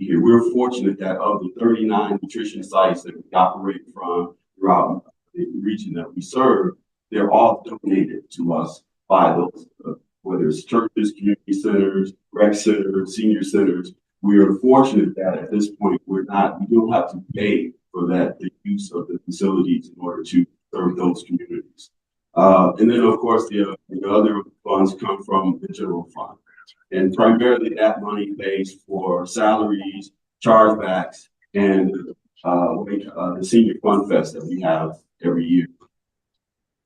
here. We're fortunate that of the 39 nutrition sites that we operate from throughout the region that we serve, they're all donated to us by those, whether it's churches, community centers, rec centers, senior centers. We are fortunate that at this point we don't have to pay for that, the use of the facilities in order to serve those communities. And then of course the other funds come from the general fund. And primarily that money pays for salaries, chargebacks, and the senior fun fest that we have every year.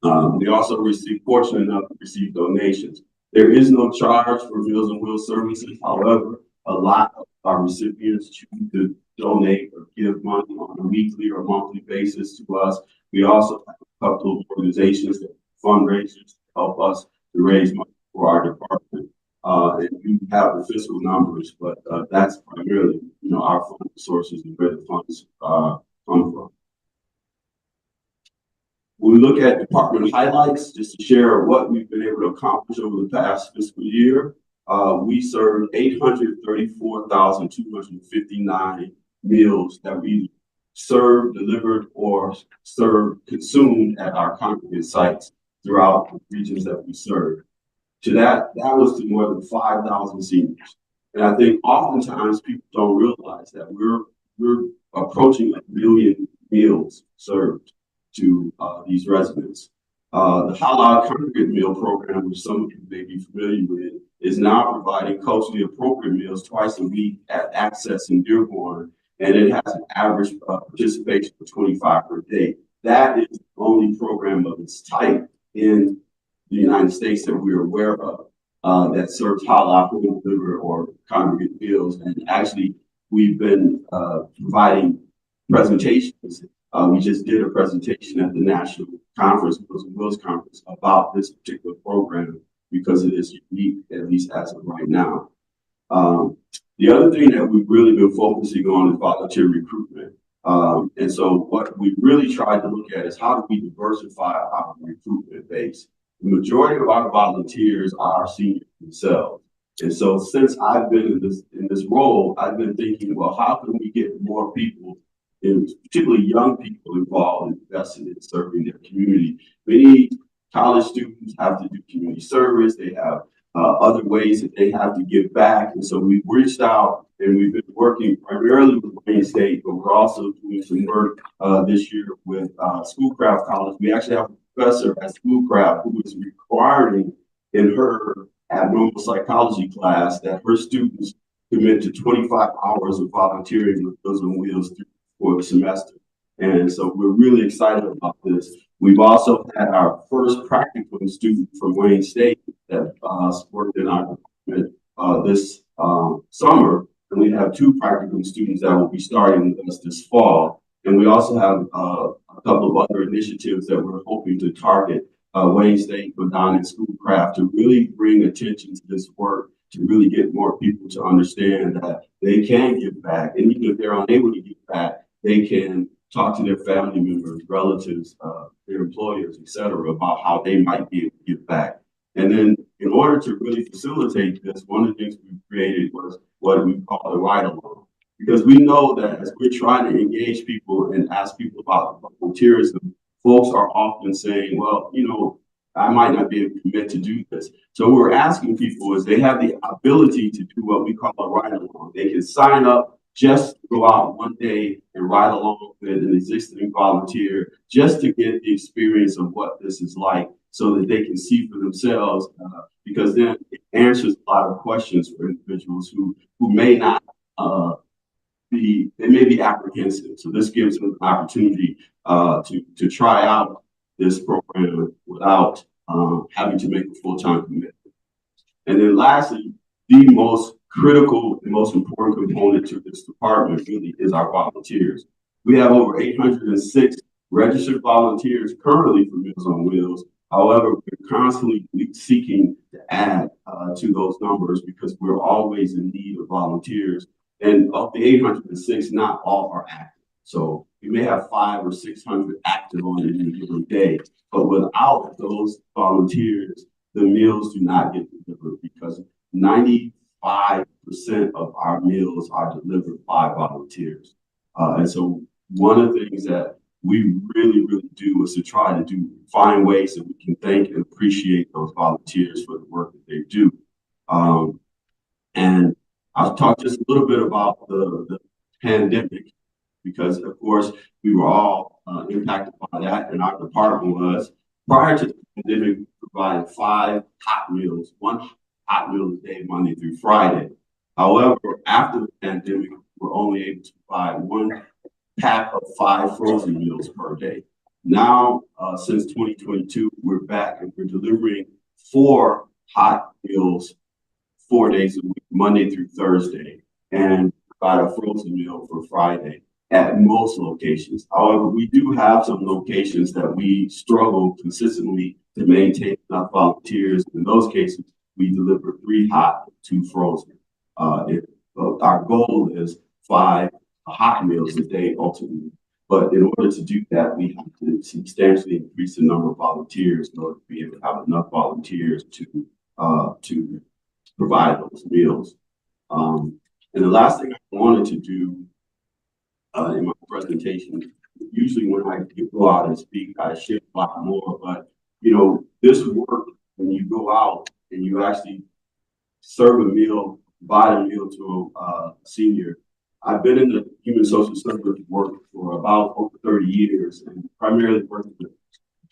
We also fortunate enough to receive donations. There is no charge for Meals on Wheels services. However, a lot of our recipients choose to donate or give money on a weekly or monthly basis to us. We also have a couple of organizations that fundraisers to help us to raise money for our department. And we have the fiscal numbers, but that's primarily, our funding sources and where the funds come from. When we look at department highlights, just to share what we've been able to accomplish over the past fiscal year, we served 834,259 meals that we served, delivered, or consumed at our congregate sites throughout the regions that we serve. To that was to more than 5,000 seniors. And I think oftentimes people don't realize that we're approaching 1 million meals served to these residents. The Halal Congregate Meal Program, which some of you may be familiar with, is now providing culturally appropriate meals twice a week at Access in Dearborn, and it has an average participation of 25 per day. That is the only program of its type in the United States that we're aware of that serves halal home delivered or congregate meals. And actually, we've been providing presentations. We just did a presentation at the National Conference, Meals on Wheels Conference, about this particular program because it is unique, at least as of right now. The other thing that we've really been focusing on is volunteer recruitment. And so what we really tried to look at is how do we diversify our recruitment base? The majority of our volunteers are seniors themselves. And so since I've been in this role, I've been thinking, well, how can we get more people, and particularly young people, involved and invested in serving their community? Many college students have to do community service. They have other ways that they have to give back. And so we've reached out and we've been working primarily with Wayne State, but we're also doing some work this year with Schoolcraft College. We actually have a professor at Schoolcraft who is requiring in her abnormal psychology class that her students commit to 25 hours of volunteering with Meals on Wheels for the semester. And so we're really excited about this. We've also had our first practicum student from Wayne State that worked in our department this summer. And we have 2 practicum students that will be starting with us this fall. And we also have a couple of other initiatives that we're hoping to target Wayne State, Madonna, and Schoolcraft to really bring attention to this work, to really get more people to understand that they can give back. And even if they're unable to give back, they can talk to their family members, relatives, their employers, et cetera, about how they might be able to give back. And then in order to really facilitate this, one of the things we created was what we call the ride along. Because we know that as we're trying to engage people and ask people about volunteerism, folks are often saying, well, I might not be able to commit to do this. So what we're asking people is they have the ability to do what we call a ride along. They can sign up just to go out one day and ride along with an existing volunteer just to get the experience of what this is like so that they can see for themselves, because then it answers a lot of questions for individuals who may not they may be apprehensive. So this gives them an opportunity to try out this program without having to make a full-time commitment. And then lastly, the most critical and most important component to this department really is our volunteers. We have over 806 registered volunteers currently for Meals on Wheels. However, we're constantly seeking to add to those numbers because we're always in need of volunteers. And of the 806, not all are active. So we may have 500 or 600 active on any given day, but without those volunteers, the meals do not get delivered because 95% 100% of our meals are delivered by volunteers. And so one of the things that we really do is to try to find ways that we can thank and appreciate those volunteers for the work that they do. And I'll talk just a little bit about the pandemic, because of course we were all impacted by that, and our department was, prior to the pandemic, providing 5 hot meals, 1 hot meal a day, Monday through Friday. However, after the pandemic, we're only able to provide 1 pack of 5 frozen meals per day. Now, since 2022, we're back and we're delivering 4 hot meals 4 days a week, Monday through Thursday, and provide a frozen meal for Friday at most locations. However, we do have some locations that we struggle consistently to maintain enough volunteers. In those cases, we deliver 3 hot, 2 frozen. Our goal is 5 hot meals a day ultimately. But in order to do that, we have to substantially increase the number of volunteers in order to be able to have enough volunteers to provide those meals. And the last thing I wanted to do in my presentation, usually when I go out and speak, I share a lot more, but you know, this work, when you go out and you actually serve a meal, provide a meal to a senior. I've been in the human social service work for about over 30 years and primarily working with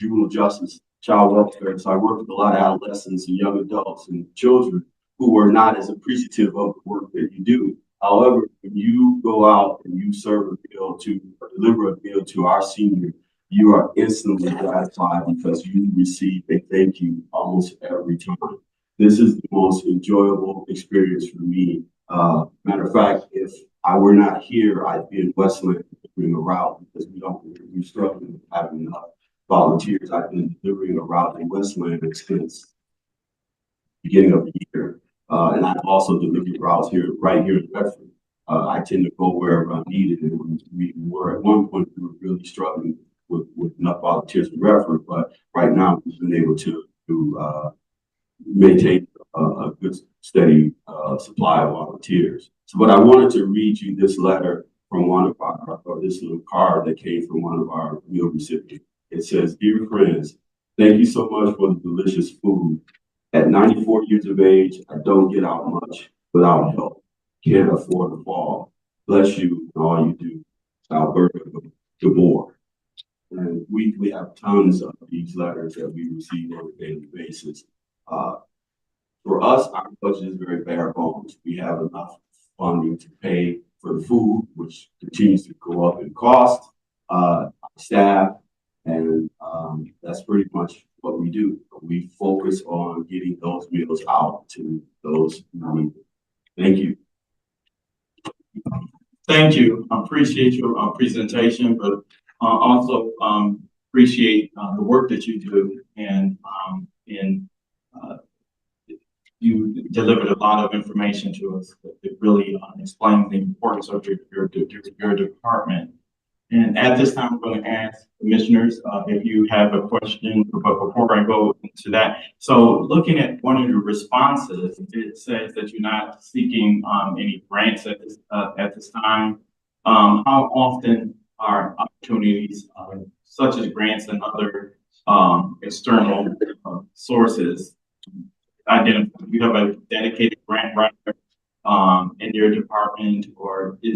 juvenile justice, child welfare. So I work with a lot of adolescents and young adults and children who are not as appreciative of the work that you do. However, when you go out and you serve a meal to, or deliver a meal to our senior, you are instantly gratified because you receive a thank you almost every time. This is the most enjoyable experience for me. Matter of fact, if I were not here, I'd be in Westland delivering a route because we're struggling with having enough volunteers. I've been delivering a route in Westland since beginning of the year. And I've also delivered routes right here in Bedford. I tend to go wherever I'm needed. And we were at one point, we were really struggling with enough volunteers in Bedford, but right now we've been able to maintain a good, steady supply of volunteers. So, but I wanted to read you this letter from one of our, or this little card that came from one of our meal recipients. It says, "Dear friends, thank you so much for the delicious food. At 94 years of age, I don't get out much without help. Can't afford to fall. Bless you and all you do. Alberta DeBoer." And we have tons of these letters that we receive on a daily basis. For us, our budget is very bare bones. We have enough funding to pay for the food, which continues to go up in cost, staff, and that's pretty much what we do. We focus on getting those meals out to those who need them. Thank you. Thank you. I appreciate your presentation, but also appreciate the work that you do, and you delivered a lot of information to us that really explains the importance of your department. And at this time, I'm going to ask commissioners if you have a question, but before I go into that. So looking at one of your responses, it says that you're not seeking any grants at this time. How often are opportunities such as grants and other external sources identified? You have a dedicated grant writer in your department, or do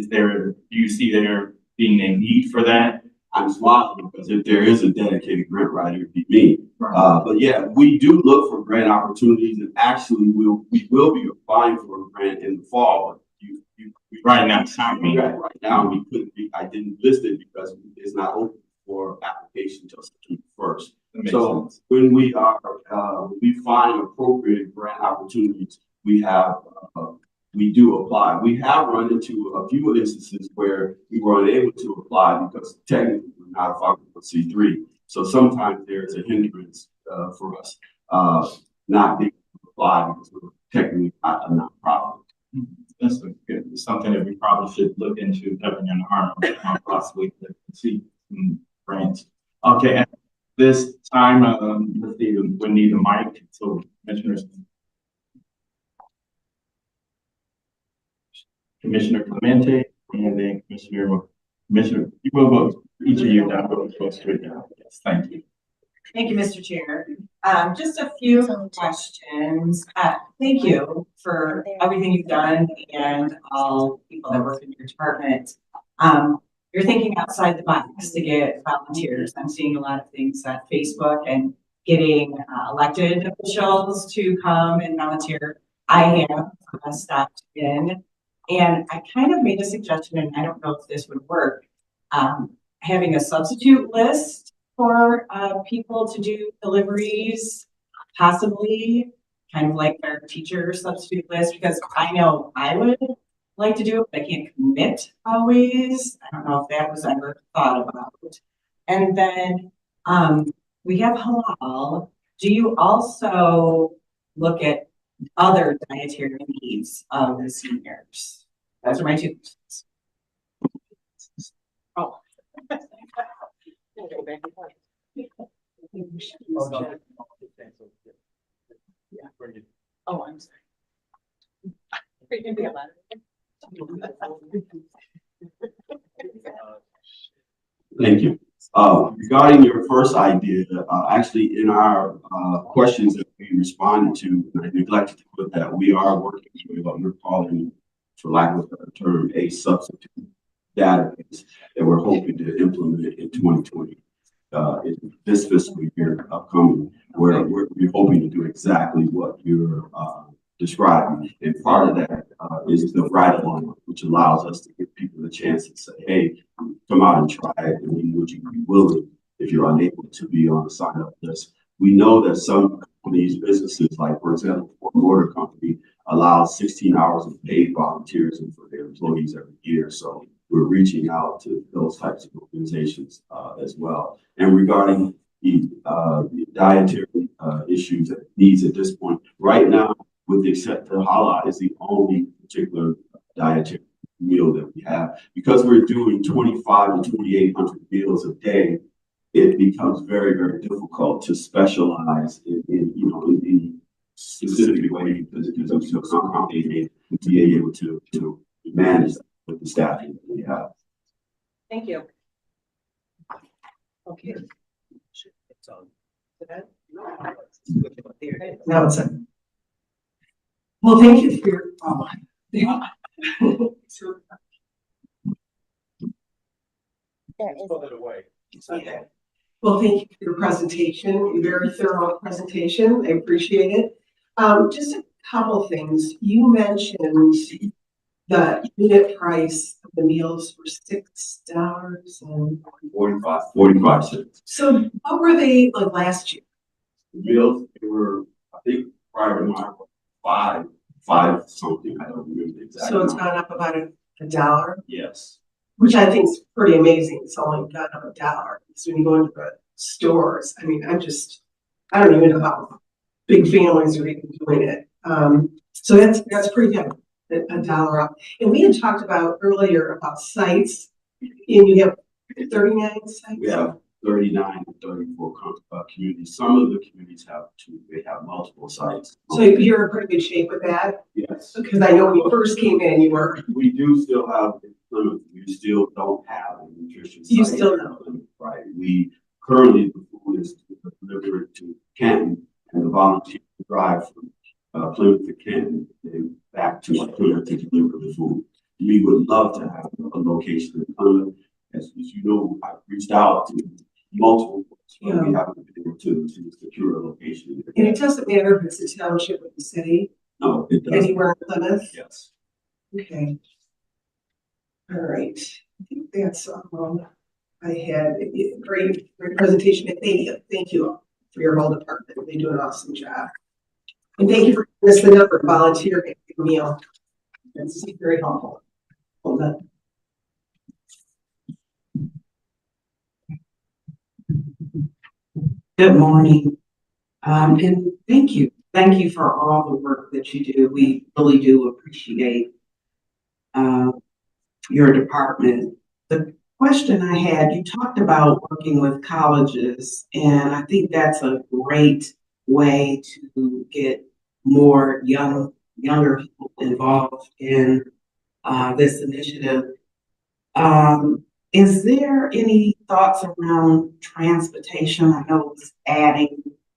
you see there being a need for that? I'm smiling because if there is a dedicated grant writer, it'd be me. Right. But yeah, we do look for grant opportunities, and actually we will be applying for a grant in the fall. Right now, we couldn't be. I didn't list it because it's not open for application until September 1st. So sense. When we find appropriate grant opportunities, we do apply. We have run into a few instances where we were unable to apply because technically we're not a 501c3. So sometimes there's a hindrance for us not being able to apply because we're technically not a nonprofit. That's something that we probably should look into, having an arm possibly to see some grants. Okay, at this time, let's see, we need a mic, so commissioners. Commissioner Clemente, and then Commissioner, you will vote, each of you now vote straight down. Yes, thank you. Thank you, Mr. Chair. Just a few questions. Thank you for everything you've done and all people that work in your department. You're thinking outside the box to get volunteers. I'm seeing a lot of things on Facebook and getting elected officials to come and volunteer. I have stopped in, and I kind of made a suggestion, and I don't know if this would work. Having a substitute list for people to do deliveries, possibly kind of like our teacher substitute list, because I know I would like to do it, but I can't commit always. I don't know if that was ever thought about. And then we have halal. Do you also look at other dietary needs of the seniors? Those are my two questions. Oh. Oh, I'm sorry. Thank you. Regarding your first idea, actually in our questions that we responded to, and I neglected to put that, we are working with what we're calling, for lack of a better term, a substitute database that we're hoping to implement in 2020. In this fiscal year upcoming, where we're hoping to do exactly what you're describing. And part of that is the ride-along, which allows us to give people the chance to say, hey, come out and try it, and then would you be willing if you're unable to be on the sign-up list. We know that some of these businesses, like for example, Ford Motor Company, allows 16 hours of paid volunteers for their employees every year. So we're reaching out to those types of organizations as well. And regarding the dietary issues and needs at this point, right now, with the exception of halal, is the only particular dietary meal that we have. Because we're doing 2,500 to 2,800 meals a day, it becomes very, very difficult to specialize in any specific way because it's so complicated to be able to manage with the staffing that we have. Thank you. Okay. Now it's on. Well, thank you for your Okay. Well, thank you for your presentation, a very thorough presentation. I appreciate it. Just a couple things. You mentioned the unit price of the meals were $6 and 45 cents. so what were they like last year? The meals, they were, I think, prior to mine, five something. I don't remember the exact. So it's number. gone up about a dollar, Yes. which I think is pretty amazing. It's only gone up $1. So when you go into the stores, I mean, I don't even know how big families are even doing it. So that's pretty good, $1 up. And we had talked about earlier about sites, and you have 39 sites. We have 39 to 34 communities. Some of the communities have two, they have multiple sites. So you're in pretty good shape with that? Yes. Because I know when you first came in, you were. We do still have, we still don't have a nutrition site. You still don't. Right. We currently, the food is delivered to Canton, and the volunteers drive from Plymouth to Canton and back to Plymouth to deliver the food. We would love to have a location in Plymouth. As you know, I've reached out to multiple, but we haven't been able to secure a location. And it doesn't matter if it's a township or the city, No, it doesn't. anywhere in Plymouth? Yes. Okay. All right, I think that's all I had. Great presentation. Thank you for your whole department. They do an awesome job. And thank you for giving us the number of volunteer meal. That's very helpful. Hold on. Good morning, and thank you. Thank you for all the work that you do. We really do appreciate your department. The question I had, you talked about working with colleges, and I think that's a great way to get more younger people involved in this initiative. Is there any thoughts around transportation? I know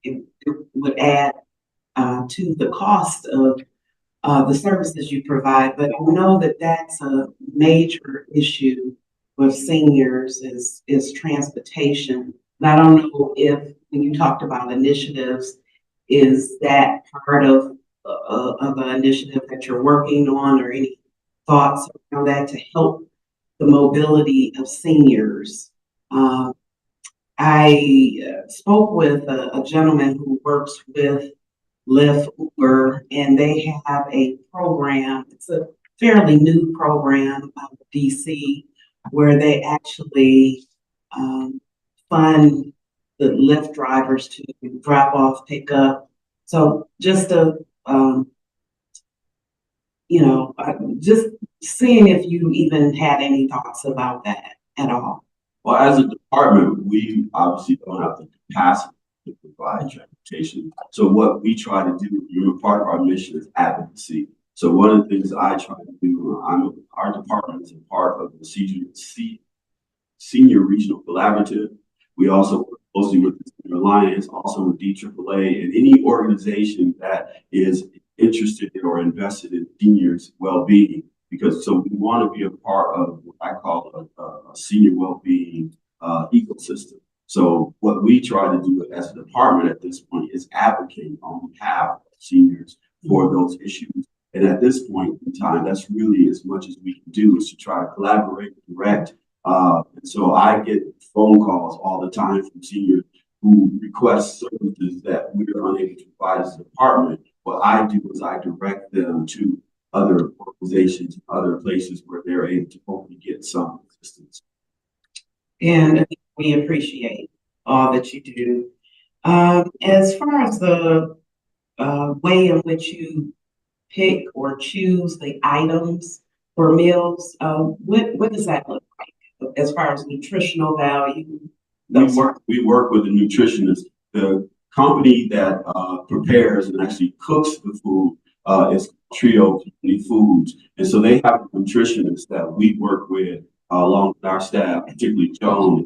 it would add to the cost of the services you provide, but I know that that's a major issue with seniors is transportation. And I don't know if, when you talked about initiatives, is that part of an initiative that you're working on, or any thoughts around that to help the mobility of seniors? I spoke with a gentleman who works with Lyft, Uber, and they have a program. It's a fairly new program out of DC, where they actually fund the Lyft drivers to drop off, pick up. So just just seeing if you even had any thoughts about that at all. Well, as a department, we obviously don't have the capacity to provide transportation. So what we try to do, part of our mission is advocacy. So one of the things I try to do, our department is a part of the Senior Regional Collaborative. We also work closely with the Senior Alliance, also with DAAA, and any organization that is interested in or invested in seniors' well-being. Because so we want to be a part of what I call a senior well-being ecosystem. So what we try to do as a department at this point is advocate on behalf of seniors for those issues. And at this point in time, that's really as much as we can do, is to try to collaborate, direct. And so I get phone calls all the time from seniors who request services that we are unable to provide as a department. What I do is I direct them to other organizations, other places where they're able to hopefully get some assistance. And we appreciate all that you do. As far as the way in which you pick or choose the items for meals, what does that look like as far as nutritional value? We work with a nutritionist. The company that prepares and actually cooks the food is Trio Community Foods. And so they have a nutritionist that we work with along with our staff, particularly Joan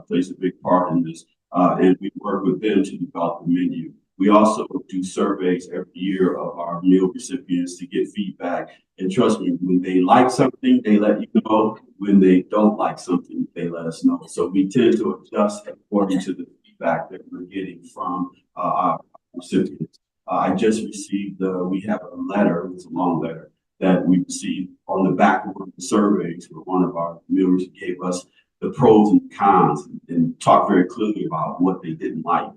plays a big part in this. And we work with them to develop the menu. We also do surveys every year of our meal recipients to get feedback. And trust me, when they like something, they let you know. When they don't like something, they let us know. So we tend to adjust according to the feedback that we're getting from our recipients. I just received, we have a letter, it's a long letter, that we received on the back of one of the surveys where one of our members gave us the pros and cons and talked very clearly about what they didn't like.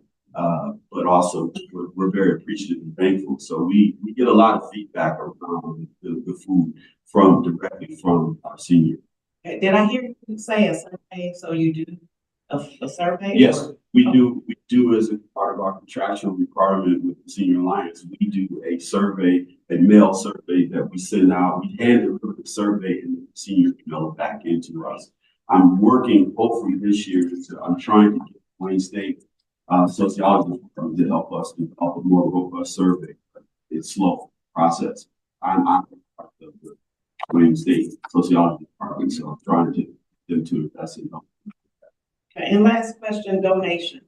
But also we're very appreciative and thankful. So we get a lot of feedback around the food directly from our seniors. Did I hear you say a survey? So you do a survey? Yes, we do. We do as a part of our contractual requirement with the Senior Alliance. We do a survey, a mail survey that we send out. We hand deliver the survey and the senior mail it back into us. I'm working hopefully this year. I'm trying to get Wayne State sociology to help us develop a more robust survey. But it's slow process. I'm part of the Wayne State sociology department, so I'm trying to get them to invest in them. Okay, and last question, donations.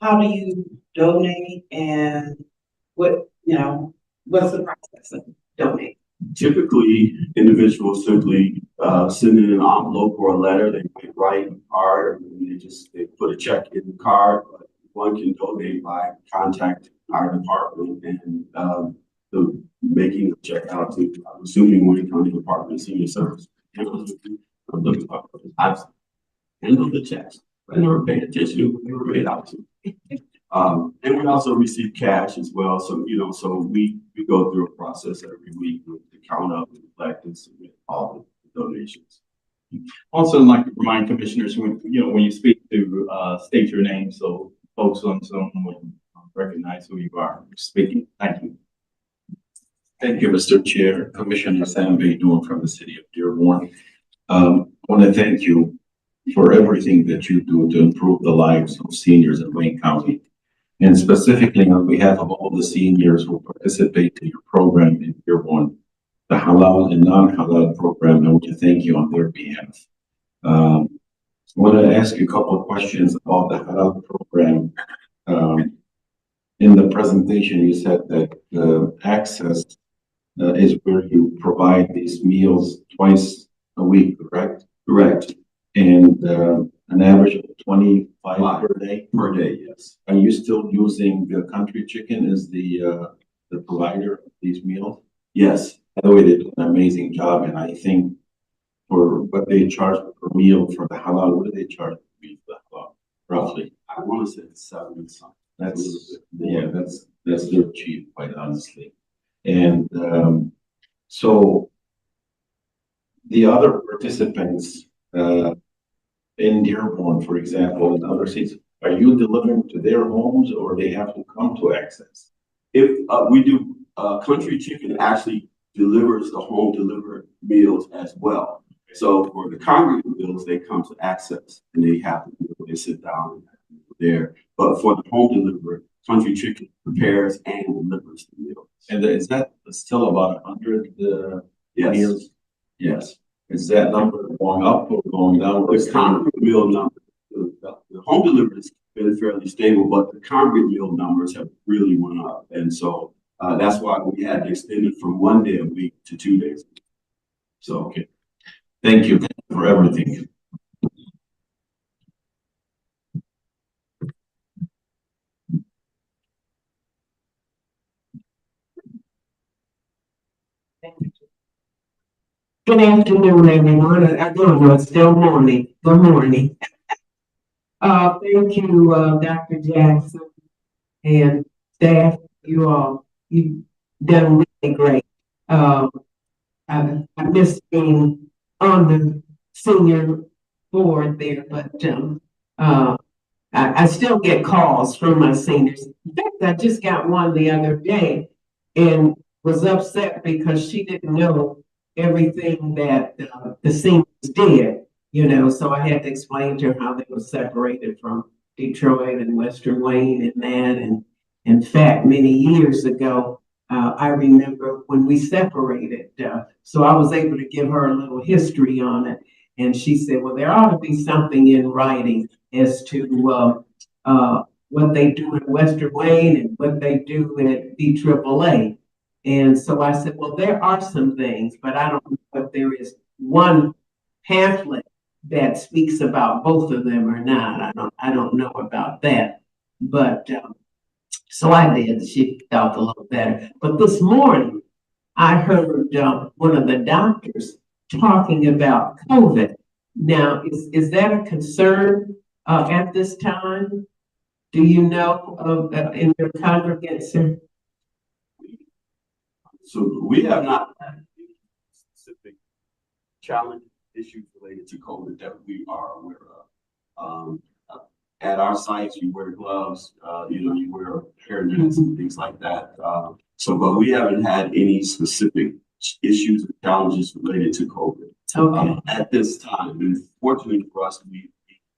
How do you donate, and what's the process of donating? Typically, individuals simply send in an envelope or a letter. They might write a card, and they put a check in the card. But one can donate by contacting our department and making a check out to, I'm assuming, Wayne County Department of Senior Services. I've handled the checks. I never paid attention to what they were made out to. And we also receive cash as well. So, so we go through a process every week to count up and collect and submit all the donations. Also, I'd like to remind commissioners when you speak to state your name so folks on Zoom will recognize who you are speaking. Thank you. Thank you, Mr. Chair. Commissioner Sam Baydoun from the city of Dearborn. I want to thank you for everything that you do to improve the lives of seniors in Wayne County, and specifically on behalf of all the seniors who participate in your program in Dearborn. the halal and non-halal program. I want to thank you on their behalf. I want to ask you a couple of questions about the halal program. In the presentation, you said that access is where you provide these meals twice a week, correct? Correct. And an average of 25 per day? Per day, yes. Are you still using the Country Chicken as the provider of these meals? Yes. By the way, they do an amazing job, and I think for what they charge per meal for the halal, what do they charge per meal for the halal, roughly? I want to say it's 70 something. That's, yeah, that's dirt cheap, quite honestly. And so the other participants in Dearborn, for example, in other cities, are you delivering to their homes or they have to come to Access? If we do, Country Chicken actually delivers the home delivered meals as well. So for the congregate meals, they come to Access and they have to, they sit down there. But for the home delivery, Country Chicken prepares and delivers the meals. And is that still about 100 Yes. meals? Yes. Is that number going up or going down? The congregate meal number, the home delivery has been fairly stable, but the congregate meal numbers have really went up. And so that's why we had to extend it from 1 day a week to 2 days. So, Okay. Thank you for everything. Good afternoon, everyone. I don't know, it's still morning. Good morning. Thank you, Dr. Jackson and staff. You've done really great. I missed being on the senior board there, but, I still get calls from my seniors. In fact, I just got one the other day and was upset because she didn't know everything that the seniors did, so I had to explain to her how they were separated from Detroit and Western Wayne and that. And in fact, many years ago, I remember when we separated, so I was able to give her a little history on it. And she said, well, there ought to be something in writing as to what they do in Western Wayne and what they do at BAAA. And so I said, well, there are some things, but I don't know if there is one pamphlet that speaks about both of them or not. I don't know about that. But so I did. She felt a little better. But this morning, I heard one of the doctors talking about COVID. Now, is that a concern at this time? Do you know of in your congregants? So we have not had any specific challenge issues related to COVID that we are aware of. At our sites, you wear gloves, you wear hairnets and things like that. But we haven't had any specific issues or challenges related to COVID. Okay. At this time, and fortunately for us,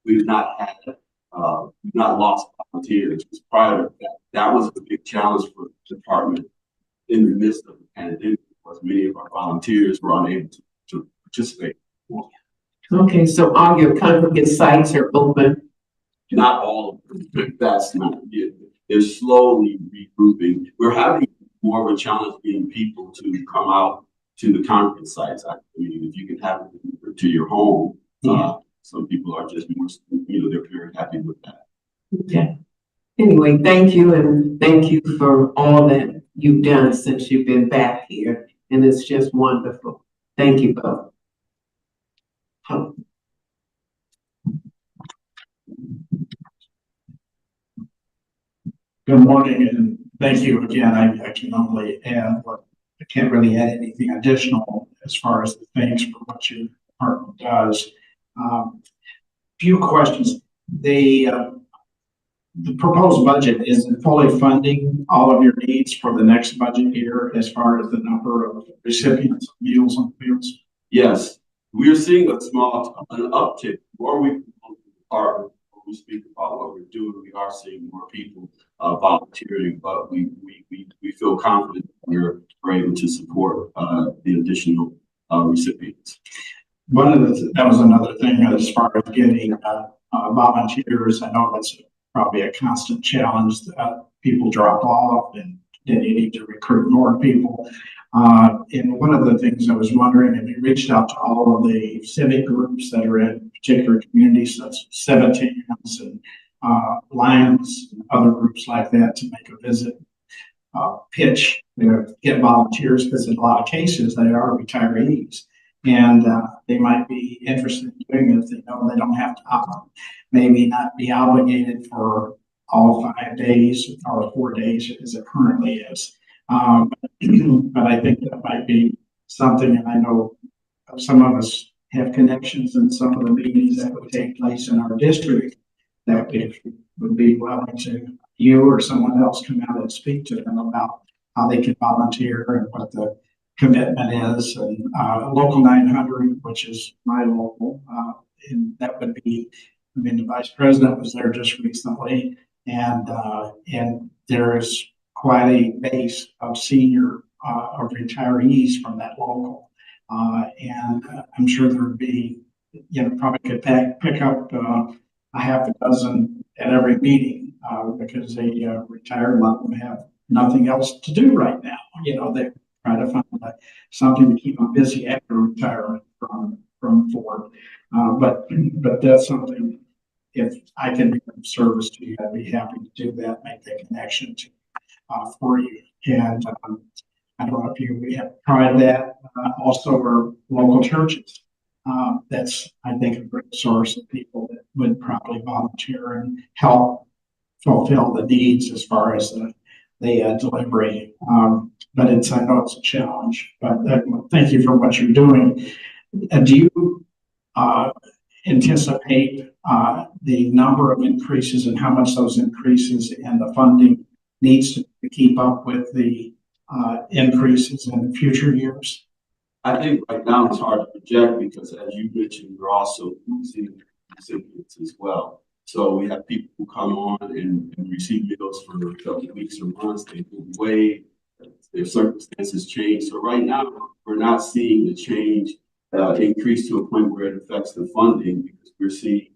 we've not lost volunteers. Prior to that was a big challenge for the department in the midst of the pandemic, because many of our volunteers were unable to participate. Okay, so all your congregate sites are open? Not all of them. That's not it. They're slowly regrouping. We're having more of a challenge getting people to come out to the congregate sites. I mean, if you can have it to your home, some people are just more, they're very happy with that. Okay. Anyway, thank you, and thank you for all that you've done since you've been back here, and it's just wonderful. Thank you both. Good morning, and thank you again. I can only add, but I can't really add anything additional as far as the thanks for what your department does. Few questions. The proposed budget, is it fully funding all of your needs for the next budget year as far as the number of recipients of Meals on Wheels? Yes, we are seeing an uptick. More we department, we speak about what we're doing, we are seeing more people volunteering, but we feel confident we're able to support the additional recipients. That was another thing as far as getting volunteers. I know that's probably a constant challenge. People drop off and then you need to recruit more people. And one of the things I was wondering, if you reached out to all of the civic groups that are in particular communities, such as Seventeenths and Lions and other groups like that, to make a visit, pitch, get volunteers, because in a lot of cases they are retirees. And they might be interested in doing it if they know they don't have to maybe not be obligated for all 5 days or 4 days as it currently is. But I think that might be something, and I know some of us have connections in some of the meetings that would take place in our district that if would be willing to, you or someone else come out and speak to them about how they can volunteer and what the commitment is, and Local 900, which is my local, and that would be, I mean, the vice president was there just recently, and there's quite a base of senior of retirees from that local, and I'm sure there would be, probably could pick up a half a dozen at every meeting because they retired, a lot of them have nothing else to do right now. They try to find something to keep them busy after retirement from Ford. But that's something, if I can be of service to you, I'd be happy to do that, make that connection for you. And I don't know if we have tried that. Also, our local churches. That's, I think, a great source of people that would probably volunteer and help fulfill the needs as far as the delivery. But I know it's a challenge, but thank you for what you're doing. Do you anticipate the number of increases and how much those increases and the funding needs to keep up with the increases in future years? I think right now it's hard to project because, as you mentioned, we're also losing recipients as well. So we have people who come on and receive meals for a couple of weeks or months. They move away. Their circumstances change. So right now, we're not seeing the change increase to a point where it affects the funding, because we're seeing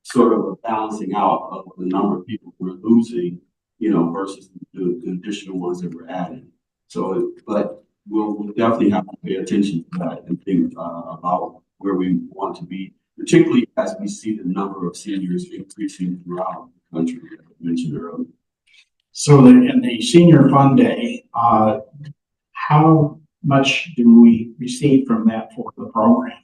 sort of a balancing out of the number of people we're losing, versus the additional ones that we're adding. So, but we'll definitely have to pay attention to that and think about where we want to be, particularly as we see the number of seniors increasing throughout the country, as I mentioned earlier. So in the Senior Fund Day, how much do we receive from that for the program?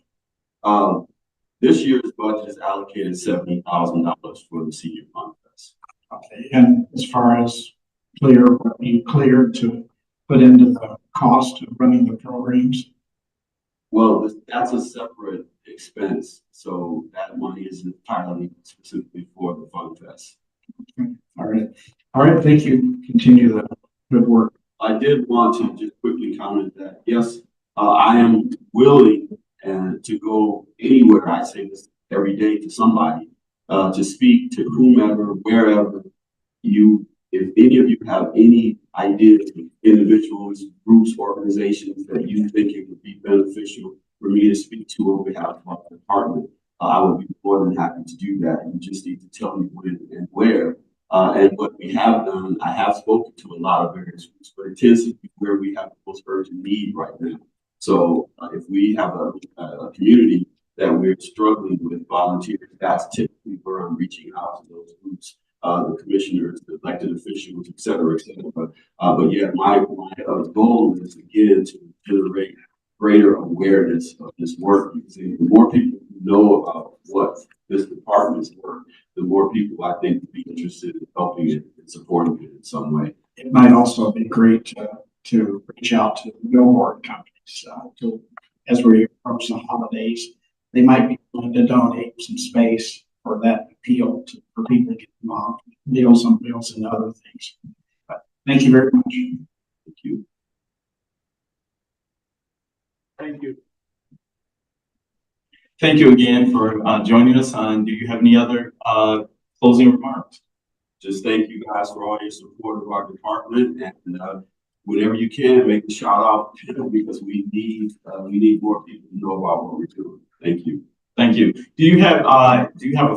This year's budget is allocated $70,000 for the Senior Fund Fest. Okay, and as far as what you cleared to put into the cost of running the programs? Well, that's a separate expense, so that money is entirely specifically for the Fun Fest. Okay. All right, thank you. Continue the good work. I did want to just quickly comment that, yes, I am willing to go anywhere. I say this every day to somebody, to speak to whomever, wherever if any of you have any ideas, individuals, groups, organizations that you think it would be beneficial for me to speak to on behalf of the department, I would be more than happy to do that. You just need to tell me when and where. And what we have done, I have spoken to a lot of various groups, but it tends to be where we have the most urgent need right now. So if we have a community that we're struggling with volunteers, that's typically where I'm reaching out to those groups, the commissioners, the elected officials, et cetera, et cetera. But yeah, my goal is again to generate greater awareness of this work, because the more people know about what this department's work, the more people I think would be interested in helping it and supporting it in some way. It might also be great to reach out to billboard companies as we approach the holidays. They might be willing to donate some space for that appeal for people to get involved, Meals on Wheels and other things. But thank you very much. Thank you. Thank you. Thank you again for joining us. Do you have any other Closing remarks. Just thank you guys for all your support of our department, and whenever you can, make a shout out, because we need more people to know about what we're doing. Thank you. Thank you. Do you have a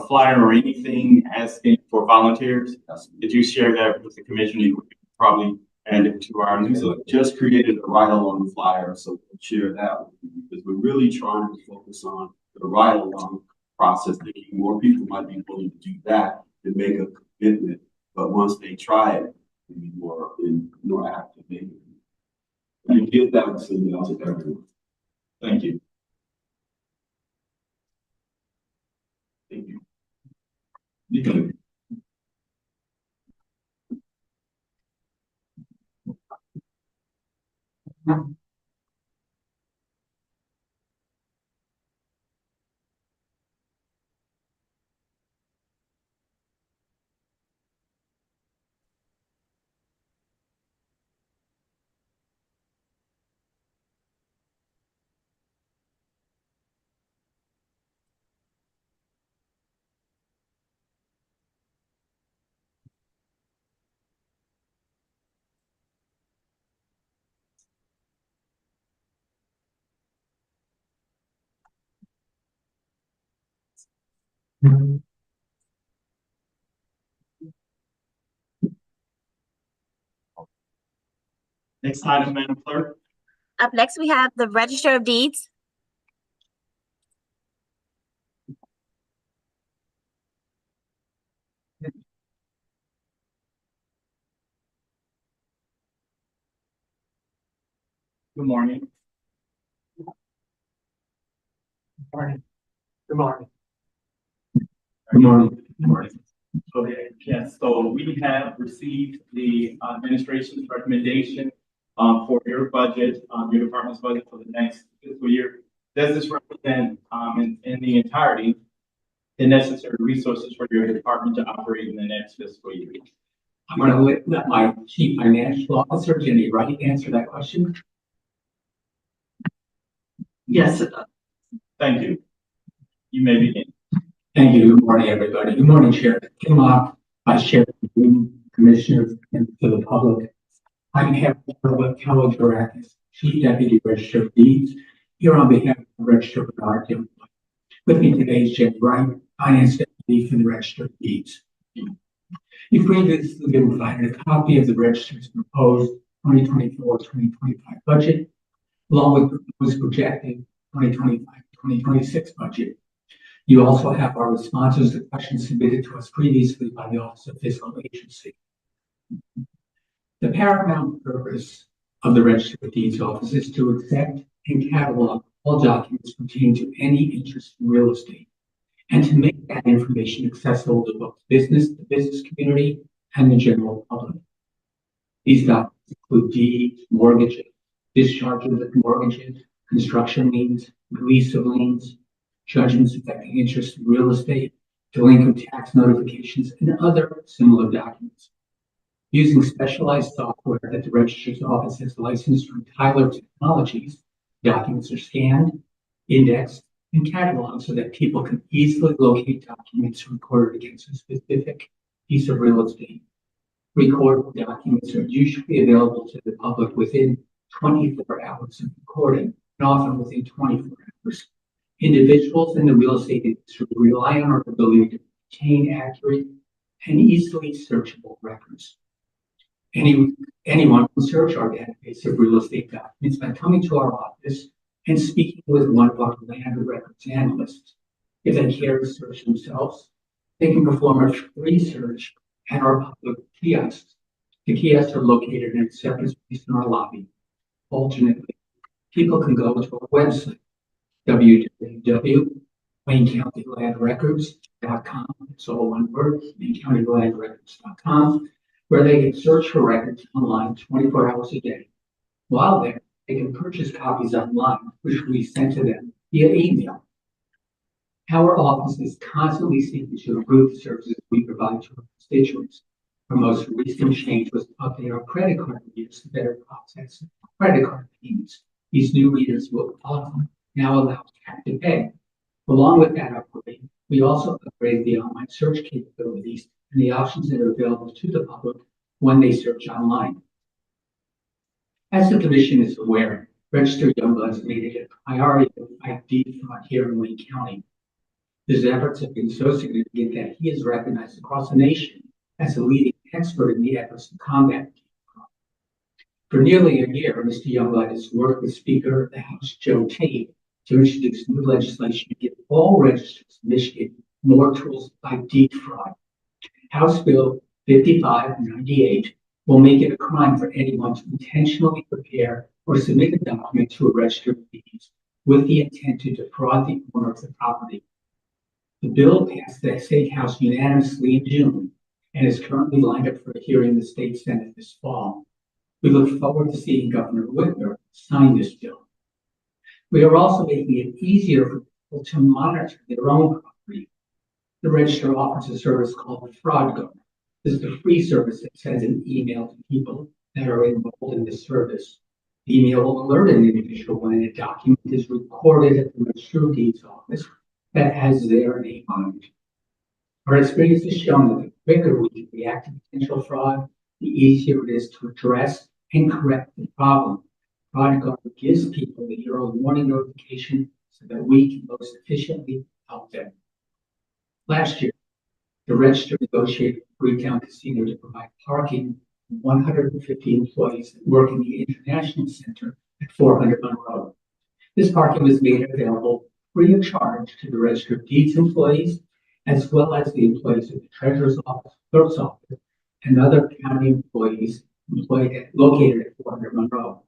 flyer or anything asking for volunteers? Did you share that with the commission? You could probably add it to our newsletter. Just created a ride along flyer, so we'll share that with you, because we're really trying to focus on the ride along process, thinking more people might be willing to do that and make a commitment. But once they try it, they'll be more active. And give that to somebody else, to everyone. Thank you. Thank you. You can. Next item, Madam Clerk. Up next, we have the Register of Deeds. Good morning. Morning. Good morning. Good morning. Good morning. Okay, yes, so we have received the administration's recommendation for your budget, your department's budget for the next fiscal year. Does this represent in the entirety the necessary resources for your department to operate in the next fiscal year? I'm going to let my Chief Financial Officer, Jenny Wright, answer that question. Yes, it does. Thank you. You may begin. Thank you. Good morning, everybody. Good morning, Chair Kim Lock, Vice Chair, Commissioners, and to the public. I have Carla Keller-Durakis, Chief Deputy Register of Deeds, here on behalf of the Register of Deeds. With me today is Jenny Wright, Finance Deputy for the Register of Deeds. You've previously been provided a copy of the Register's proposed 2024-2025 budget, along with the proposed projected 2025-2026 budget. You also have our responses to questions submitted to us previously by the Office of Fiscal Agency. The paramount purpose of the Register of Deeds Office is to accept and catalog all documents pertaining to any interest in real estate, and to make that information accessible to both the business community, and the general public. These documents include deeds, mortgages, discharges of mortgages, construction liens, release of liens, judgments affecting interest in real estate, delinquent tax notifications, and other similar documents. Using specialized software that the Registrar's Office has licensed from Tyler Technologies, documents are scanned, indexed, and cataloged so that people can easily locate documents recorded against a specific piece of real estate. Recorded documents are usually available to the public within 24 hours of recording, and often within 24 hours. Individuals in the real estate industry rely on our ability to obtain accurate and easily searchable records. Anyone can search our database of real estate documents by coming to our office and speaking with one of our land records analysts. If they care to search themselves, they can perform a free search at our public kiosks. The kiosks are located in a separate space in our lobby. Alternately, people can go to our website, www.waynecountylandrecords.com. It's all one word, waynecountylandrecords.com, where they can search for records online 24 hours a day. While there, they can purchase copies online, which will be sent to them via email. Our office is constantly seeking to improve the services we provide to our constituents. Our most recent change was to update our credit card readers to better process credit card payments. These new readers will often now allow tap to pay. Along with that upgrade, We also upgraded the online search capabilities and the options that are available to the public when they search online. As the commission is aware, registered youngbloods made it a priority to fight deed fraud here in Wayne County. His efforts have been so significant that he is recognized across the nation as a leading expert in the efforts to combat deed fraud. For nearly a year, Mr. Youngblood has worked with Speaker of the House Joe Tate to introduce new legislation to give all registrars in Michigan more tools to fight deed fraud. House Bill 5598 will make it a crime for anyone to intentionally prepare or submit a document to a register of deeds with the intent to defraud the owner of the property. The bill passed the State House unanimously in June and is currently lined up for a hearing in the State Senate this fall. We look forward to seeing Governor Whitmer sign this bill. We are also making it easier for people to monitor their own property. The Register offers a service called Fraud Guard. This is a free service that sends an email to people that are enrolled in this service. The email will alert an individual when a document is recorded at the Register of Deeds office that has their name on it. Our experience has shown that the quicker we can react to potential fraud, the easier it is to address and correct the problem. Fraud Guard gives people the early warning notification so that we can most efficiently help them. Last year, the Register negotiated with Freetown Casino to provide parking for 150 employees that work in the International Center at 400 Monroe. This parking was made available free of charge to the Register of Deeds employees, as well as the employees of the Treasurer's Office, Clerk's Office, and other county employees located at 400 Monroe.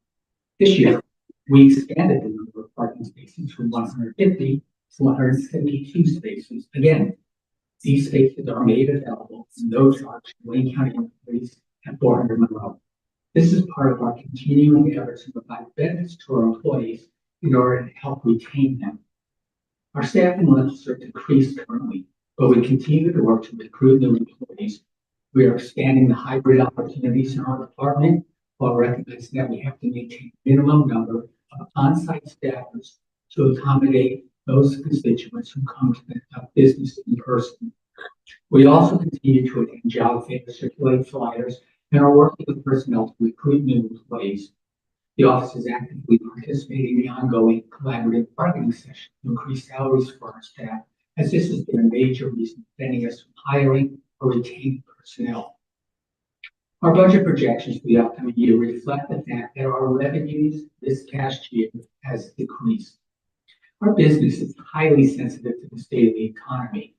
This year, we expanded the number of parking spaces from 150 to 172 spaces. Again, these spaces are made available to no charge to Wayne County employees at 400 Monroe. This is part of our continuing efforts to provide benefits to our employees in order to help retain them. Our staffing levels are decreased currently, but we continue to work to recruit new employees. We are expanding the hybrid opportunities in our department while recognizing that we have to maintain a minimum number of on-site staffers to accommodate those constituents who come to the business in person. We also continue to attend job fairs, circulate flyers, and are working with personnel to recruit new employees. The office is actively participating in the ongoing collaborative bargaining session to increase salaries for our staff, as this has been a major reason preventing us from hiring or retaining personnel. Our budget projections for the upcoming year reflect the fact that our revenues this past year has decreased. Our business is highly sensitive to the state of the economy.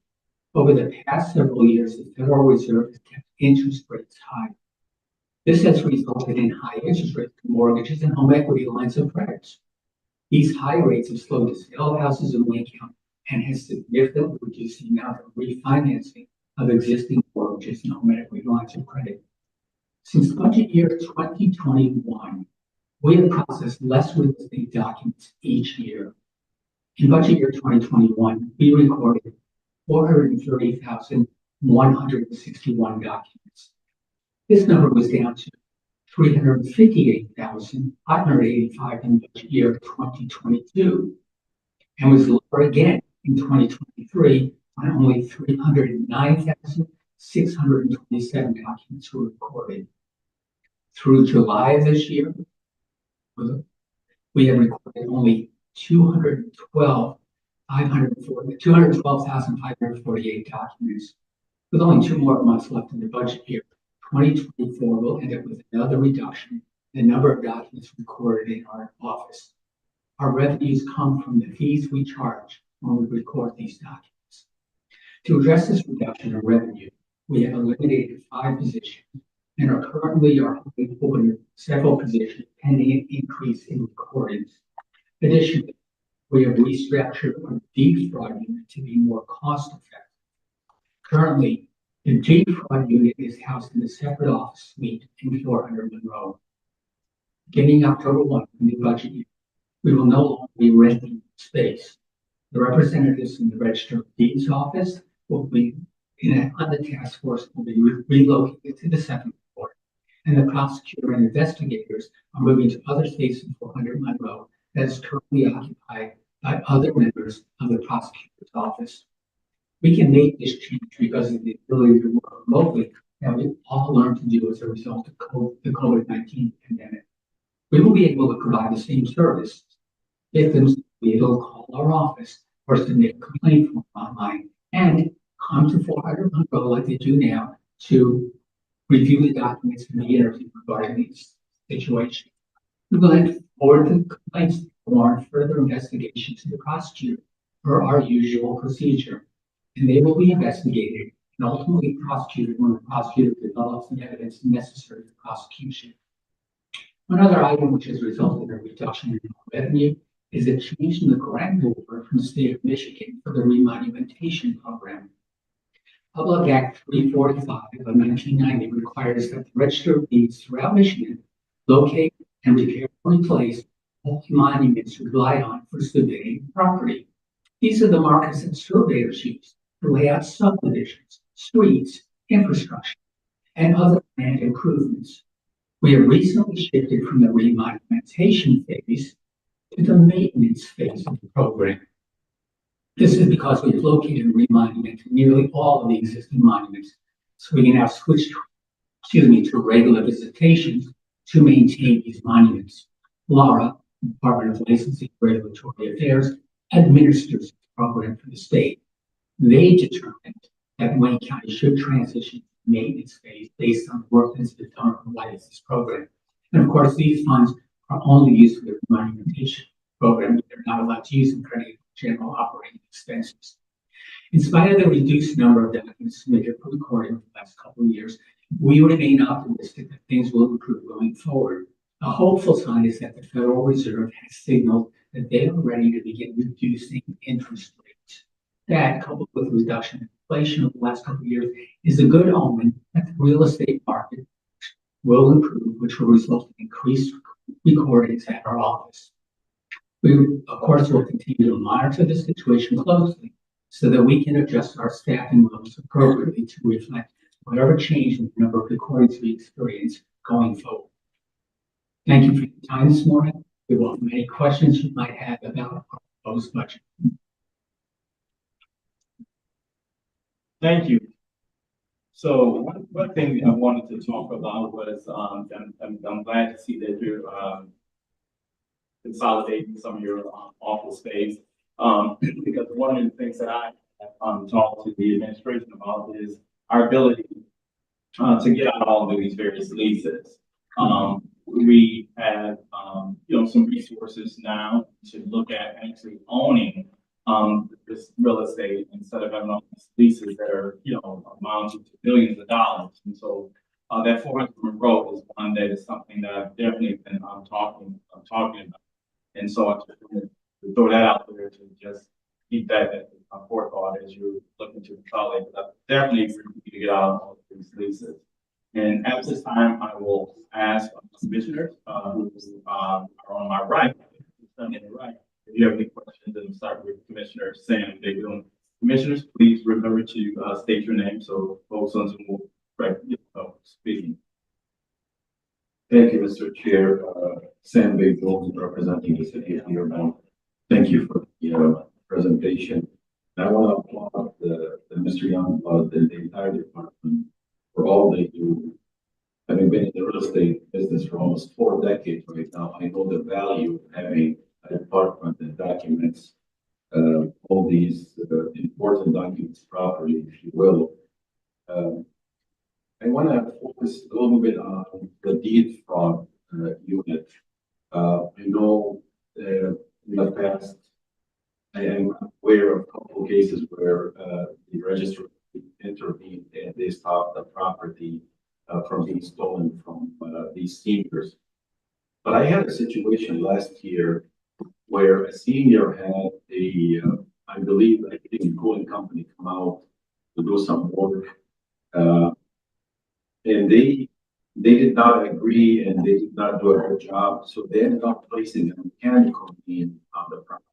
Over the past several years, the Federal Reserve has kept interest rates high. This has resulted in high interest rates for mortgages and home equity lines of credit. These high rates have slowed the sale of houses in Wayne County and has significantly reduced the amount of refinancing of existing mortgages and home equity lines of credit. Since budget year 2021, we have processed less real estate documents each year. In budget year 2021, we recorded 430,161 documents. This number was down to 358,585 in budget year 2022, and was lower again in 2023 when only 309,627 documents were recorded. Through July of this year, we have recorded only 212,548 documents. With only 2 more months left in the budget year, 2024 will end up with another reduction in the number of documents recorded in our office. Our revenues come from the fees we charge when we record these documents. To address this reduction in revenue, we have eliminated 5 positions and are currently opening several positions pending an increase in recordings. Additionally, we have restructured our deed fraud unit to be more cost effective. Currently, the deed fraud unit is housed in a separate office suite in 400 Monroe. Beginning October 1 in the budget year, we will no longer be renting space. The representatives in the Register of Deeds office will be on the task force will be relocated to the 2nd floor, and the prosecutor and investigators are moving to other space in 400 Monroe that is currently occupied by other members of the prosecutor's office. We can make this change because of the ability to work remotely that we all learned to do as a result of the COVID-19 pandemic. We will be able to provide the same service. Victims will be able to call our office or submit a complaint form online and come to 400 Monroe like they do now to review the documents and the interview regarding these situations. We will then forward the complaints to warrant further investigation to the prosecutor per our usual procedure. And they will be investigated and ultimately prosecuted when the prosecutor develops the evidence necessary for prosecution. One other item which has resulted in a reduction in revenue is a change in the grant award from the state of Michigan for the remonumentation program. Public Act 345 of 1990 requires that the Register of Deeds throughout Michigan locate and repair or replace all monuments relied on for surveying property. These are the markers that surveyors use to lay out subdivisions, streets, infrastructure, and other land improvements. We have recently shifted from the remonumentation phase to the maintenance phase of the program. This is because we've located and remonumented nearly all of the existing monuments, so we can now switch to regular visitations to maintain these monuments. Laura, Department of Licensing and Regulatory Affairs, administers the program for the state. They determined that Wayne County should transition to the maintenance phase based on the work that's been done on the license program. And of course, these funds are only used for the monumentation program. They're not allowed to use them for any general operating expenses. In spite of the reduced number of documents submitted for recording over the last couple of years, we remain optimistic that things will improve going forward. A hopeful sign is that the Federal Reserve has signaled that they are ready to begin reducing interest rates. That, coupled with reduction in inflation over the last couple of years, is a good omen that the real estate market will improve, which will result in increased recordings at our office. We, of course, will continue to monitor the situation closely so that we can adjust our staffing levels appropriately to reflect whatever change in the number of recordings we experience going forward. Thank you for your time this morning. We welcome any questions you might have about our proposed budget. Thank you. So one thing I wanted to talk about was, I'm glad to see that you're consolidating some of your office space. Because one of the things that I talked to the administration about is our ability to get out all of these various leases. We have, some resources now to look at actually owning this real estate instead of having all these leases that are, amounting to billions of dollars. And so that 400 Monroe is one that is something that I've definitely been talking about. And so I just wanted to throw that out there to just keep that as a forethought as you're looking to consolidate. But I definitely agree with you to get out of all these leases. And at this time, I will ask commissioners who are on my right, if you have any questions, and start with Commissioner Sam Baydoun. Commissioners, please remember to state your name so folks on Zoom will speaking. Thank you, Mr. Chair. Sam Baydoun, representing the city of Dearborn. Thank you for the presentation. I want to applaud Mr. Youngblood and the entire department for all they do. Having been in the real estate business for almost 4 decades right now, I know the value of having a department that documents all these important documents properly, if you will. I want to focus a little bit on the deed fraud unit. I know in the past, I am aware of a couple of cases where the registrar intervened and they stopped the property from being stolen from these seniors. But I had a situation last year where a senior had I believe a cooling company come out to do some work. And they did not agree and they did not do a good job. So they ended up placing a mechanical lien on the property.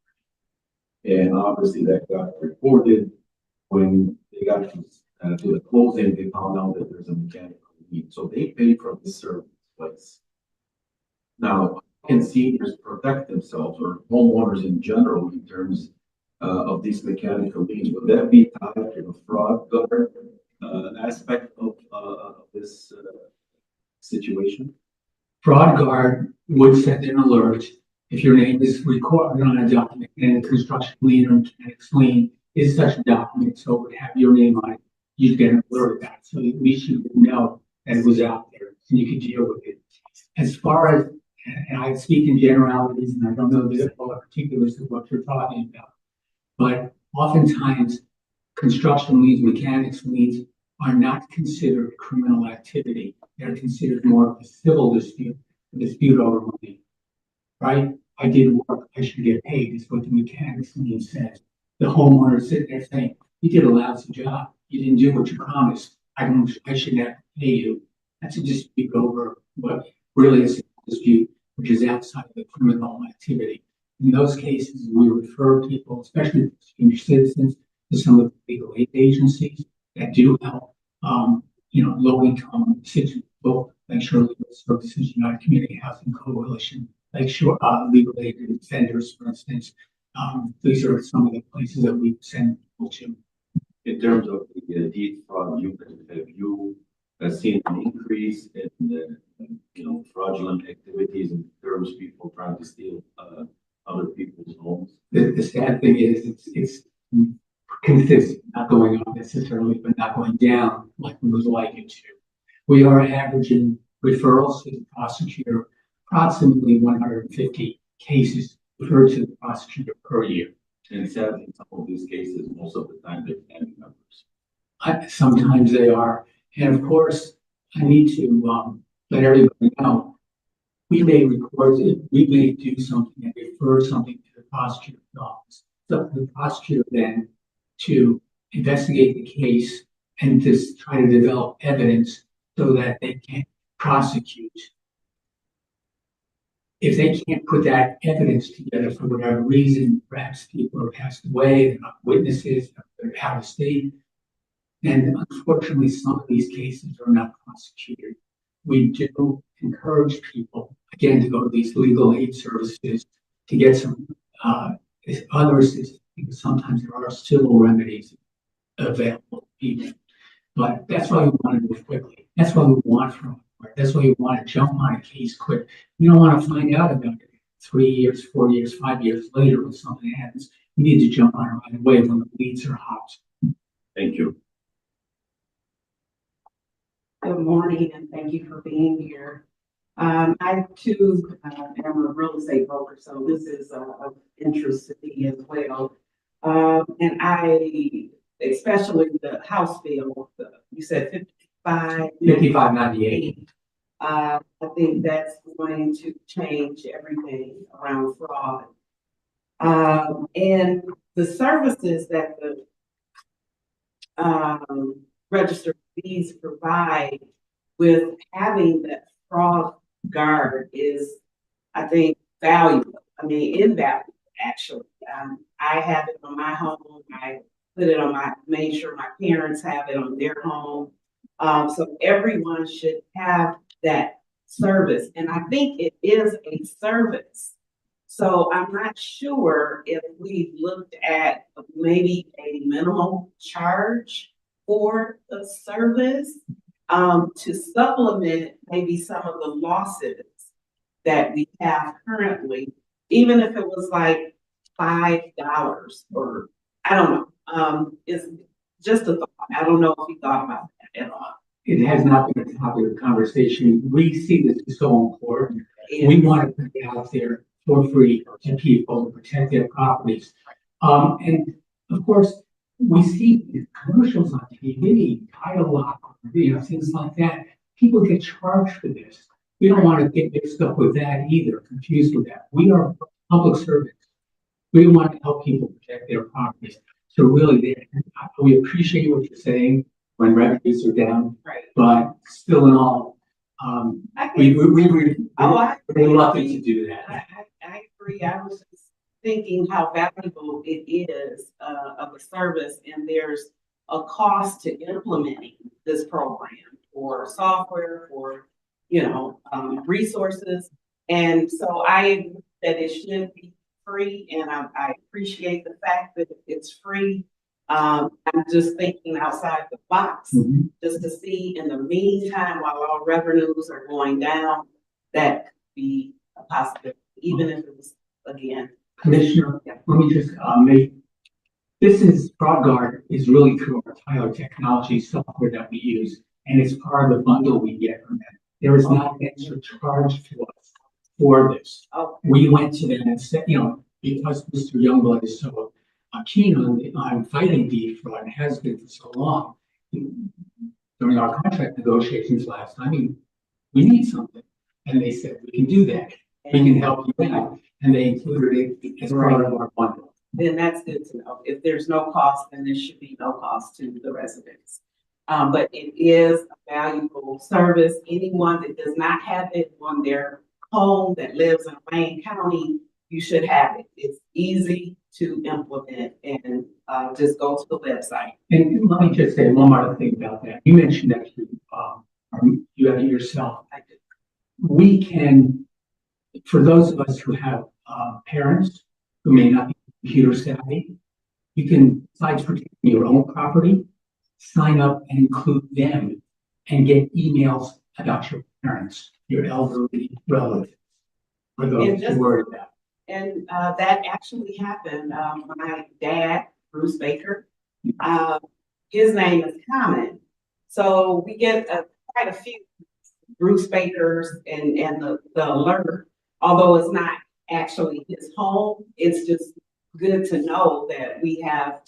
And obviously that got reported. When they got to the closing, they found out that there's a mechanical lien. So they paid for the service place. Now, can seniors protect themselves or homeowners in general in terms of these mechanical liens, would that be tied to the fraud guard, aspect of this, situation? Fraud guard would send an alert if your name is recorded on a document and a construction lien or mechanics lien is such a document, so it would have your name on it. You'd get an alert of that, so at least you would know that it was out there and you could deal with it. As far as, and I speak in generalities, and I don't know all the particulars of what you're talking about, but oftentimes construction liens, mechanics liens are not considered criminal activity. They're considered more of a civil dispute, a dispute over money, right? I did work, I should get paid, is what the mechanics lien says. The homeowner is sitting there saying, you did a lousy job, you didn't do what you promised, I should have to pay you. That's a dispute over what really is a dispute, which is outside of the criminal activity. In those cases, we refer people, especially senior citizens, to some of the legal aid agencies that do help, low-income citizens, like Shore Legal Services, United Community Housing Coalition, like Shore Legal Aid Defenders, for instance. These are some of the places that we send people to. In terms of the deed fraud, have you seen an increase in the, fraudulent activities in terms of people trying to steal other people's homes? The sad thing is, it's consistent, not going up necessarily, but not going down like we would like it to. We are averaging referrals to the prosecutor, approximately 150 cases referred to the prosecutor per year. And sadly, in some of these cases, most of the time they're family members. Sometimes they are. And of course, I need to let everybody know, we may do something and refer something to the prosecutor's office. So the prosecutor then to investigate the case and just try to develop evidence so that they can prosecute. If they can't put that evidence together for whatever reason, perhaps people are passed away, they're not witnesses, they're out of state, then unfortunately some of these cases are not prosecuted. We do encourage people, again, to go to these legal aid services to get some other assistance, because sometimes there are civil remedies available to people. But that's why we want to move quickly. That's what we want from it. That's why you want to jump on a case quick. You don't want to find out about it 3 years, 4 years, 5 years later when something happens. You need to jump on it right away when the leads are hot. Thank you. Good morning, and thank you for being here. I too am a real estate broker, so this is of interest to me as well. And I, especially the House bill, you said 5598. I think that's going to change everything around fraud. And the services that the registered fees provide with having that fraud guard is, I think, valuable. I mean, invaluable, actually. I have it on my home. I put it on made sure my parents have it on their home. So everyone should have that service. And I think it is a service. So I'm not sure if we've looked at maybe a minimal charge for the service to supplement maybe some of the losses that we have currently, even if it was like $5 or I don't know. It's just a thought. I don't know if you thought about that at all. It has not been a topic of conversation. We see this as so important. We want to put it out there for free to people to protect their properties. And of course, we see commercials on TV, title lock, things like that. People get charged for this. We don't want to get mixed up with that either, confused with that. We are public servants. We want to help people protect their properties. So really, we appreciate what you're saying when revenues are down, Right. But still in all, we're reluctant to do that. I agree. I was just thinking how valuable it is of a service, and there's a cost to implementing this program for software, for resources, and so I agree that it should be free, and I appreciate the fact that it's free. I'm just thinking outside the box, Mhm. just to see in the meantime, while our revenues are going down, that could be a possibility, even if it was, again. Commissioner, let me just, Fraud Guard is really through our Tyler Technology software that we use, and it's part of the bundle we get from them. There is not an extra charge to us for this. Oh, We went to them and said, because Mr. Youngblood is so keen on fighting deed fraud and has been for so long, during our contract negotiations last time, we need something. And they said, we can do that. We can help you out. And they included it as part of our bundle. then that's good to know. If there's no cost, then there should be no cost to the residents. But it is a valuable service. Anyone that does not have it on their home that lives in Wayne County, you should have it. It's easy to implement, and just go to the website. And let me just say one more thing about that. You mentioned that you have it yourself. I do. We can, for those of us who have parents who may not be computer savvy, you can, besides protecting your own property, sign up and include them and get emails about your parents, your elderly relatives, for those who worry about. And that actually happened. My dad, Bruce Baker, his name is common. So we get quite a few Bruce Bakers and the alert, although it's not actually his home, it's just good to know that we have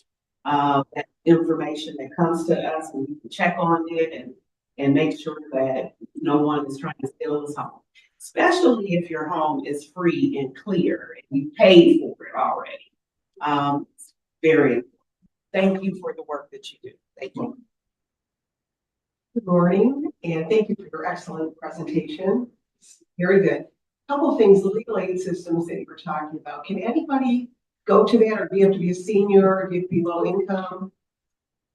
that information that comes to us, and we can check on it and make sure that no one is trying to steal his home. Especially if your home is free and clear and you paid for it already. It's very important. Thank you for the work that you do. Thank you. Good morning, and thank you for your excellent presentation. Very good. Couple of things, the legal aid systems that you were talking about. Can anybody go to that, or do you have to be a senior, or do you have to be low income?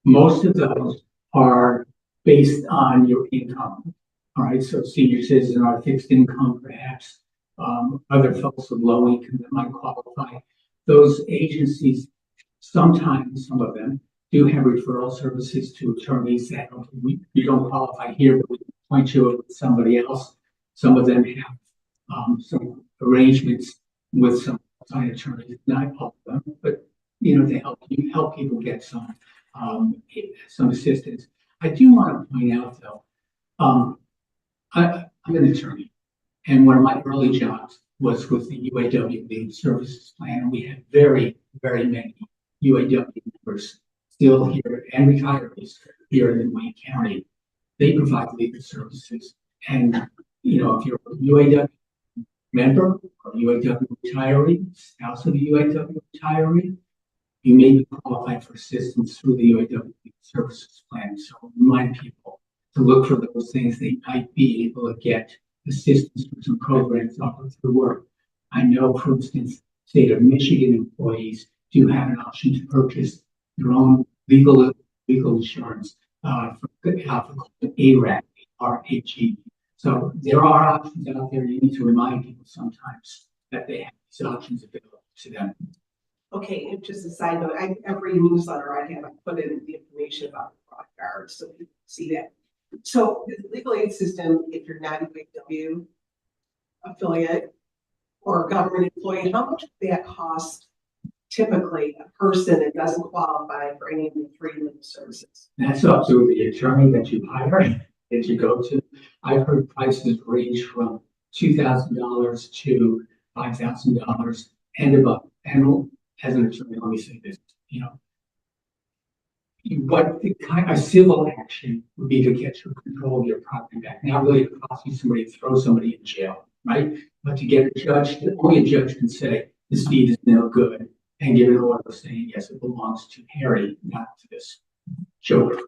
Most of those are based on your income. All right, so senior citizens are fixed income, perhaps other folks with low income that might qualify. Those agencies, sometimes, some of them, do have referral services to attorneys that you don't qualify here, but we can point you with somebody else. Some of them have some arrangements with some outside attorneys, not all of them, but they help people get some assistance. I do want to point out though, I'm an attorney, and one of my early jobs was with the UAW Legal Services Plan, and we had very, very many UAW members still here and retirees here in Wayne County. They provide legal services, and if you're a UAW member or UAW retiree, spouse of a UAW retiree, you may be qualified for assistance through the UAW Legal Services Plan. So remind people to look for those things they might be able to get assistance for some programs offered through work. I know, for instance, state of Michigan employees do have an option to purchase their own legal insurance from ARAG, R-A-G. So there are options out there. You need to remind people sometimes that they have these options available to them. Okay, and just a side note, every newsletter I have, I put in the information about the Fraud Guard, so you can see that. So the legal aid system, if you're not a UAW affiliate or a government employee, how much would that cost typically a person that doesn't qualify for any of the free legal services? That's up to the attorney that you hire, that you go to. I've heard prices range from $2,000 to $5,000 and above. And as an attorney, let me say this, what a civil action would be to get your control of your property back. Not really to prosecute somebody, to throw somebody in jail, right? But to get a judge, only a judge can say this deed is no good and give an order saying, yes, it belongs to Harry, not to this joker.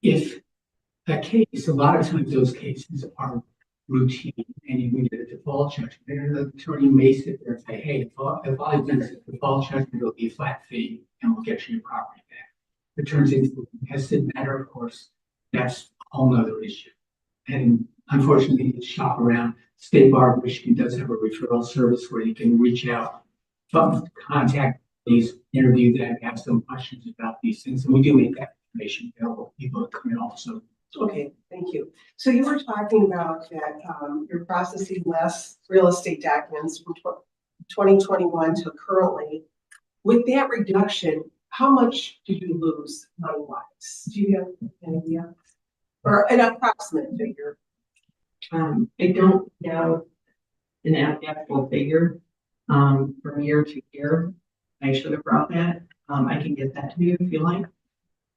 If a case, a lot of times those cases are routine and you get a default judgment, and the attorney may sit there and say, hey, if all I've done is a default judgment, it'll be a flat fee and we'll get you your property back. If it turns into a contested matter, of course, that's a whole nother issue. And unfortunately, you shop around. State Bar of Michigan does have a referral service where you can reach out, contact these, interview them, ask them questions about these things, and we do make that information available for people to come in also. Okay, thank you. So you were talking about that, you're processing less real estate documents from twenty twenty-one to currently. With that reduction, how much do you lose money-wise? Do you have an idea? Or an approximate figure? I don't have an actual figure, from year to year. I should have brought that. I can get that to you if you like.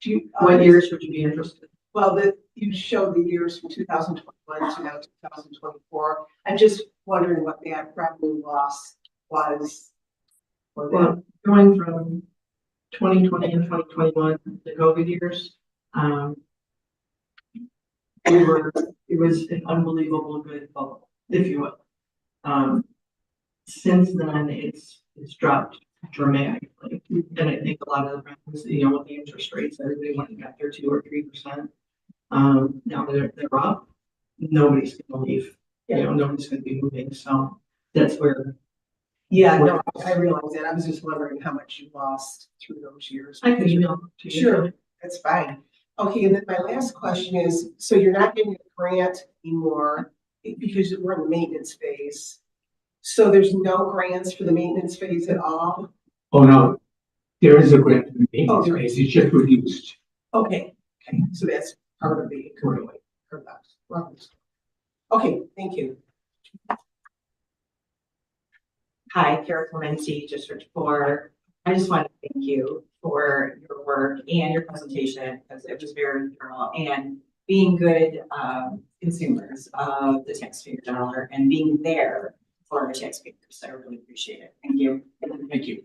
Do you? What years would you be interested? Well, you showed the years from two thousand twenty-one to now two thousand twenty-four. I'm just wondering what that revenue loss was. For that. Well, going from 2020 and 2021, the COVID years, it was an unbelievable good bubble, if you will. Since then, it's dropped dramatically. And I think a lot of the banks, with the interest rates, everybody went and got their 2 or 3%. Now they're up. Nobody's going to leave. Nobody's going to be moving. So that's where. Yeah, no, I realize that. I was just wondering how much you lost through those years. I can email to you. Sure, that's fine. Okay, and then my last question is, so you're not getting a grant anymore because we're in the maintenance phase. So there's no grants for the maintenance phase at all? Oh, no, there is a grant for the maintenance there phase, it's just reduced. Okay, so that's part of the. Okay, thank you. Hi, Kara Clemente, District 4. I just want to thank you for your work and your presentation because it was very thorough and being good consumers of the taxpayer dollar and being there for our taxpayers. I really appreciate it. Thank you. Thank you.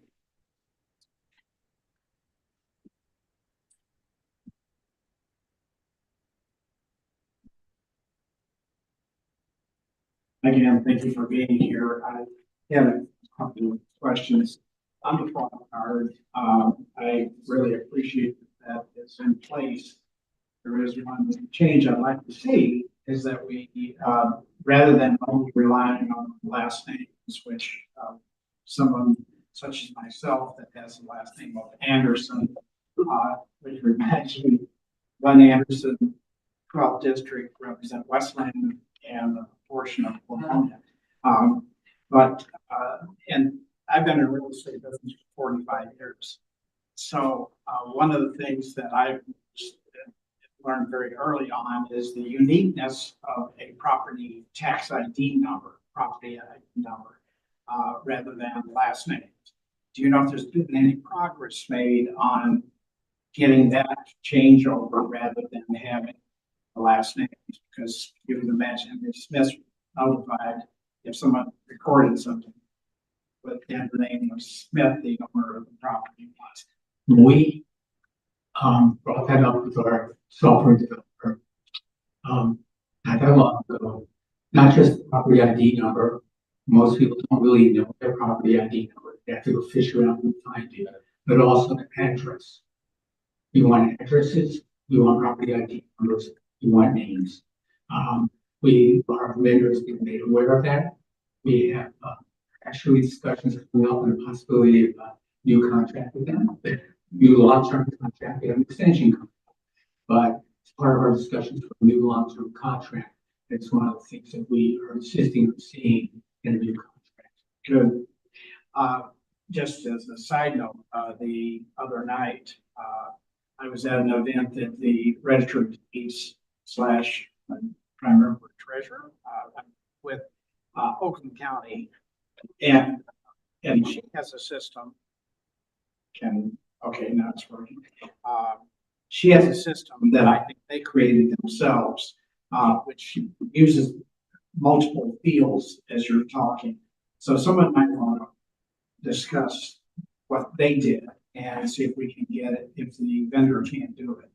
Again, thank you for being here. I have a couple of questions on the phone card. I really appreciate that it's in place. There is one change I'd like to see is that we, rather than only relying on last names, which someone such as myself that has the last name of Anderson, which would actually Glenn Anderson, 12th District, represent Westland and a portion of Pomona. And I've been in real estate business for 45 years. So one of the things that I've learned very early on is the uniqueness of a property tax ID number, rather than last names. Do you know if there's been any progress made on getting that changeover rather than having the last names? Because you can imagine if Smith's notified if someone recorded something, but then the name was Smith, the owner of the property was. We brought that up with our software developer. Not that long ago, not just the property ID number. Most people don't really know their property ID number. They have to go fish around and find it, but also the address. We want addresses, we want property ID numbers, we want names. Our vendors been made aware of that. We have actually discussions coming up on the possibility of a new contract with them. New long-term contract, we have an extension contract. But as part of our discussions for a new long-term contract, it's one of the things that we are insisting on seeing in a new contract. Good. Just as a side note, the other night, I was at an event at the Register of Deeds / primary treasurer with Oakland County, and she has a system. Okay, now it's working. She has a system that I think they created themselves, which uses multiple fields as you're talking. So someone might want to discuss what they did and see if we can get it if the vendor can't do it.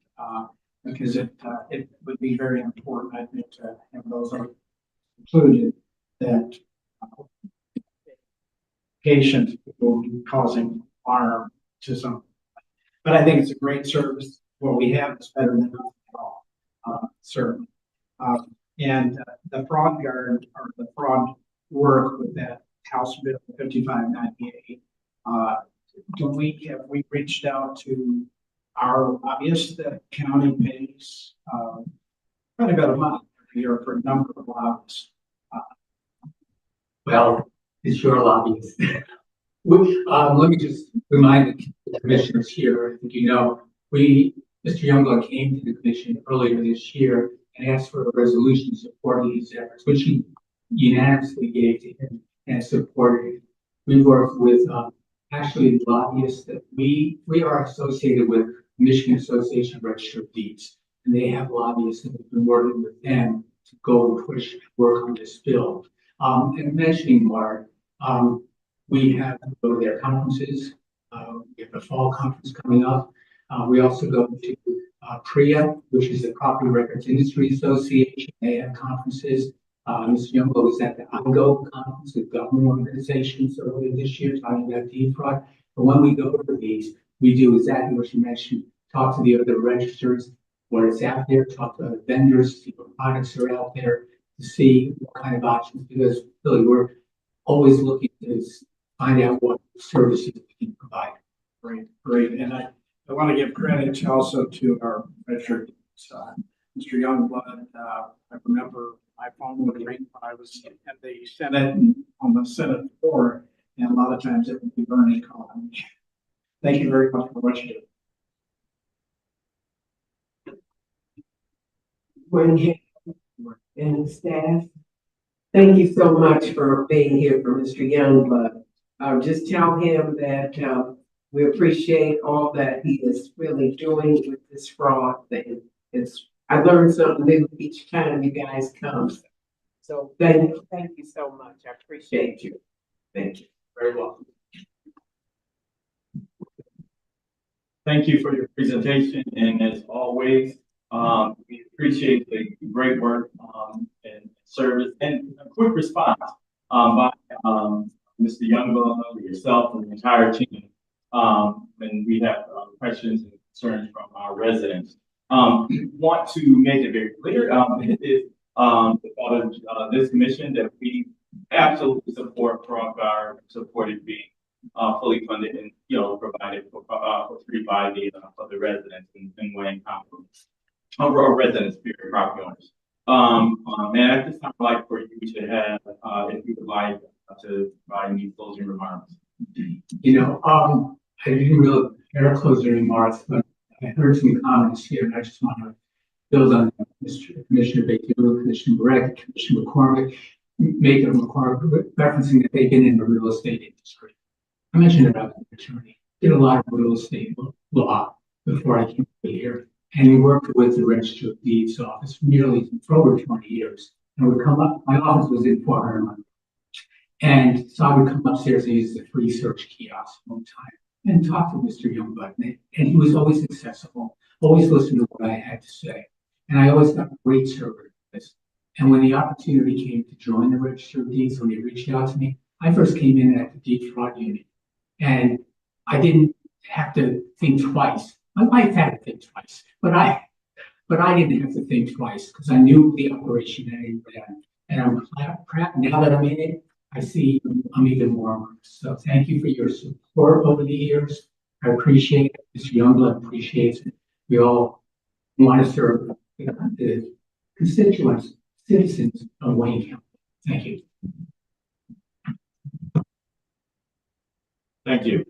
Because it would be very important, I think, to have those included that patient will be causing harm to some. But I think it's a great service. What we have is better than nothing at all, certainly. And the fraud guard or the fraud work with that House Bill 5598. Have we reached out to our lobbyists that county pays, probably about a month a year for a number of lobbyists? Well, it's your lobbyist. Let me just remind the commissioners here, I think you know, Mr. Youngblood came to the commission earlier this year and asked for a resolution supporting these efforts, which he unanimously gave to him and supported. We worked with, actually lobbyists that we are associated with Michigan Association of Registered Deeds. And they have lobbyists and we've been working with them to go and push work on this bill. And mentioning Mark, we have to go to their conferences. We have a fall conference coming up. We also go to PRIA, which is the Property Records Industry Association. They have conferences. Mr. Youngblood was at the IGO conference with government organizations earlier this year talking about deed fraud. But when we go to these, we do exactly what you mentioned, talk to the other registers, what it's out there, talk to other vendors, see what products are out there, to see what kind of options, because really we're always looking to find out what services we can provide. Great. And I want to give credit also to our registered Mr. Youngblood. I remember my phone would ring when I was in the Senate and on the Senate floor, and a lot of times it would be Bernie calling me. Thank you very much for what you do. When and staff, thank you so much for being here for Mr. Youngblood. Just tell him that we appreciate all that he is really doing with this fraud thing. I learn something new each time you guys come. So thank you so much. I appreciate you. Thank you. Very welcome. Thank you for your presentation, and as always, we appreciate the great work and service and a quick response by Mr. Youngblood, yourself, and the entire team when we have questions and concerns from our residents. Want to make it very clear, it is the thought of this commission that we absolutely support fraud guard, support it being fully funded and, provided for free by the residents in Wayne County, or residents, period, property owners. And at this time, I'd like for you to have, if you would like to provide any closing remarks. I didn't really prepare closing remarks, but I heard some comments here, and I just want to build on Commissioner Baker, Commissioner Brett, Commissioner McCormick, referencing that they've been in the real estate industry. I mentioned that I was an attorney, did a lot of real estate law before I came here, and we worked with the Register of Deeds office for over 20 years. And we come up, my office was in 400. And so I would come upstairs and use the free search kiosk one time and talk to Mr. Youngblood. And he was always accessible, always listened to what I had to say. And I always got great service. And when the opportunity came to join the Register of Deeds, when he reached out to me, I first came in at the deed fraud unit. And I didn't have to think twice. My wife had to think twice, but I didn't have to think twice because I knew the operation and I'm proud now that I'm in it. I see I'm even more impressed. So thank you for your support over the years. I appreciate it. Mr. Youngblood appreciates it. We all want to serve the constituents, citizens of Wayne County. Thank you. Thank you.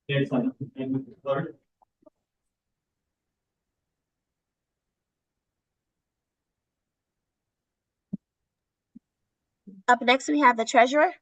Excellent. Thank you, Mr. Clerk. Up next, we have the treasurer.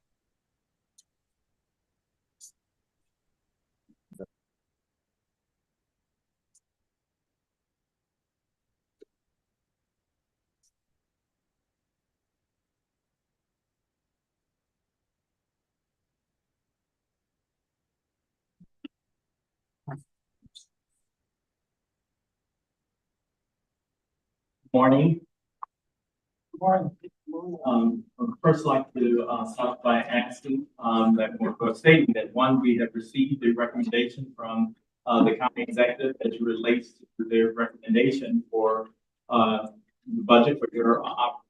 Morning. I'd first like to start by asking stating that one, we have received a recommendation from the county executive as it relates to their recommendation for the budget for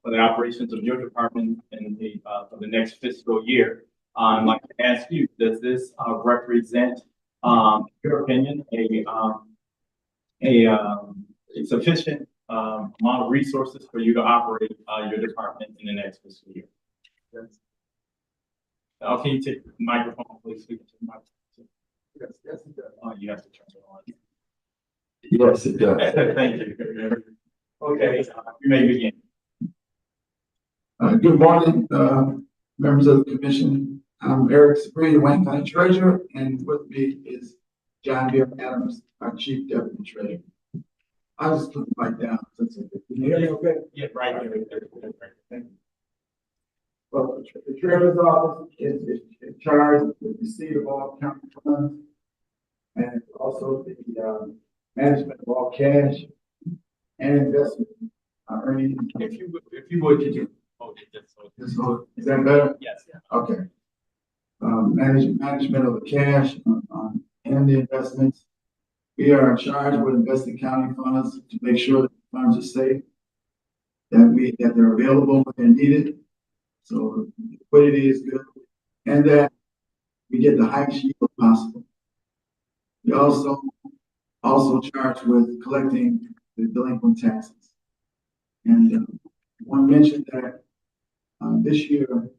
for the operations of your department in for the next fiscal year. I'd like to ask you, does this represent, your opinion, a sufficient amount of resources for you to operate your department in the next fiscal year? Yes. Can you take the microphone, please? Speak to the microphone. Yes, it does. Oh, you have to turn it on. Yes, it does. Thank you. Okay, you may begin. Good morning, members of the commission. I'm Eric Sabrina, Wayne County Treasurer, and with me is John Beer Adams, our Chief Deputy Treasurer. I'll just put the mic down. Can you hear me okay? Yeah, right here. Thank you. Well, the Treasurer's Office is in charge of the receipt of all county funds and also the management of all cash and investment earnings. If you would, could you hold it just so. Is that better? Yes. Okay. Management of the cash and the investments. We are in charge with investing county funds to make sure that the funds are safe, that they're available when they're needed. So liquidity is good, and that we get the highest yield possible. We also charged with collecting the delinquent taxes. And I want to mention that this year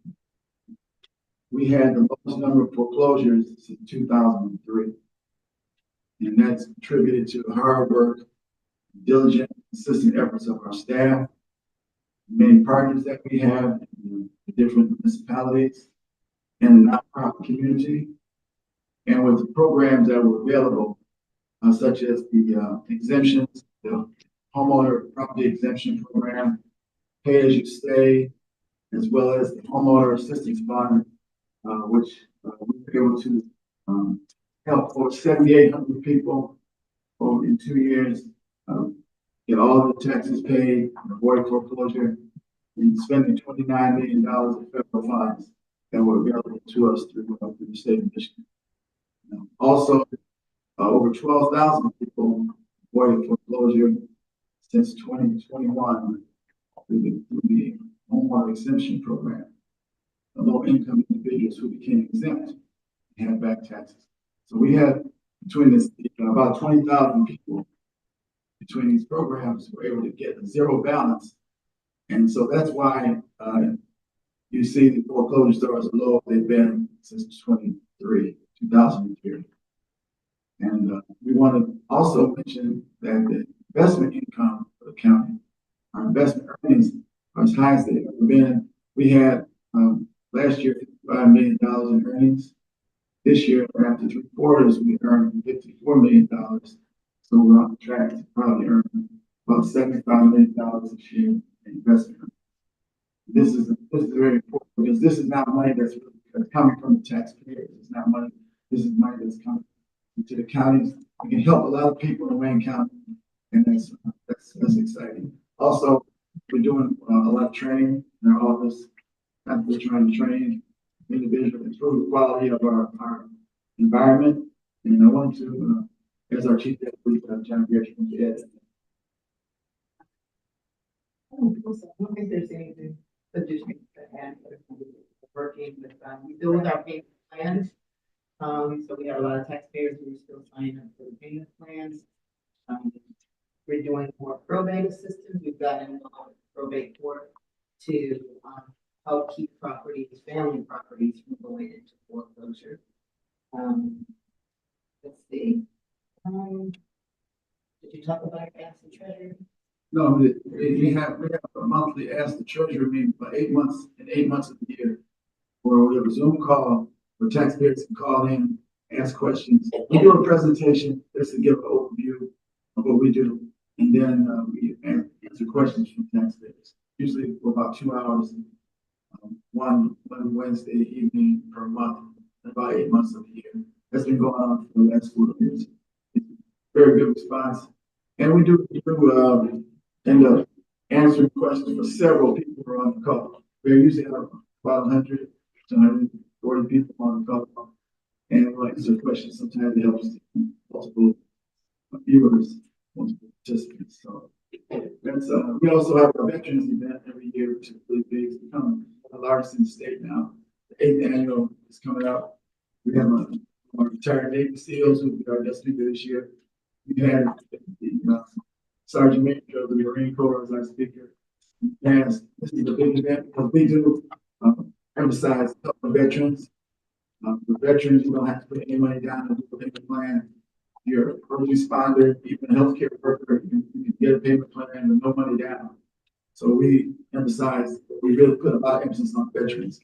we had the lowest number of foreclosures since 2003. And that's attributed to the hard work, diligent, consistent efforts of our staff, many partners that we have in the different municipalities and the nonprofit community, and with the programs that were available, such as the exemptions, the homeowner property exemption program, pay as you stay, as well as the homeowner assistance fund, which we were able to help over 7,800 people over in 2 years, get all the taxes paid, avoid foreclosure, and spending $29 million of federal funds that were available to us through the state of Michigan. Also, over 12,000 people avoided foreclosure since 2021 through the homeowner exemption program. The low-income individuals who became exempt and had back taxes. So we had between this about 20,000 people between these programs were able to get a zero balance, and so that's why you see the foreclosure are as low as they've been since 2003. And we want to also mention that the investment income for the county, our investment earnings are as high as they've ever been. We had last year $55 million in earnings. This year, after 3 quarters, we earned $54 million. So we're on track to probably earn about $75 million this year in investment. This is very important because this is not money that's coming from the taxpayers. It's not money. This is money that's coming to the counties. We can help a lot of people in Wayne County, and that's exciting. Also, we're doing a lot of training in our office. We're trying to train individuals, improve the quality of our environment. And I want to, as our chief deputy, John Gersh, to add. I don't think there's anything additional to add. Working with, we deal with our payment plans. So we have a lot of taxpayers who are still signing up for the payment plans. We're doing more probate assistance. We've gotten probate court to help keep properties, family properties, from going into foreclosure. Let's see. Did you talk about gas and treasury? No, we have a monthly Ask the Treasurer meeting for 8 months, in 8 months of the year, where we have a Zoom call where taxpayers can call in, ask questions. We do a presentation just to give an overview of what we do, and then we answer questions from taxpayers, usually for about 2 hours, one Wednesday evening per month, about 8 months of the year. That's been going on for the last 4 years. It's a very good response. And we do end up answering questions for several people who are on the call. We usually have about 100 to 140 people on the call. And we'll answer questions. Sometimes it helps multiple viewers, multiple participants. So that's, we also have a veterans event every year, which is really big. It's become the largest in the state now. The 8th annual is coming up. We have our retired Navy SEALs who will be our guest speaker this year. We had the Sergeant Major of the Marine Corps as our speaker. And this is a big event because we do emphasize helping veterans. For veterans, you don't have to put any money down to do a payment plan. You're a first responder, even a healthcare worker, you can get a payment plan with no money down. So we emphasize, we really put a lot of emphasis on veterans.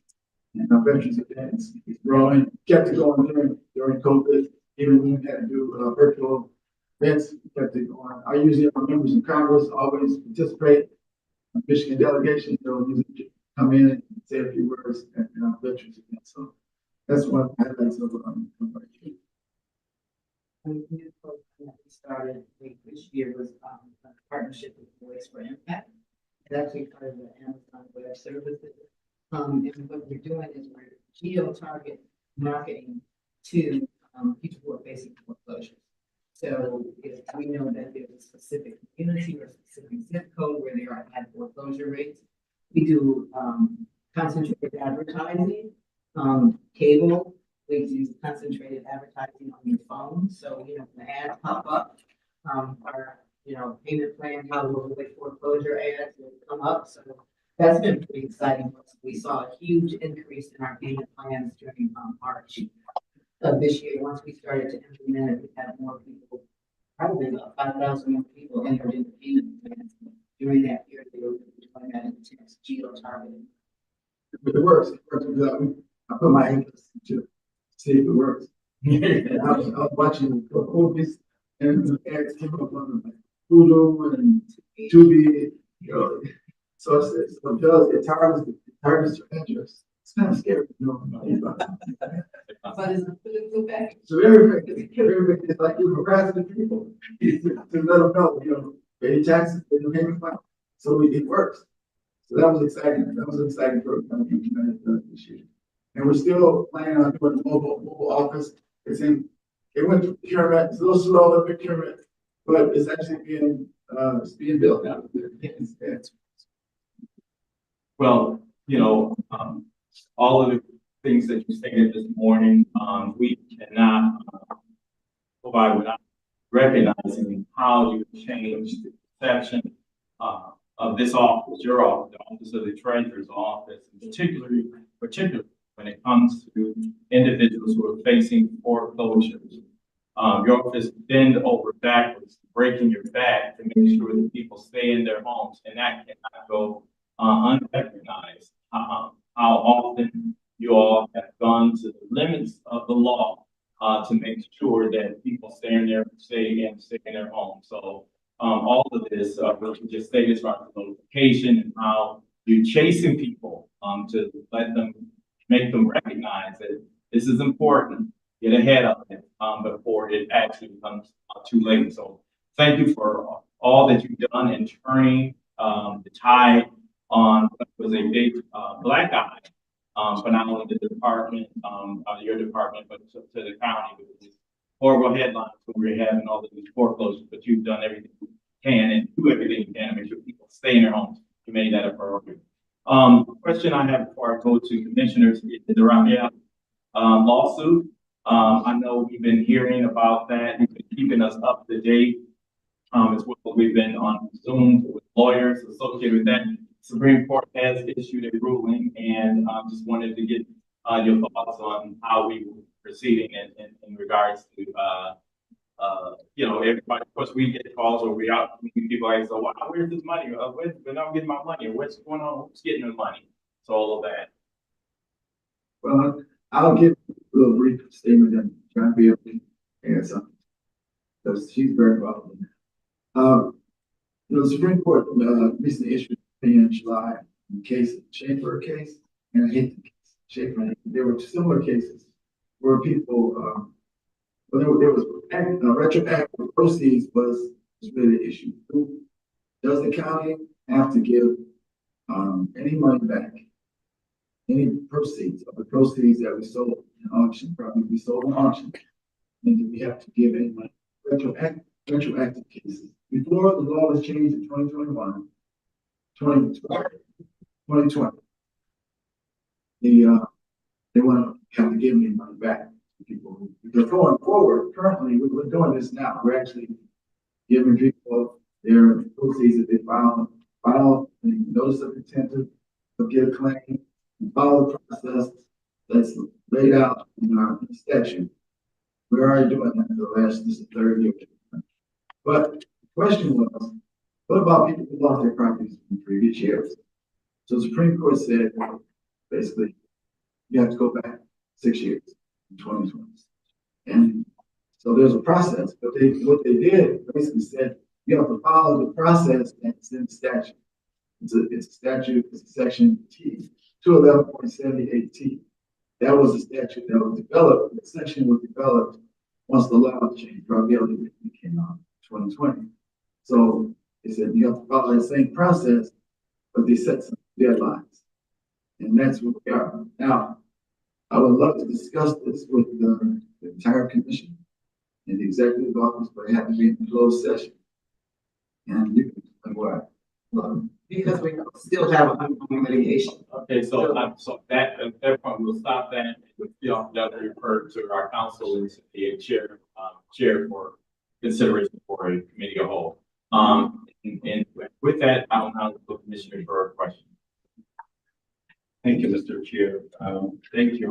And our veterans events is growing, kept it going during COVID, even when we had to do virtual events, kept it going. I usually have members of Congress always participate. Michigan delegation, they'll usually come in and say a few words at our veterans event. So that's one of the highlights of our year. A new program that we started this year was a partnership with Voice for Impact. It's actually part of the Amazon Web Services. And what we're doing is we're geo-target marketing to people who are facing foreclosures. So if we know that there's a specific community or specific zip code where there are high foreclosure rates, we do concentrated advertising, cable. We do concentrated advertising on your phone. So, you know, when the ads pop up, our, you know, payment plan, how to avoid foreclosure ads will come up. So that's been pretty exciting. We saw a huge increase in our payment plans during March of this year. Once we started to implement it, we had more people, probably about 5,000 more people entered into payment plans during that period. They were doing that intense geo-targeting. But it works. It works because I put my interest to see if it works. And I was watching movies and the ads came up on Hulu and Tubi, you know. So it targets your interest. It's kind of scary, you know. But it's a political package. So very, it's like you're harassing people to let them know, you know, pay taxes, pay the payment plan. So it works. So that was exciting. That was an exciting program this year. And we're still planning on doing a mobile office. It went through procurement. It's a little slow in procurement, but it's actually being built out. Well, you know, all of the things that you stated this morning, we cannot provide without recognizing how you change the perception of this office, your office, the office of the treasurer's office, particularly when it comes to individuals who are facing foreclosures. Your office bend over backwards, breaking your back to make sure that people stay in their homes, and that cannot go unrecognized. How often you all have gone to the limits of the law to make sure that people stay in their homes. So all of this, what you just stated as far as notification and how you're chasing people to make them recognize that this is important, get ahead of it before it actually becomes too late. So thank you for all that you've done in turning the tide on what was a big black eye for not only the department, your department, but to the county with these horrible headlines when we're having all of these foreclosures. But you've done everything you can and do everything you can to make sure people stay in their homes. You made that a priority. Question I have before I go to commissioners is the Raphael lawsuit. I know we've been hearing about that. You've been keeping us up to date. As well, we've been on Zoom with lawyers associated with that. Supreme Court has issued a ruling, and just wanted to get your thoughts on how we were proceeding in regards to you know, everybody, of course, we get calls or we out, people like, so wow, where's this money? When I'm getting my money, or what's going on? Who's getting the money? So all of that. Well, I'll give a little brief statement and try to be able to add something. Because she's very involved in that. The Supreme Court, recently issued an opinion in July in the case, Schaefer case, and I hate the case, Schaefer. There were similar cases where people, well, there was retroactive proceeds was really the issue. Does the county have to give, any money back? Any proceeds of the proceeds that we sold in auction, probably we sold in auction, and do we have to give any money? Retroactive cases. Before the law was changed in 2021, 2020, they want to have to give any money back to people. Because going forward, currently, we're doing this now. We're actually giving people their proceeds that they file a notice of intent to get a claim, and follow the process that's laid out in our statute. We're already doing that for the last, this is the third year. But the question was, what about people who lost their properties in previous years? So the Supreme Court said, basically, you have to go back 6 years in 2020. And so there's a process, but what they did basically said, you have to follow the process that's in the statute. It's a statute, it's a section T, 211.78T. That was a statute that was developed, the section was developed once the law changed, drug eligibility came out in 2020. So they said you have to follow that same process, but they set some deadlines. And that's where we are. Now, I would love to discuss this with the entire commission and the executive office, but it had to be in closed session. And you can explain why. Because we still have ongoing litigation. Okay, so that, at that point, we'll stop that. We'll still have to refer to our council and the chair for consideration for a committee of whole. And with that, I'll now look to Commissioner for a question. Thank you, Mr. Chair. Thank you,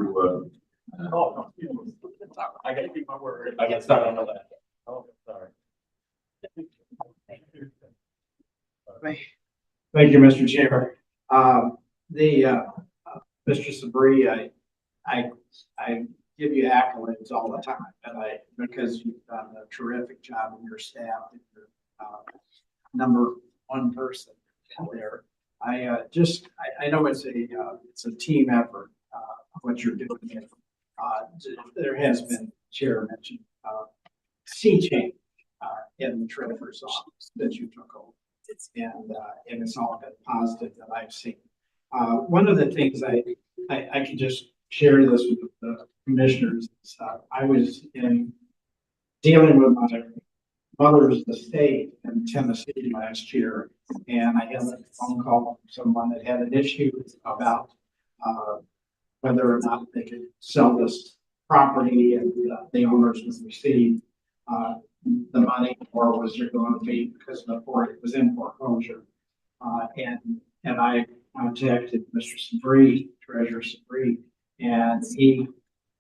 I gotta keep my word. I gotta start on the left. Oh, sorry. Thank you, Mr. Chair. Mr. Sabri, I give you accolades all the time, because you've done a terrific job in your staff, and you're number one person there. I know it's a team effort, what you're doing here. There has been, Chair mentioned, sea change in the treasurer's office that you took over. And it's all been positive that I've seen. One of the things I can just share this with the commissioners. I was dealing with my mother's estate in Tennessee last year, and I had a phone call from someone that had an issue about whether or not they could sell this property, and the owners would receive the money, or was there going to be, because it was in foreclosure. And I contacted Mr. Sabri, Treasurer Sabri, and he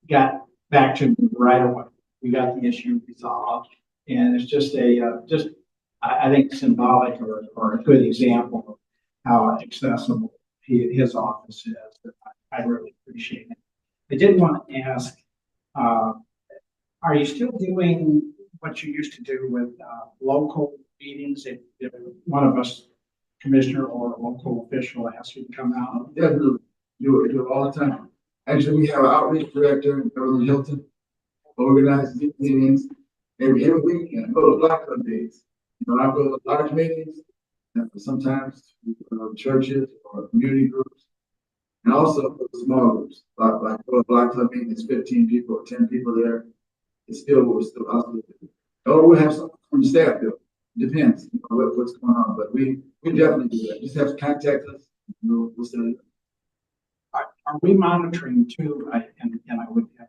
got back to me right away. We got the issue resolved, and it's just I think symbolic or a good example of how accessible his office is. I really appreciate it. I did want to ask, are you still doing what you used to do with local meetings? If one of us, commissioner or a local official, asks you to come out? Definitely, do it all the time. Actually, we have an outreach director in Beverly Hilton, organizes these meetings every weekend. I go to block club days. I go to large meetings, and sometimes churches or community groups, and also small groups. Like a block club meeting, it's 15 people or 10 people there. It's still what we're still out there. Or we'll have someone from the staff there. Depends what's going on, but we definitely do that. Just have to contact us. We'll send it. Are we monitoring too? And I would have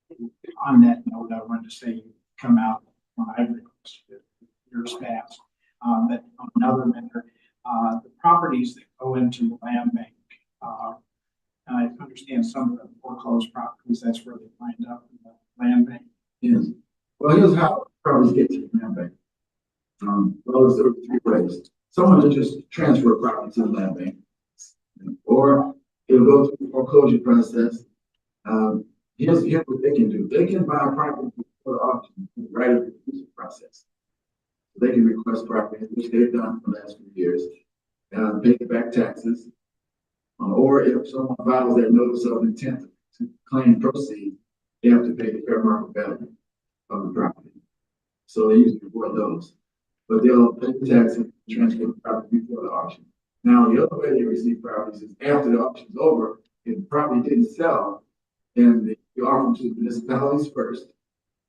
to, on that note, I wanted to say you come out when I requested your staff. But on another matter, the properties that go into the land bank, and I understand some of the foreclosed properties, that's where they wind up in the land bank. Yes. Well, here's how properties get to the land bank? Well, there are three ways. Someone will just transfer property to the land bank, or it'll go through the foreclosure process. Here's what they can do. They can buy property before the auction, right at the process. They can request property, which they've done for the last few years, pay back taxes. Or if someone files their notice of intent to claim proceeds, they have to pay the fair market value of the property. So they usually avoid those. But they'll pay the taxes and transfer the property before the auction. Now, the other way they receive properties is after the auction's over, if the property didn't sell, then you offer them to the municipalities first,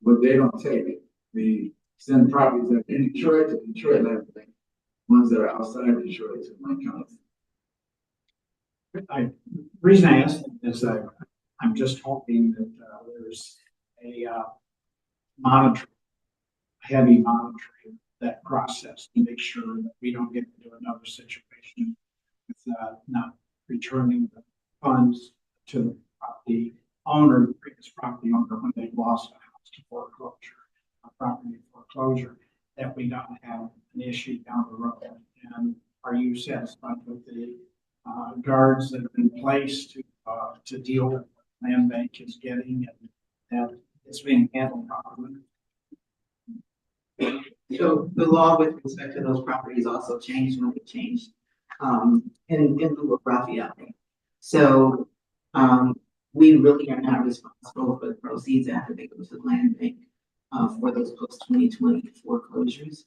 but they don't take it. We send properties that are in Detroit to Detroit land bank, ones that are outside of Detroit to Wayne County. Reason I asked is that I'm just hoping that there's a heavy monitoring of that process to make sure that we don't get into another situation with not returning the funds to the owner, the previous property owner, when they've lost a house to foreclosure, a property foreclosure, that we don't have an issue down the road. And are you satisfied with the guards that have been placed to deal with what land bank is getting and that it's being handled properly? So the law with respect to those properties also changed when it changed in lieu of Raphael. So we really are not responsible for the proceeds after they go to the land bank for those post-2020 foreclosures.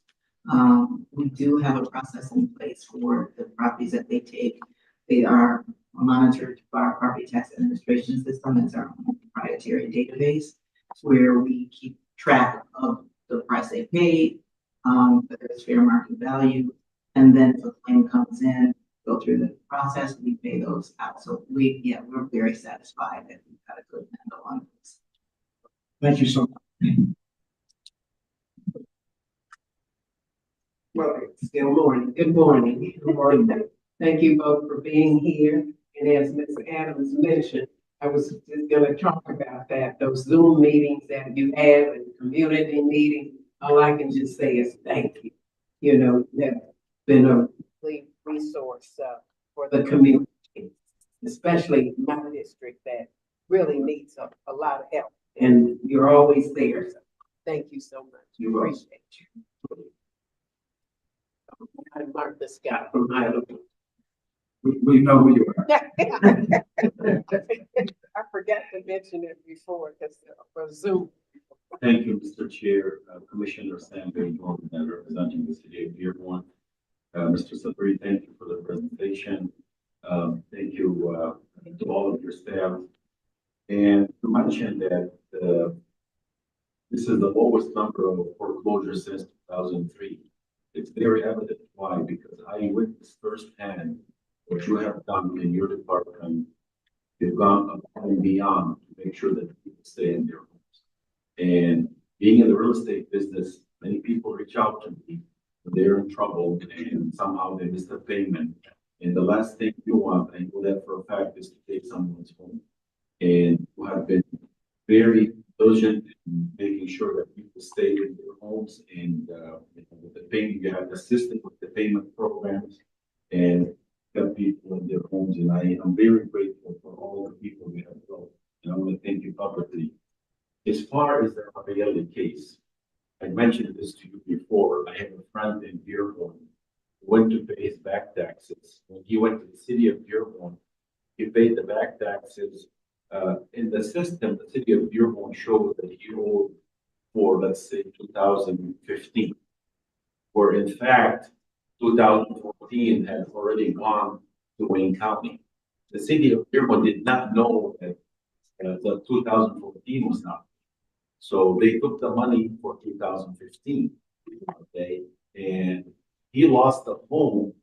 We do have a process in place for the properties that they take. They are monitored by our property tax administration system. That's our own proprietary database where we keep track of the price they paid, whether it's fair market value, and then if a claim comes in, go through the process, we pay those out. So we're very satisfied that we've got a good handle on this. Thank you so much. Well, it's still morning. Good morning. Good morning. Thank you both for being here. And as Ms. Adams mentioned, I was just gonna talk about that, those Zoom meetings that you have and community meetings. All I can just say is thank you. You know, that's been a great resource for the community, especially my district that really needs a lot of help. And you're always there. So thank you so much. You're welcome. Appreciate you. I'm Martha Scott from Highland. We know who you are. I forgot to mention it before because for Zoom. Thank you, Mr. Chair, Commissioner Sam Van Dorn, representing the city of Dearborn. Mr. Sabri, thank you for the presentation. Thank you to all of your staff. And to mention that this is the lowest number of foreclosures since 2003. It's very evident why, because I witnessed firsthand what you have done in your department. You've gone above and beyond to make sure that people stay in their homes. And being in the real estate business, many people reach out to me when they're in trouble and somehow they missed a payment. And the last thing you want, I know that for a fact, is to take someone's home. And you have been very diligent in making sure that people stay in their homes and with the payment, you have assisted with the payment programs and got people in their homes. And I am very grateful for all the people we have helped. And I want to thank you publicly. As far as the Raphael case, I mentioned this to you before. I have a friend in Dearborn who went to pay his back taxes. When he went to the city of Dearborn, he paid the back taxes. In the system, the city of Dearborn showed that he owed for, let's say, 2015, where in fact, 2014 had already gone to Wayne County. The city of Dearborn did not know that the 2014 was not. So they took the money for 2015, okay? And he lost the home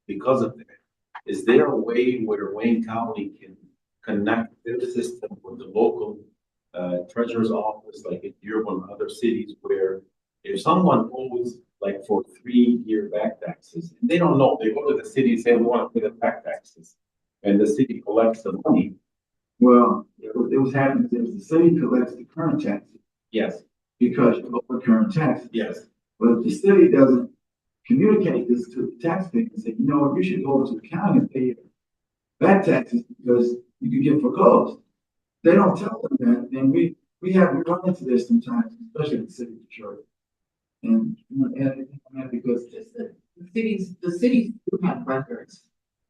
because of that. Is there a way where Wayne County can connect their system with the local treasurer's office, like in Dearborn and other cities, where if someone owes like for 3-year back taxes, and they don't know, they go to the city and say, we want to pay the back taxes, and the city collects the money. Well, it was happening, the city collects the current taxes. Yes. because you owe current tax. Yes. But if the city doesn't communicate this to the taxpayer and say, you know what, you should go over to the county and pay your back taxes because you can get foreclosed. They don't tell them that, and we run into this sometimes, especially in the city of Detroit. And, you know, and anything on that because The cities do have records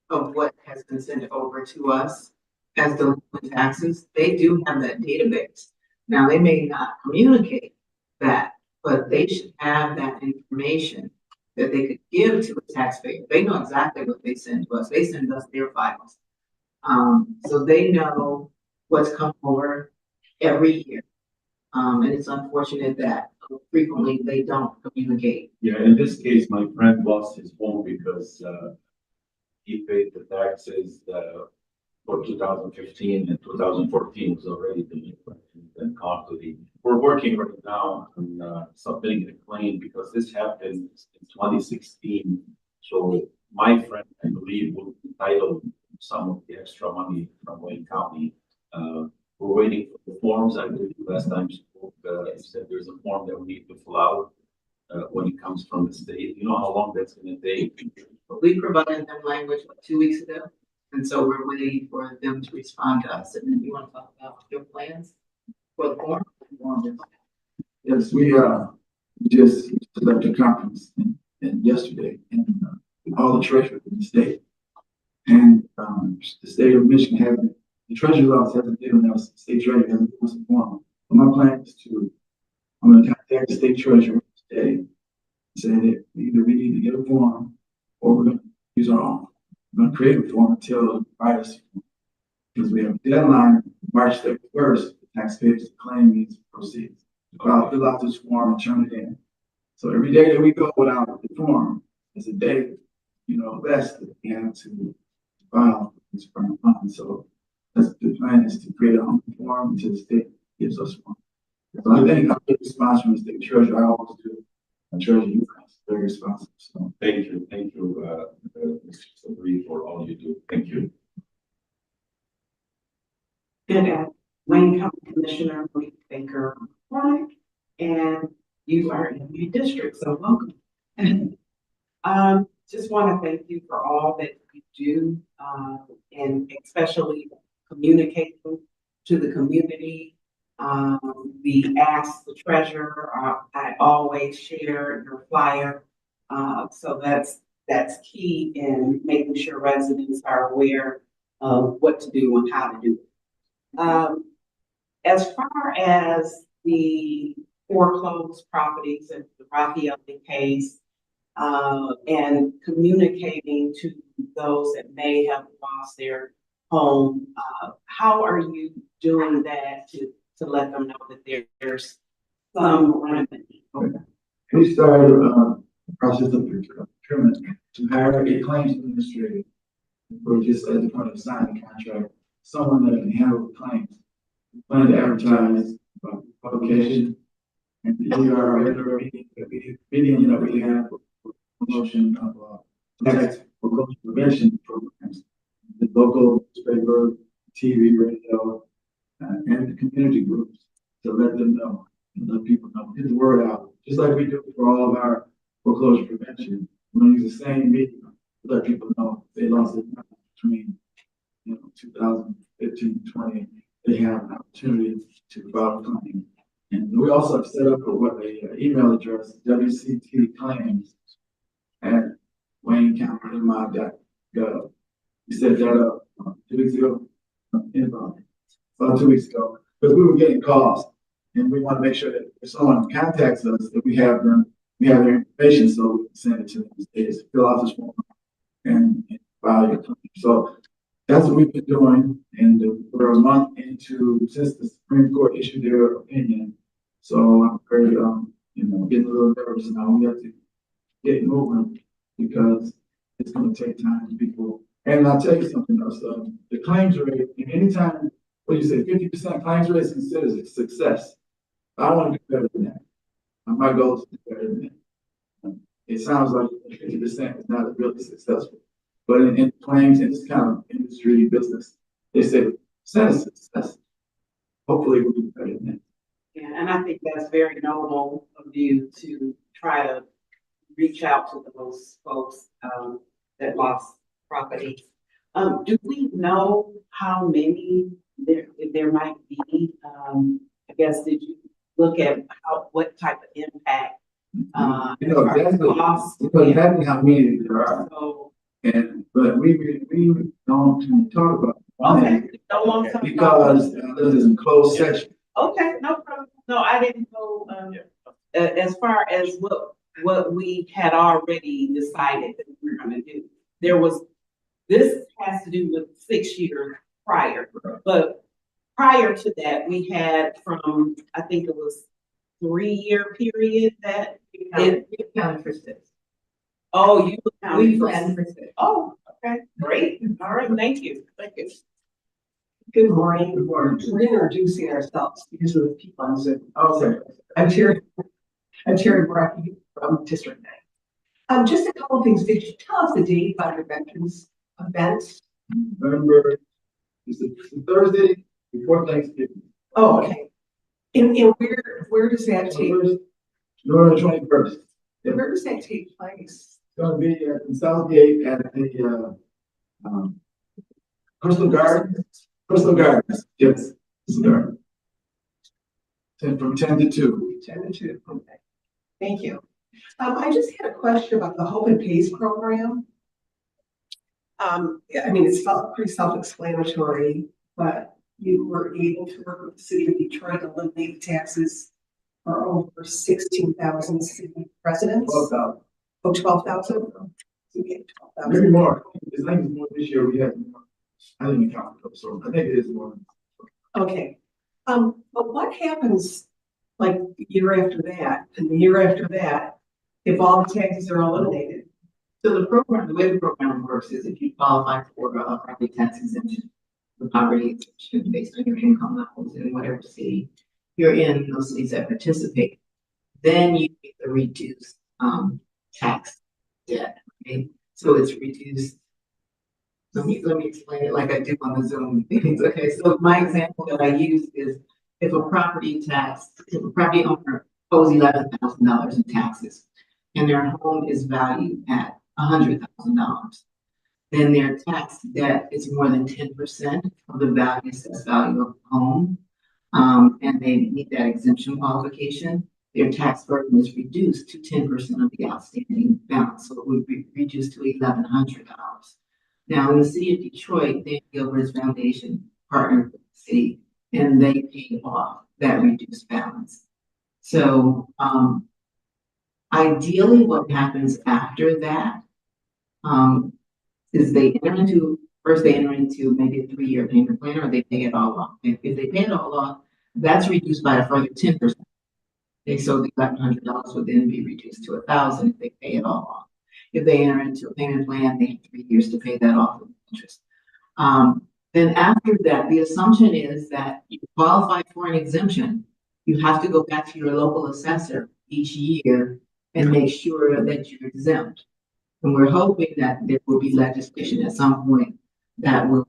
of what has been sent over to us as delinquent taxes. They do have that database. Now, they may not communicate that, but they should have that information that they could give to a taxpayer. They know exactly what they send to us. They send us their files. So they know what's come over every year. And it's unfortunate that frequently they don't communicate. Yeah, in this case, my friend lost his home because, he paid the taxes, for 2015 and 2014 was already delinquent and costly. We're working right now on, submitting a claim because this happened in 2016. So my friend, I believe, will be entitled to some of the extra money from Wayne County. We're waiting for the forms. I believe last time you spoke, you said there's a form that we need to fill out when it comes from the state. You know how long that's gonna take? We provided them language like 2 weeks ago, and so we're waiting for them to respond to us. And then you want to talk about your plans for the form? yes, we just left a conference and yesterday, and all the treasurers in the state. And the state of Michigan hasn't, the treasurer's office hasn't given us, the state treasurer hasn't given us a form. But my plan is I'm gonna contact the state treasurer today and say that either we need to get a form or we're gonna use our own. We're gonna create a form until they provide us, because we have a deadline, March 31st, the taxpayers to claim these proceeds. Fill out this form and turn it in. So every day that we go without the form is a day, you know, less that we have to file this firm fund. So that's the plan, is to create a home form until the state gives us one. So I think I'll get response from the state treasurer. I always do. I treasure you guys, very responsive. So Thank you, Mr. Sabri, for all you do. Thank you. Good. Wayne County Commissioner Malik Baker, and you are in your district, so welcome. Just want to thank you for all that you do, and especially communicating to the community. We ask the treasurer, I always share your flyer. So that's key in making sure residents are aware of what to do and how to do it. As far as the foreclosed properties and the Raphael case, and communicating to those that may have lost their home, how are you doing that to let them know that there's some remedy? we started the process of procurement to hire a claims administrator. We're just at the point of signing a contract, someone that can handle the claims. We plan to advertise publication, and we are meeting that we have for promotion of tax foreclosure prevention programs, the local newspaper, TV, radio, and the community groups, to let them know and let people know, get the word out, just like we do for all of our foreclosure prevention. We're gonna use the same medium to let people know if they lost their money between 2015 and 20, they have an opportunity to file a claim. And we also have set up a email address, wctclaims@waynecounty.gov. We set that up 2 weeks ago, about 2 weeks ago, because we were getting calls, and we want to make sure that if someone contacts us, that we have their information, so we can send it to them. Is fill out this form and file your claim. So that's what we've been doing, and we're a month into since the Supreme Court issued their opinion. So I'm very, getting a little nervous now. We have to get moving because it's going to take time for people. And I'll tell you something else. The claims rate, anytime, what do you say, 50% claims rate is considered a success. I want to do better than that. My goal is to do better than that. It sounds like 50% is not really successful. But in claims, in this kind of industry business, they say percent is success. Hopefully we'll do better than that. Yeah, and I think that's very noble of you to try to reach out to those folks, that lost property. Do we know how many there might be? I guess, did you look at what type of impact? You know, Lost. exactly how many there are, So, but we don't talk about okay, don't want to. because this is a closed session. Okay, no problem. No, I didn't know, as far as what we had already decided that we were gonna do. This has to do with 6 years prior, but prior to that, we had from, I think it was 3-year period that it. We counted for 6. Oh, you counted We for. planned for 6. Oh, okay, great. All right, thank you. Thank you. Good morning. We're introducing ourselves because of the people on Zoom. Okay. I'm Terry Brackey from District 9. Just a couple of things. Did you tell us the date about your veterans event? November, it's a Thursday before Thanksgiving. Oh, okay. And where does that take? November 21st. Where does that take place? It's gonna be at Southgate at the, Crystal Gardens. Yes. Crystal Gardens. From 10 to 2. 10 to 2. Okay. Thank you. I just had a question about the Hope and Pace program. I mean, it's pretty self-explanatory, but you were able to work with the city of Detroit to eliminate taxes for over 16,000 city residents. 12,000. Oh, 12,000? Okay, 12,000. Maybe more. I think it's more this year. We had more. I didn't count it, so I think it is more. Okay. But what happens like the year after that and the year after that if all the taxes are eliminated? So the way the program works is if you qualify for a property tax exemption, the poverty exemption based on your income levels in whatever city you're in, those cities that participate, then you get the reduced tax debt. Okay, so it's reduced. Let me explain it like I do on the Zoom meetings. Okay, so my example that I use is if a property owner owes $11,000 in taxes and their home is valued at $100,000, then their tax debt is more than 10% of the assessed value of the home, and they meet that exemption qualification, their tax burden is reduced to 10% of the outstanding balance, so it would be reduced to $1,100. Now, in the city of Detroit, Dan Gilbert's foundation partnered with the city, and they paid off that reduced balance. So, ideally, what happens after that is they enter into maybe a 3-year payment plan, or they pay it all off. If they pay it all off, that's reduced by a further 10%. Okay, so the $1,100 would then be reduced to $1,000 if they pay it all off. If they enter into a payment plan, they have 3 years to pay that off with interest. Then after that, the assumption is that you qualify for an exemption. You have to go back to your local assessor each year and make sure that you're exempt. And we're hoping that there will be legislation at some point that will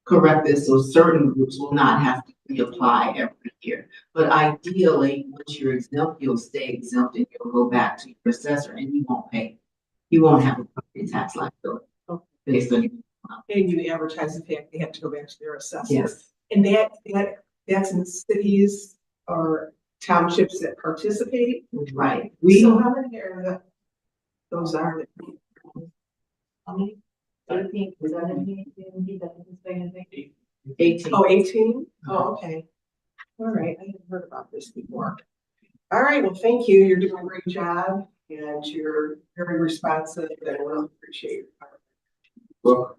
correct this, so certain groups will not have to reapply every year. But ideally, once you're exempt, you'll stay exempt and you'll go back to your assessor and you won't pay. You won't have a property tax liability based on your income. And you advertise the fact they have to go back to their assessor. Yes. And that's in cities or townships that participate. Right. So how many are those are? How many? 18, was that in 18. Oh, 18? Oh, okay. All right, I haven't heard about this before. All right, well, thank you. You're doing a great job and you're very responsive and I really appreciate your part. Well,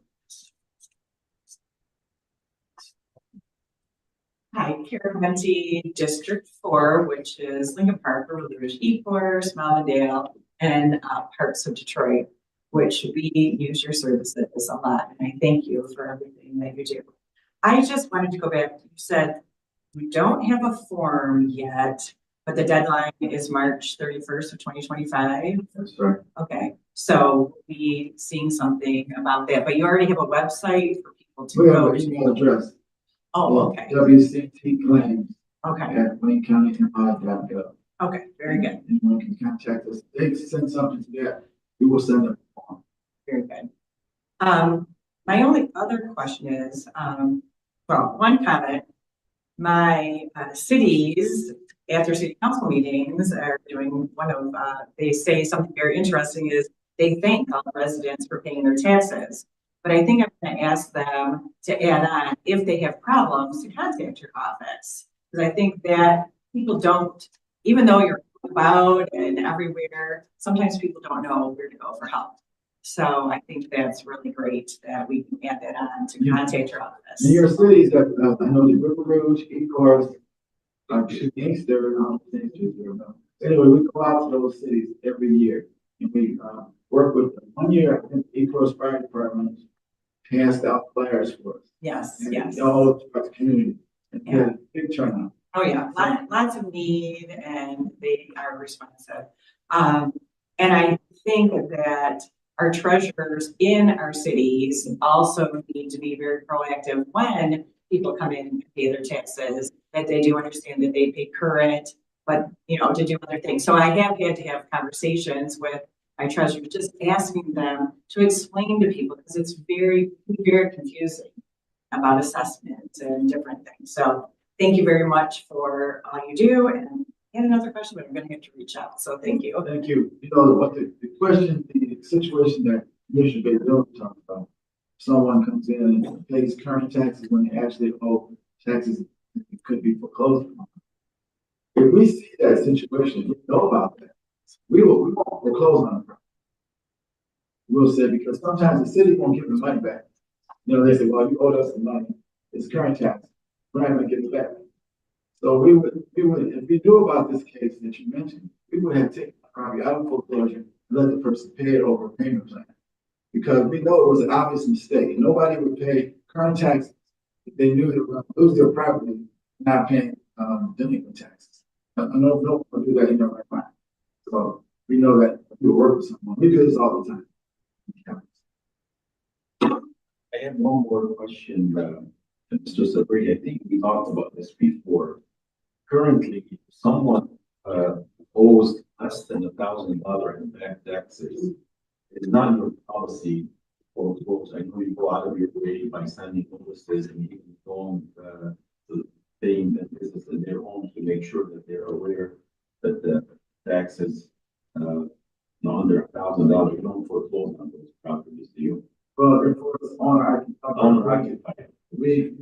Hi, Kara Venti, District 4, which is Lincoln Park, River Rouge, Ecorse, Moundale, and parts of Detroit, which we use your services a lot. And I thank you for everything that you do. I just wanted to go back. You said we don't have a form yet, but the deadline is March 31st of 2025. that's right. Okay, so we seeing something about that, but you already have a website for people to We have go an to. email address. Oh, okay. WCT claims. Okay, at WayneCountyMI.gov. okay, very good, Anyone can contact us. They send something to that, we will send them. very good. My only other question is, well, one comment. My cities, after city council meetings, are doing they say something very interesting is they thank all the residents for paying their taxes. But I think I'm gonna ask them to add on, if they have problems, to contact your office. Because I think that people don't, even though you're about and everywhere, sometimes people don't know where to go for help. So I think that's really great that we can add that on to contact your office. In your cities, that, I know the River Rouge, Ecorse, Inkster, anyway, we go out to those cities every year. And we, work with them. One year, I think Ecorse Fire Department passed out flyers for us. Yes, And yes. all throughout the community. And we Yeah. had a big turnout. Oh, yeah, lots of need and they are responsive. And I think that our treasurers in our cities also need to be very proactive when people come in and pay their taxes, that they do understand that they pay current, but, you know, to do other things. So I have had to have conversations with my treasurer, just asking them to explain to people, because it's very, very confusing about assessments and different things. So thank you very much for all you do. And I had another question, but I'm gonna have to reach out. So thank you. Thank you. You know, what the question, the situation that Commissioner Baker talked about, someone comes in and pays current taxes when they actually owe taxes, it could be foreclosed on. If we see that situation, we know about that, we won't foreclose on it. We'll say, because sometimes the city won't give the money back. You know, they say, well, you owed us the money, it's current tax, we're not gonna give it back. So we would, if we knew about this case that you mentioned, we would have taken the property out of foreclosure and let the person pay it over a payment plan. Because we know it was an obvious mistake. Nobody would pay current taxes if they knew they were going to lose their property, not paying delinquent taxes. No one would do that in their right mind. So we know that we work with someone. We do this all the time. I have one more question, Mr. Sabri. I think we talked about this before. Currently, someone owes less than $1,000 in back taxes. It's not your policy for folks. I know you go out of your way by sending notices and you inform the paying that this is in their home to make sure that they're aware that the taxes under $1,000, you don't foreclose on those properties, do you? Well, if it's owner Owner-occupied. we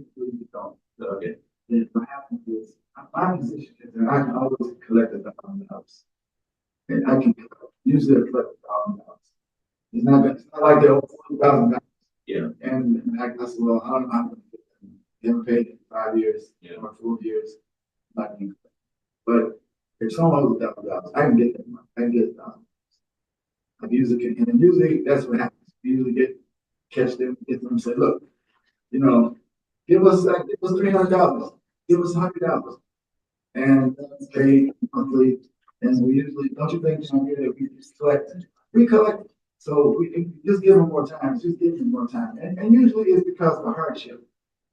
don't. Okay. What happens is, my position is that I can always collect $1,000. And I can usually collect $1,000. It's not like they're over $40,000. Yeah. And I said, well, I don't know how to get them. They haven't paid in 5 years or 4 years. Not even. But if someone owes $1,000, I can get them. I can get $1,000. I usually can, and usually that's what happens. We usually catch them, get them and say, look, you know, give us $300, give us $100. And that's paid monthly. And we usually, don't you think, John, that we just collect? We collect. So we just give them more time, just give them more time. And usually it's because of a hardship.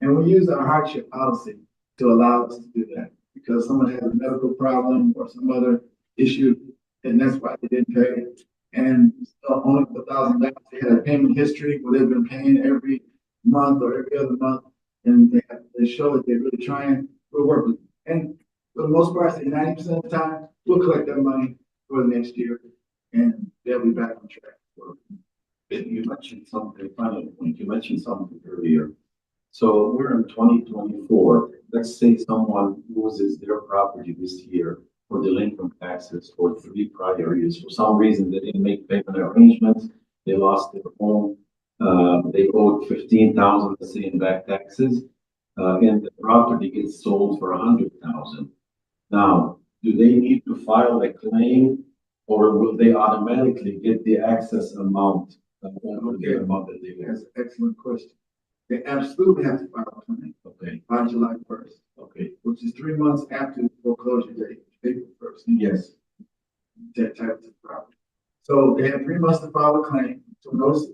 And we use our hardship policy to allow us to do that. Because someone has a medical problem or some other issue, and that's why they didn't pay. And only for $1,000, they had a payment history where they've been paying every month or every other month. And they show that they're really trying, we'll work with them. And for the most part, say 90% of the time, we'll collect that money for the next year and they'll be back on track. You mentioned something, final point, you mentioned something earlier. So we're in 2024. Let's say someone loses their property this year for delinquent taxes for 3 prior years. For some reason, they didn't make payment arrangements. They lost their home. They owed 15,000, let's say, in back taxes. And the property gets sold for 100,000. Now, do they need to file a claim, or will they automatically get the excess amount? The amount that they That's an excellent question. They absolutely have to file a claim. Okay. By July 1st. Okay. Which is 3 months after the foreclosure date, April 1st. Yes. That type of property. So they have 3 months to file a claim. So notice,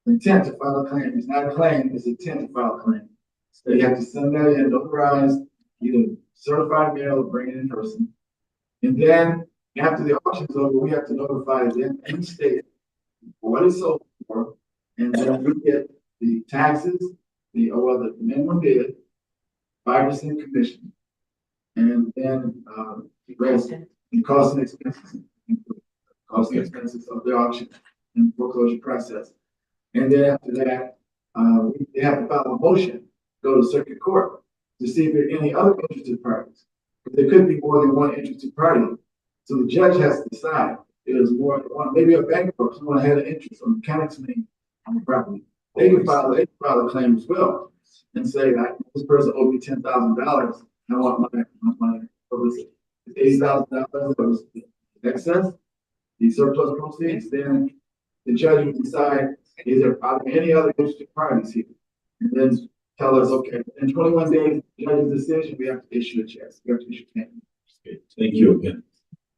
intent to file a claim is not a claim, it's intent to file a claim. So you have to send that in, notarized, either certified mail or bring it in person. And then after the auction is over, we have to notify them in the state what it's sold for. And then we get the taxes, the minimum bid, 5% commission. And then, the rest, the cost and expenses, cost and expenses of the auction and foreclosure process. And then after that, they have to file a motion, go to circuit court to see if there are any other interested parties. But there could be more than one interested party. So the judge has to decide if there's more than one, maybe a bank or someone had an interest on the county's name on the property. They can file a claim as well and say, this person owed me $10,000. I want my $80,000 that was excess, the surplus proceeds, then the judge will decide, is there probably any other interested parties here? And then tell us, okay, in 21 days, the judge's decision, we have to issue a check. We have to issue payment. Thank you again.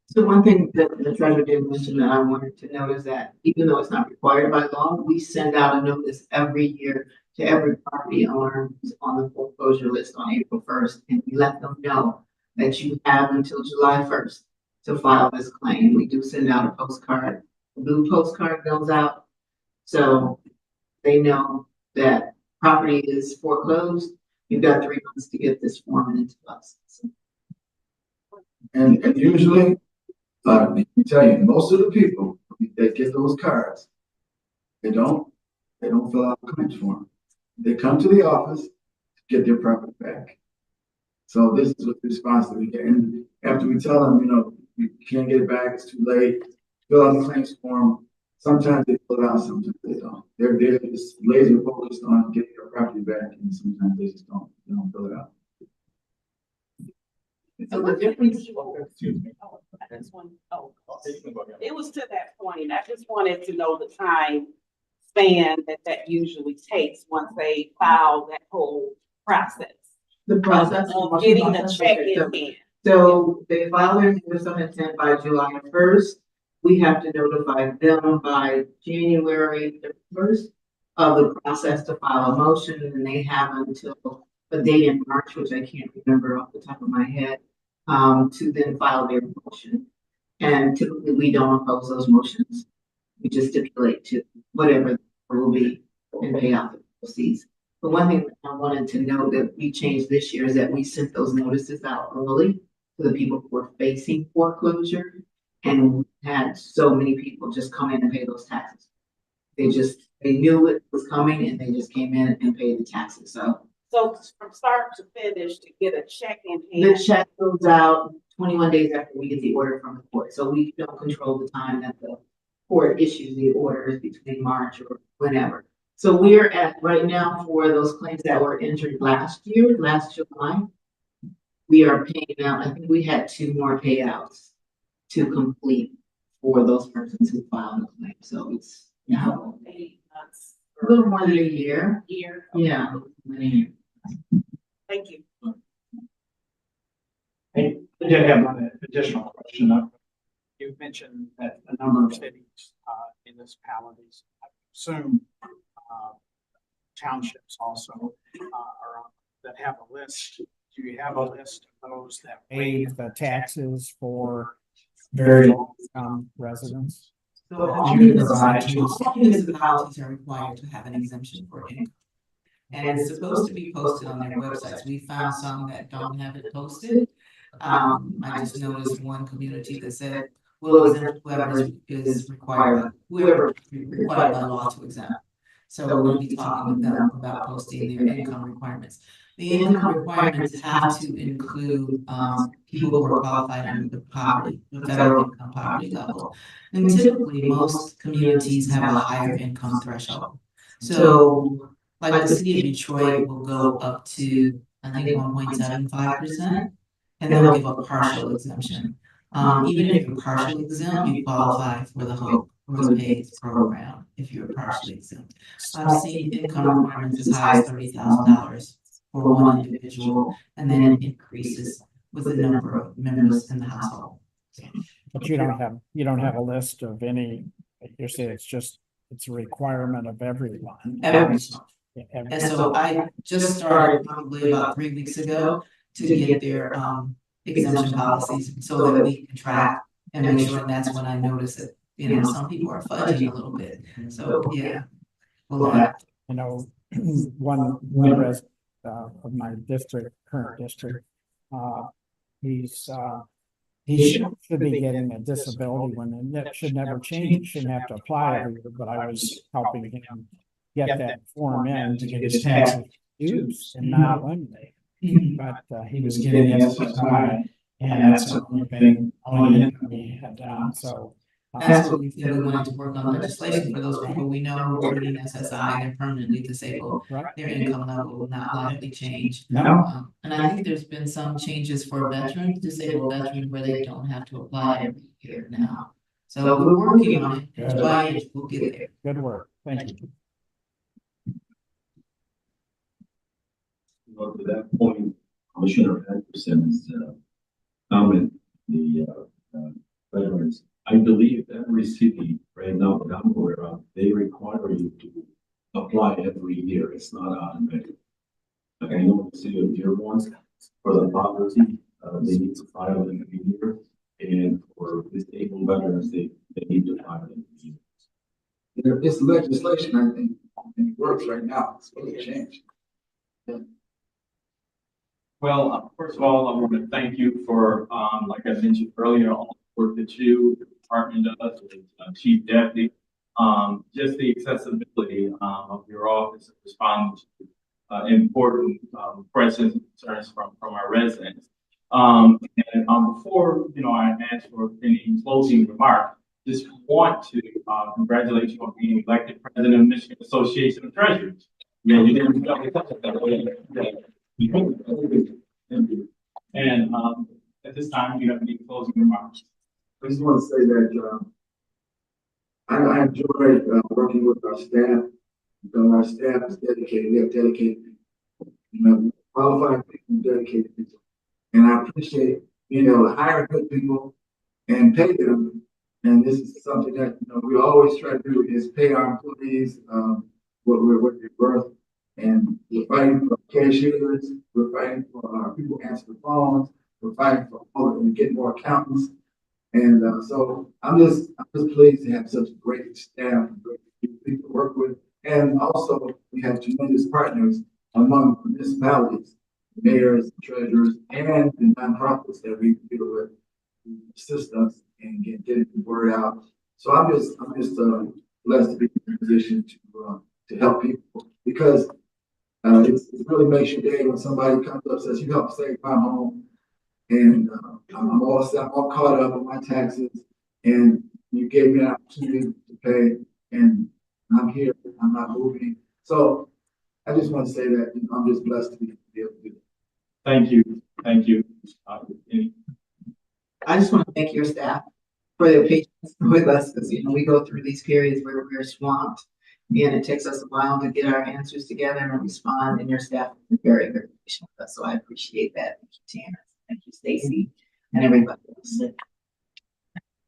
So one thing that the treasurer did mention that I wanted to note is that even though it's not required by law, we send out a notice every year to every property owner who's on the foreclosure list on April 1st, and we let them know that you have until July 1st to file this claim. We do send out a postcard. The blue postcard goes out, so they know that property is foreclosed. You've got 3 months to get this form into us. So. And usually, let me tell you, most of the people that get those cards, they don't fill out the claims form. They come to the office to get their property back. So this is what the response that we get. And after we tell them, you can't get it back, it's too late, fill out the claims form. Sometimes they fill it out, sometimes they don't. They're just laser focused on getting their property back, and sometimes they just don't fill it out. So the difference. Excuse me. This one, it was to that point. I just wanted to know the time span that usually takes once they file that whole process. The process Of getting the check in hand. So they file their notice of intent by July 1st. We have to notify them by January 1st of the process to file a motion, and they have until a date in March, which I can't remember off the top of my head, to then file their motion. And typically we don't oppose those motions. We just stipulate to whatever will be and pay out the proceeds. But one thing I wanted to know that we changed this year is that we sent those notices out early to the people who were facing foreclosure. And we had so many people just come in and pay those taxes. They knew it was coming and they just came in and paid the taxes. So from start to finish, to get a check in hand. the check goes out 21 days after we get the order from the court. So we don't control the time that the court issues the orders between March or whenever. So we're at right now for those claims that were entered last July, we are paying out, I think we had 2 more payouts to complete for those persons who filed the claim. So it's now 8 months. a little more than a year. Yeah. Thank you. Hey, I did have one additional question. You mentioned that a number of cities, municipalities, I assume, townships also, are on, that have a list. Do you have a list of those that waive the taxes for very low income residents? So all municipalities are required to have an exemption for income. And it's supposed to be posted on their websites. We found some that don't have it posted. I just noticed one community that said, we'll exempt whoever is required by law to exempt. So we'll be talking with them about posting their income requirements. The income requirements have to include people who are qualified under the federal income poverty level. And typically, most communities have a higher income threshold. So, like the city of Detroit will go up to, I think, 1.75%, and they'll give a partial exemption. Even if you're partially exempt, you qualify for the HOPE, Homes Paid program, if you're partially exempt. I've seen income requirements as high as $30,000 for one individual, and then it increases with the number of members in the household. But you don't have a list of any, you say it's a requirement of everyone. And so I just started probably about 3 weeks ago to get their, exemption policies so that we can track and make sure. And that's when I noticed that, you know, some people are fudging a little bit. So, yeah. Well, You know, one resident, of my district, current district, he should be getting a disability when it should never change, he shouldn't have to apply every year, but I was helping him get that form in to get his taxes reduced and not eliminated. But he was getting SSI, and that's the only income he had down, so. That's what we said, we wanted to work on legislation for those people we know who are getting SSI, they're permanently disabled. Right. Their income level will not likely change. No. And I think there's been some changes for veterans, disabled veterans, where they don't have to apply every year now. So we're working on it, Good. by inch, we'll get there. Good work, thank you. Well, to that point, Commissioner Anderson's comment, the veterans, I believe every city right now that I'm aware of, they require you to apply every year. It's not automatic. Like I know the city of Dearborn, for the poverty, they need to file it every year. And for disabled veterans, they need to file it every year. It's legislation, I think, and it works right now. It's really changed. Well, first of all, I want to thank you for, like I mentioned earlier, all the work that the department does with Chief Deputy. Just the accessibility of your office responding to important questions and concerns from our residents. And before I ask for any closing remarks, just want to congratulate you on being elected president of Michigan Association of Treasurers. Yeah, you didn't. And at this time, do you have any closing remarks? I just want to say that I enjoy working with our staff. Because our staff is dedicated. We have dedicated people, qualified people, dedicated people. And I appreciate being able to hire good people and pay them. And this is something that we always try to do is pay our employees what they're worth. And we're fighting for cashiers, we're fighting for our people answer the phones, we're fighting for all of them to get more accountants. And so I'm just pleased to have such a great staff, great people to work with. And also we have tremendous partners among municipalities, mayors, treasurers, and the nonprofits that we deal with to assist us and getting the word out. So I'm just blessed to be in a position to help people, because it really makes your day when somebody comes up and says, you helped save my home. And I'm all caught up on my taxes, and you gave me an opportunity to pay, and I'm here, I'm not moving. So I just want to say that I'm just blessed to be able to do that. Thank you. Thank you. I just want to thank your staff for their patience with us, because we go through these periods where we're swamped, and it takes us a while to get our answers together and respond, and your staff is very, very patient with us. So I appreciate that. Thank you, Tanner. Thank you, Stacy, and everybody else.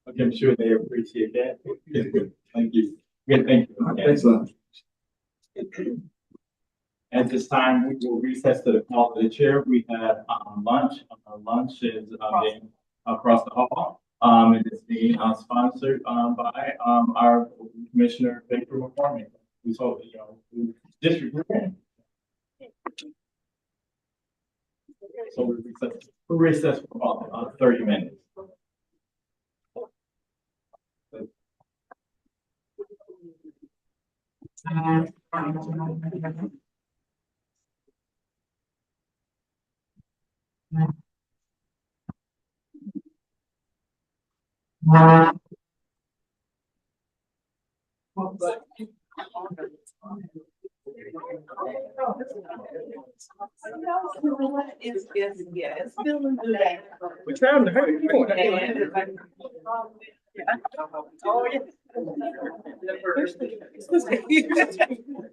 Okay, I'm sure they appreciate that. Thank you. Good, thank you. Thanks a lot. At this time, we will recess to the call of the chair. We have lunch. Lunch is being across the hall. It is being sponsored by our Commissioner Baker McCormick, who's district. So we'll recess for about 30 minutes. We're trying to hurry.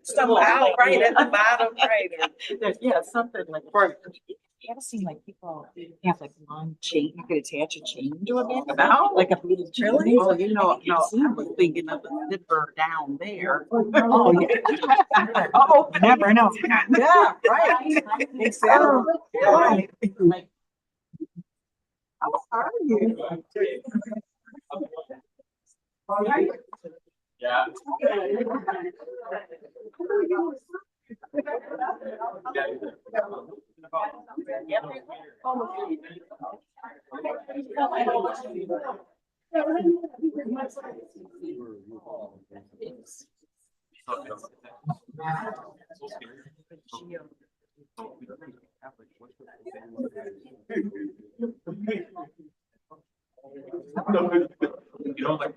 Stumble out right at the bottom, right? Yeah, something like. You ever seen like people have like long chain, you could attach a chain to a back, like a beaded trilling? Oh, you know, no, I was thinking of a zipper down there. Oh, yeah. Oh, never know. Yeah, right. Exactly. Right. Like, how are you? Yeah. You don't like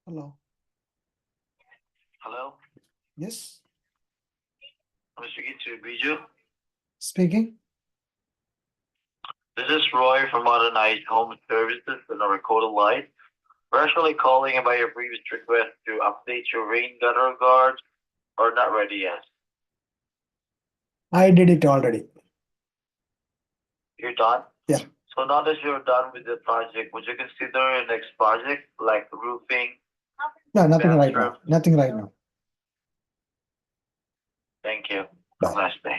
Hello. Hello, Yes, I'm speaking to Biju. speaking. This is Roy from Modernized Home Services and a recorded line. We're actually calling about your previous request to update your rain gutter guards or not ready yet. I did it already. You're done? Yeah. So now that you're done with the project, would you consider your next project like roofing? No, nothing right bathroom? now. Nothing right now. Thank you. Bye. Have a nice day.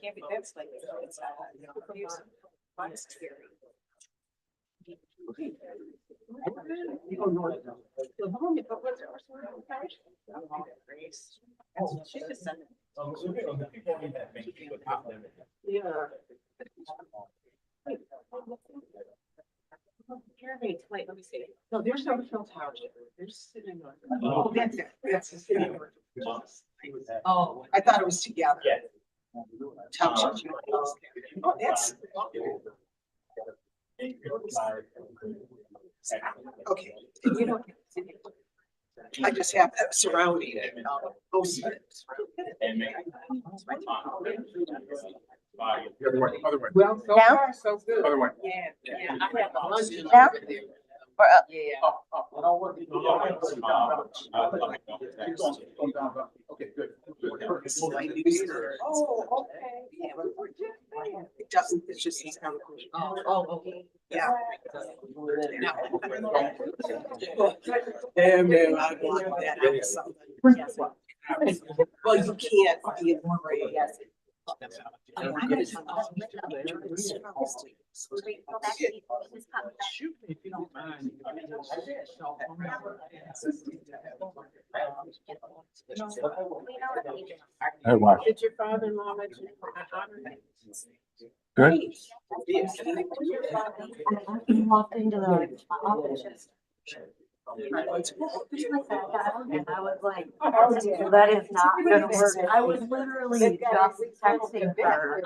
Can't be that's like it's confusing. She just sent it. Wait, let me see. No, there's no Phil Township. They're sitting on. Oh, that's it. That's the city. Oh, I thought it was together. Township. Oh, that's. Okay, you don't. I just have that surrounding it. Most of it. Well, so Down? far, so good. Other way. Yeah. I have a lunch. Down? Or up? Yeah. Okay, good. Oh, okay. Yeah. It doesn't, it's just. Oh, okay. Yeah. And then I want that out of something. Well, you can't be a worry. Yes. Shoot me if you don't mind. Hey, watch. Did your father-in-law let you? Good. He walked into the office. And I was like, that is not gonna work. I was literally just texting her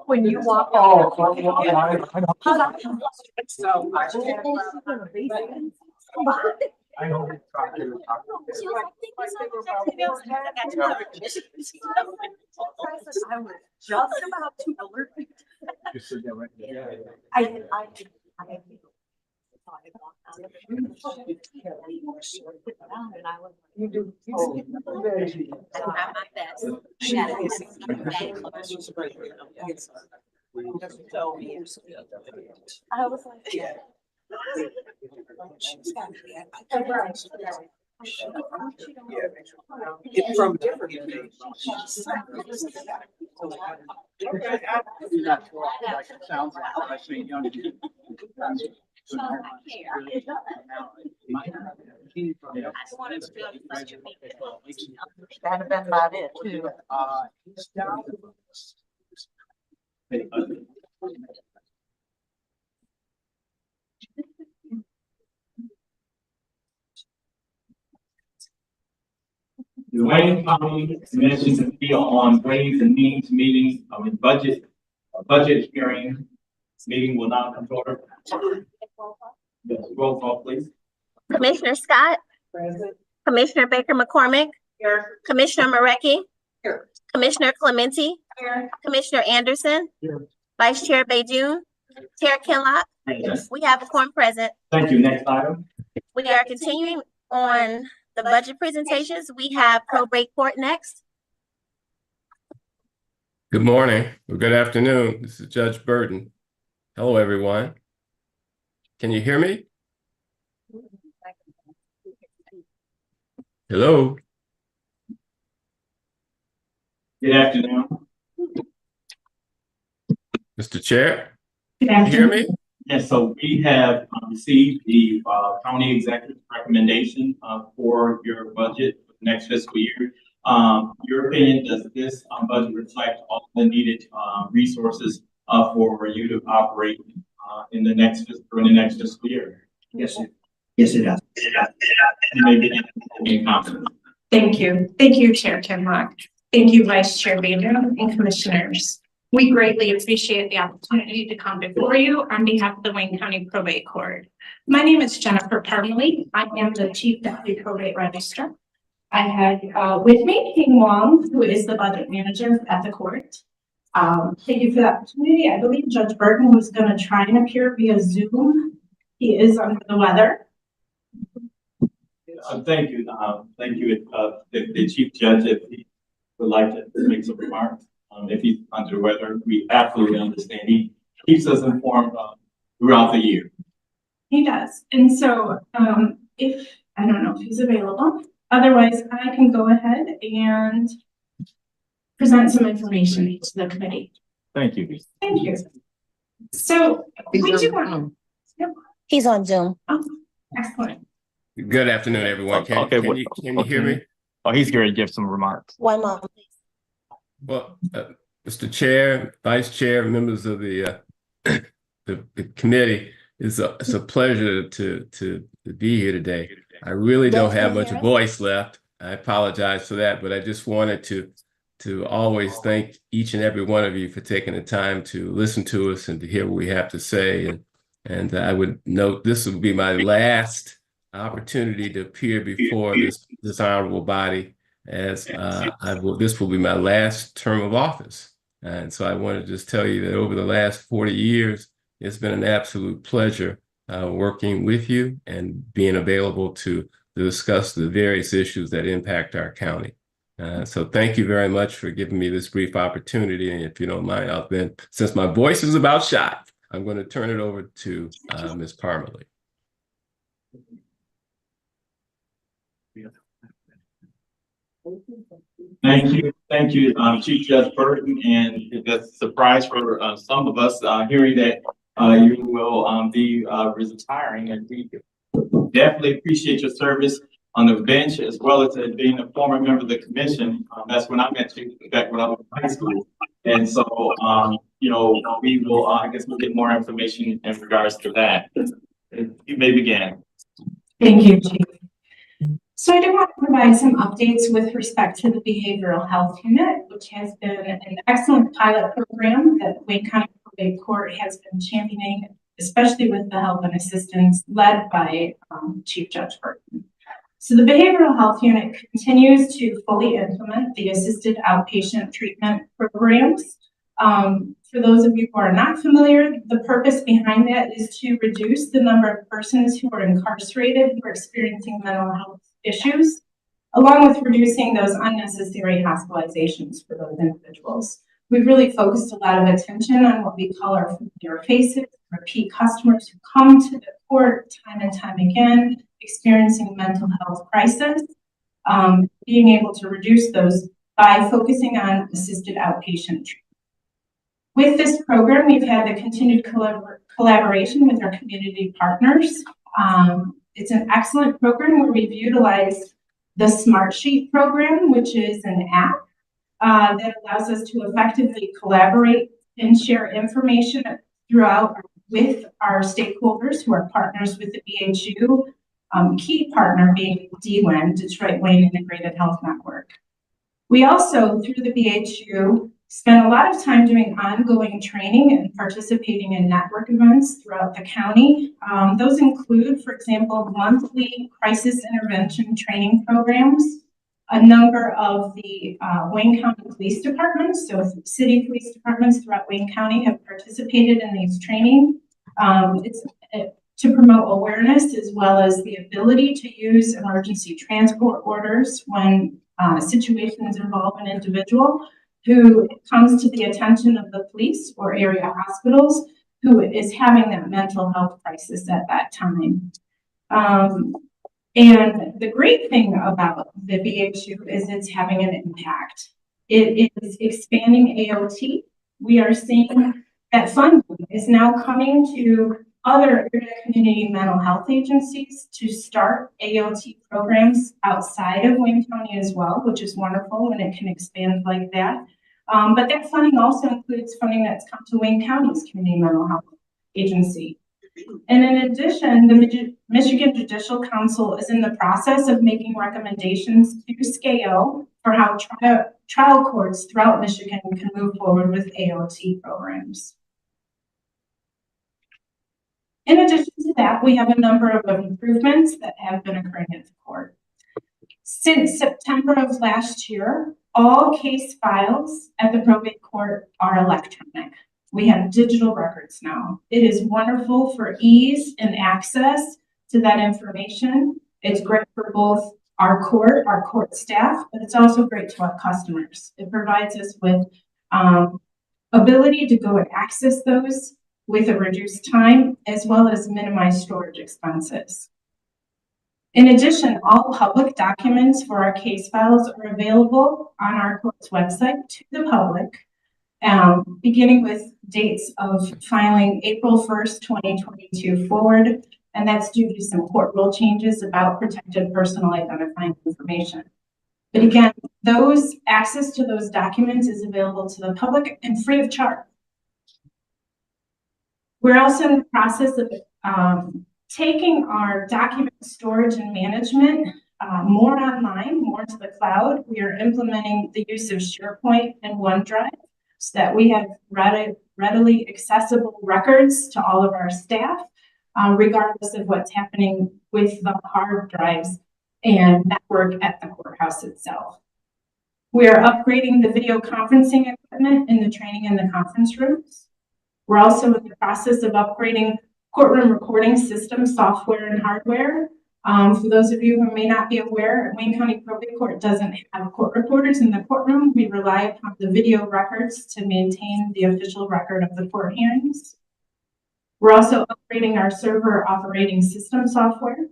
when you walked out. So. I know we talked to She was like, thank you so much. I was just about to alert you. Just sit there right there. I You do. I tried my best. I was like, Yeah. It's from different. Sounds like I see young. that'd have been about it too. The Wayne County Commission to be on Ways and Means meetings, budget hearing. This meeting will not come to order. Yes, roll call, please. Commissioner Scott, Present. Commissioner Baker McCormick, Here. Commissioner Marecki, Here. Commissioner Clementi, Here. Commissioner Anderson, Here. Vice Chair Bayjun, Chair Kinlock. Yes. We have a quorum present. Thank you. Next item. We are continuing on the budget presentations. We have probate court next. Good morning or good afternoon. This is Judge Burton. Hello, everyone. Can you hear me? Hello. Good afternoon. Mr. Chair, Good can you hear me? Yes, so we have received the county executive's recommendation for your budget for the next fiscal year. Your opinion, does this budget reflect all the needed resources for you to operate in the next fiscal year? Yes, it does. You may begin in confidence. Thank you. Thank you, Chair Kinlock. Thank you, Vice Chair Bader and Commissioners. We greatly appreciate the opportunity to come before you on behalf of the Wayne County Probate Court. My name is Jennifer Parmalee. I am the Chief Deputy Probate Registrar. I had with me King Wong, who is the budget manager at the court. Thank you for the opportunity. I believe Judge Burton was going to try and appear via Zoom. He is under the weather. Thank you. Thank you. The Chief Judge, if he would like to make some remarks, if he's under the weather, we absolutely understand. He keeps us informed throughout the year. He does. And so if I don't know if he's available. Otherwise, I can go ahead and present some information to the committee. Thank you. Thank you. So we do want. He's on Zoom. Oh, excellent. Good afternoon, everyone. Can you hear me? Oh, he's going to give some remarks. One moment, please. Well, Mr. Chair, Vice Chair, members of the committee, it's a pleasure to be here today. I really don't have much voice left. I apologize for that, but I just wanted to always thank each and every one of you for taking the time to listen to us and to hear what we have to say. And I would note this will be my last opportunity to appear before this honorable body, as this will be my last term of office. And so I want to just tell you that over the last 40 years, it's been an absolute pleasure working with you and being available to discuss the various issues that impact our county. So thank you very much for giving me this brief opportunity. And if you don't mind, I'll then, since my voice is about shot, I'm going to turn it over to Ms. Parmalee. Thank you, Chief Judge Burton, and that's a surprise for some of us hearing that you will be retiring, and we definitely appreciate your service on the bench as well as being a former member of the commission. That's when I met you back when I was in high school, and so you know, we will I guess we'll get more information in regards to that. You may begin. Thank you, Chief. So I do want to provide some updates with respect to the Behavioral Health Unit, which has been an excellent pilot program that Wayne County Probate Court has been championing, especially with the help and assistance led by Chief Judge Burton. So the Behavioral Health Unit continues to fully implement the assisted outpatient treatment programs. For those of you who are not familiar, the purpose behind that is to reduce the number of persons who are incarcerated who are experiencing mental health issues, along with reducing those unnecessary hospitalizations for those individuals. We've really focused a lot of attention on what we call our familiar faces, repeat customers who come to the court time and time again, experiencing mental health crisis, being able to reduce those by focusing on assisted outpatient treatment. With this program, we've had the continued collaboration with our community partners. It's an excellent program where we've utilized the Smartsheet program, which is an app that allows us to effectively collaborate and share information throughout with our stakeholders who are partners with the BHU, key partner being DWIN, Detroit Wayne Integrated Health Network. We also, through the BHU, spent a lot of time doing ongoing training and participating in network events throughout the county. Those include, for example, monthly crisis intervention training programs. A number of the Wayne County Police Departments, so city police departments throughout Wayne County have participated in these training. It's to promote awareness as well as the ability to use emergency transport orders when situations involve an individual who comes to the attention of the police or area hospitals who is having that mental health crisis at that time. And the great thing about the BHU is it's having an impact. It is expanding AOT. We are seeing that funding is now coming to other area community mental health agencies to start AOT programs outside of Wayne County as well, which is wonderful when it can expand like that. But that funding also includes funding that's come to Wayne County's community mental health agency. And in addition, the Michigan Judicial Council is in the process of making recommendations to scale for how trial courts throughout Michigan can move forward with AOT programs. In addition to that, we have a number of improvements that have been occurring at the court. Since September of last year, all case files at the probate court are electronic. We have digital records now. It is wonderful for ease and access to that information. It's great for both our court staff, but it's also great to our customers. It provides us with ability to go and access those with a reduced time, as well as minimize storage expenses. In addition, all public documents for our case files are available on our court's website to the public, beginning with dates of filing April 1st, 2022 forward, and that's due to some court rule changes about protected personal identifying information. But again, those access to those documents is available to the public and free of charge. We're also in the process of taking our document storage and management more online, more to the cloud. We are implementing the use of SharePoint and OneDrive so that we have readily accessible records to all of our staff, regardless of what's happening with the hard drives and network at the courthouse itself. We are upgrading the video conferencing equipment in the training and the conference rooms. We're also in the process of upgrading courtroom recording system software and hardware. For those of you who may not be aware, Wayne County Probate Court doesn't have court reporters in the courtroom. We rely upon the video records to maintain the official record of the court hearings. We're also upgrading our server operating system software.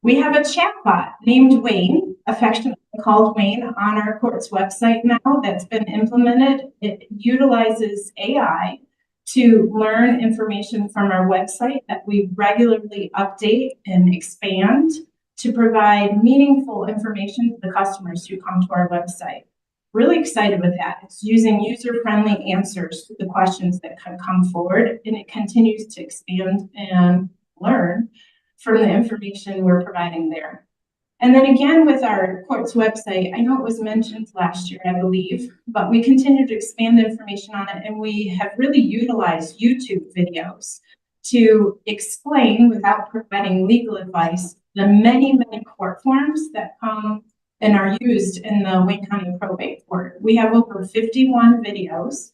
We have a chatbot named Wayne, affectionately called Wayne, on our court's website now that's been implemented. It utilizes AI to learn information from our website that we regularly update and expand to provide meaningful information to the customers who come to our website. Really excited with that. It's using user-friendly answers to the questions that can come forward, and it continues to expand and learn from the information we're providing there. And then again, with our court's website, I know it was mentioned last year, I believe, but we continue to expand the information on it, and we have really utilized YouTube videos to explain, without providing legal advice, the many, many court forms that come and are used in the Wayne County Probate Court. We have over 51 videos,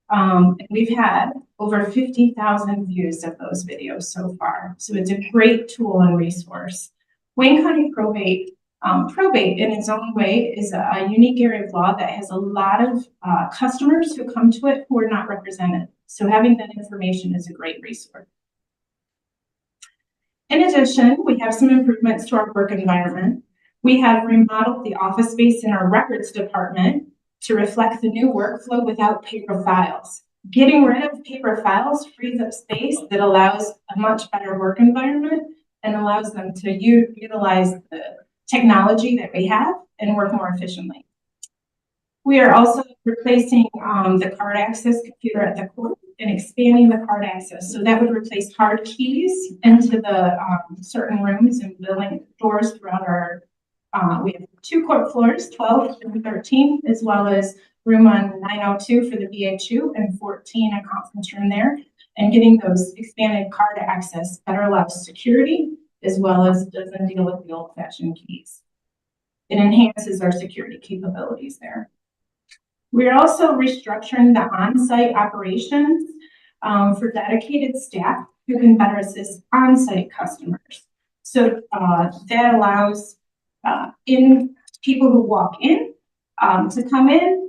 and we've had over 50,000 views of those videos so far. So it's a great tool and resource. Wayne County Probate in its own way is a unique area of law that has a lot of customers who come to it who are not represented. So having that information is a great resource. In addition, we have some improvements to our work environment. We have remodeled the office space in our records department to reflect the new workflow without paper files. Getting rid of paper files frees up space that allows a much better work environment and allows them to utilize the technology that we have and work more efficiently. We are also replacing the card access computer at the court and expanding the card access. So that would replace hard keys into the certain rooms and building doors throughout our, we have 2 court floors, 12 and 13, as well as room on 902 for the BHU and 14, a conference room there. And getting those expanded card access better allows security, as well as doesn't deal with the old-fashioned keys. It enhances our security capabilities there. We're also restructuring the on-site operations for dedicated staff who can better assist on-site customers. So that allows people who walk in to come in,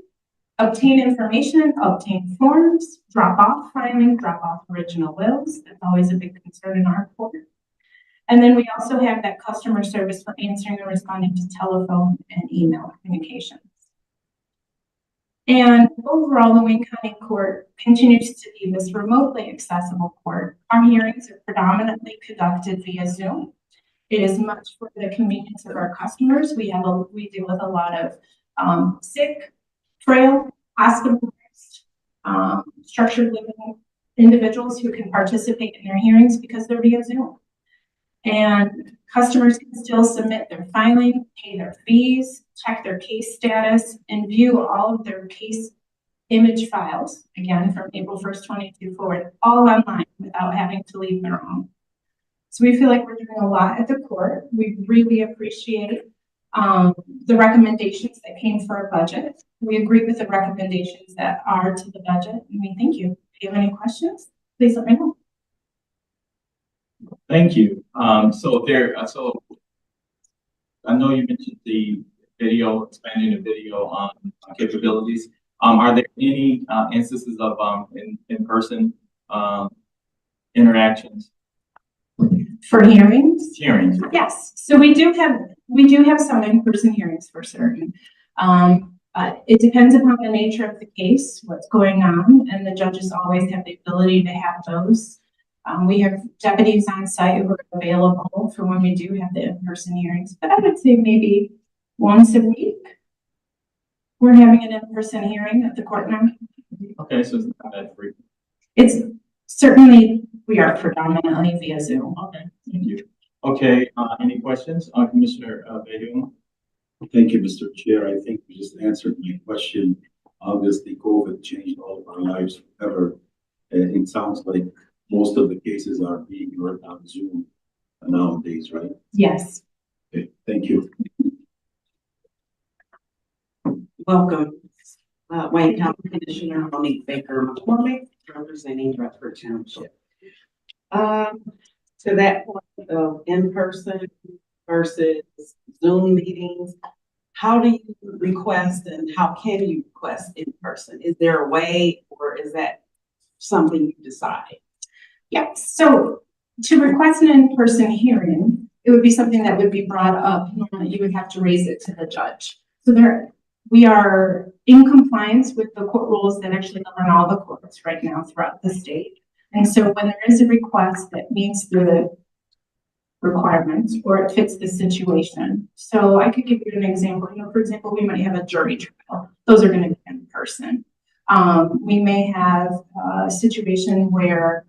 obtain information, obtain forms, drop off filing, drop off original wills. That's always a big concern in our court. And then we also have that customer service for answering and responding to telephone and email communications. And overall, the Wayne County Court continues to be this remotely accessible court. Our hearings are predominantly conducted via Zoom. It is much for the convenience of our customers. We deal with a lot of sick, frail, hospitalized, structured living individuals who can participate in their hearings because they're via Zoom. And customers can still submit their filing, pay their fees, check their case status, and view all of their case image files, again, from April 1st, 2022 forward, all online without having to leave their home. So we feel like we're doing a lot at the court. We really appreciate the recommendations that came for our budget. We agree with the recommendations that are to the budget, and we thank you. If you have any questions, please let me know. Thank you. So I know you mentioned the video, expanding the video capabilities. Are there any instances of in-person interactions? For hearings? Hearings. Yes, so we do have some in-person hearings for certain. It depends upon the nature of the case, what's going on, and the judges always have the ability to have those. We have deputies on site who are available for when we do have the in-person hearings, but I would say maybe once a week. We're having an in-person hearing at the court now. Okay, so it's not that frequent. It's certainly, we are predominantly via Zoom. Okay, thank you. Okay, any questions, Commissioner Baydun? Thank you, Mr. Chair. I think you just answered my question. Obviously, COVID changed all of our lives forever. And it sounds like most of the cases are being heard on Zoom nowadays, right? Yes. Okay, thank you. Welcome, Wayne County Commissioner Monique Baker McCormick, representing Rutherford Township. To that point of in-person versus Zoom meetings, how do you request and how can you request in person? Is there a way, or is that something you decide? Yeah, so to request an in-person hearing, it would be something that would be brought up. Normally, you would have to raise it to the judge. So we are in compliance with the court rules that actually govern all the courts right now throughout the state. And so when there is a request that meets the requirements or it fits the situation. So I could give you an example. For example, we might have a jury trial. Those are going to be in person. We may have a situation where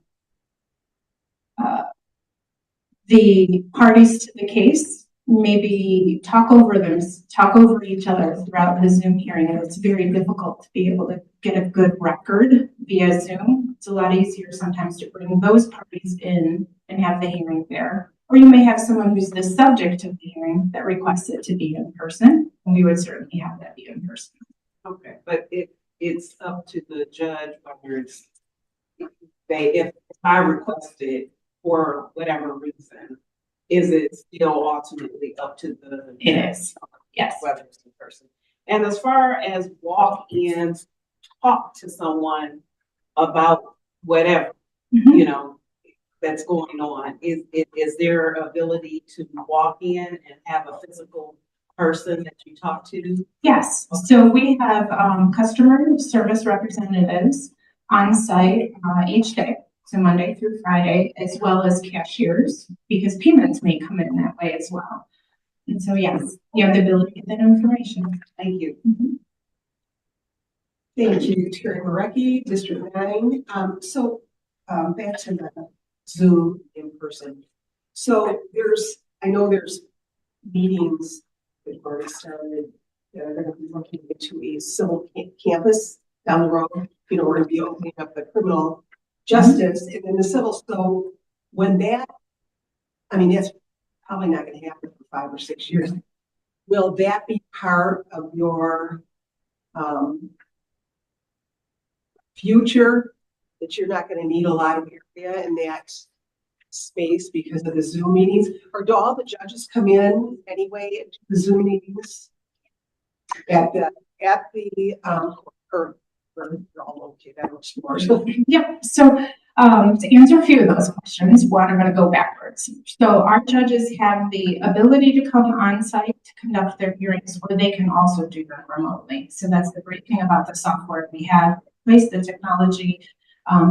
the parties to the case maybe talk over each other throughout the Zoom hearing, and it's very difficult to be able to get a good record via Zoom. It's a lot easier sometimes to bring those parties in and have the hearing there. Or you may have someone who's the subject of the hearing that requests it to be in person, and we would certainly have that be in person. Okay, but it's up to the judge whether it's if I request it for whatever reason, is it still ultimately up to the It is, yes. whether it's in person? And as far as walk-ins, talk to someone about whatever, you know, that's going on. Is there ability to walk in and have a physical person that you talk to? Yes, so we have customer service representatives on site each day, so Monday through Friday, as well as cashiers, because payments may come in that way as well. And so, yes, you have the ability to get that information. Thank you. Thank you, Terry Marecki, District 9. Back to the Zoom in person. So I know there's meetings that have already started that are going to be looking into a civil campus down the road. You know, we're going to be opening up the criminal justice and then the civil. So when that, I mean, that's probably not going to happen for 5 or 6 years. Will that be part of your future, that you're not going to need a lot of area in that space because of the Zoom meetings? Or do all the judges come in anyway to the Zoom meetings at the or you're all located at much more? Yep, so to answer a few of those questions, one, I'm going to go backwards. So our judges have the ability to come on site to conduct their hearings, or they can also do them remotely. So that's the great thing about the software we have in place, the technology.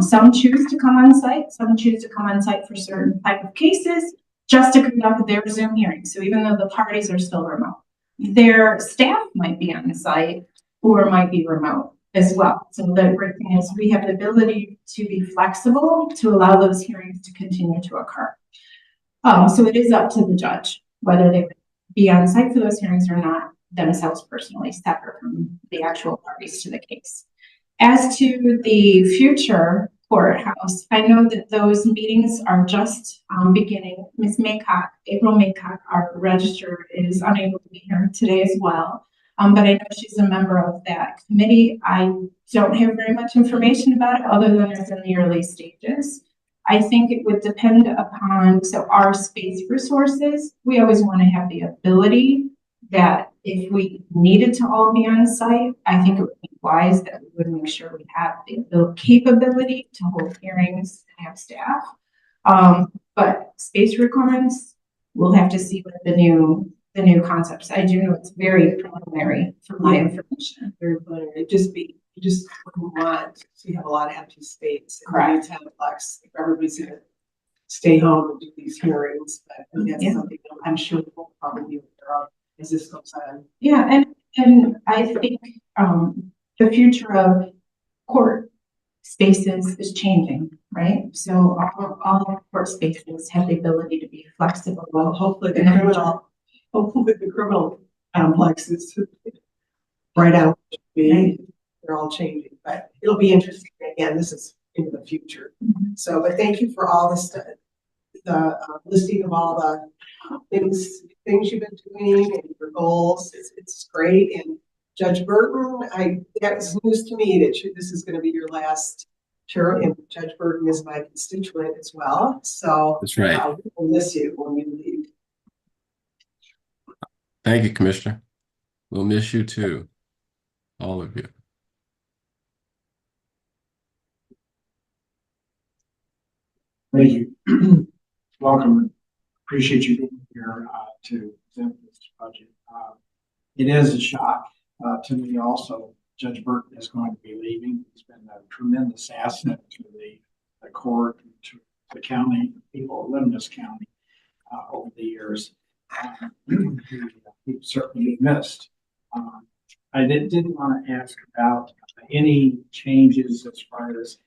Some choose to come on site, some choose to come on site for certain type of cases just to conduct their Zoom hearings. So even though the parties are still remote, their staff might be on site or might be remote as well. So the great thing is we have the ability to be flexible to allow those hearings to continue to occur. So it is up to the judge whether they would be on site for those hearings or not themselves personally, separate from the actual parties to the case. As to the future courthouse, I know that those meetings are just beginning. Ms. Maycock, April Maycock, our registrar, is unable to be here today as well. But I know she's a member of that committee. I don't have very much information about it other than it's in the early stages. I think it would depend upon, so our space resources, we always want to have the ability that if we needed to all be on site, I think it would be wise that we would make sure we have the capability to hold hearings and have staff. But space requirements. We'll have to see what the new concepts. I do know it's very preliminary from my information. Very funny. You just wouldn't want, so you have a lot of empty space. Correct. In the complex, if everybody's gonna stay home and do these hearings, but I think that's Yeah. something that I'm sure we'll probably be aware of as this goes on. Yeah, and I think the future of court spaces is changing, right? So all court spaces have the ability to be flexible. Well, hopefully the And criminal complexes right out, Right. they're all changing, but it'll be interesting. Again, this is into the future. So, but thank you for all this, the listing of all the things you've been doing and your goals. It's great. And Judge Burton, that was news to me that this is going to be your last term, and Judge Burton is my constituent as well. So That's right. we'll miss you when you leave. Thank you, Commissioner. We'll miss you too, all of you. Thank you. Welcome. Appreciate you being here to present this budget. It is a shock to me also. Judge Burton is going to be leaving. He's been a tremendous asset to the court, to the county, people who live in this county over the years. He certainly be missed. I did want to ask about any changes as far as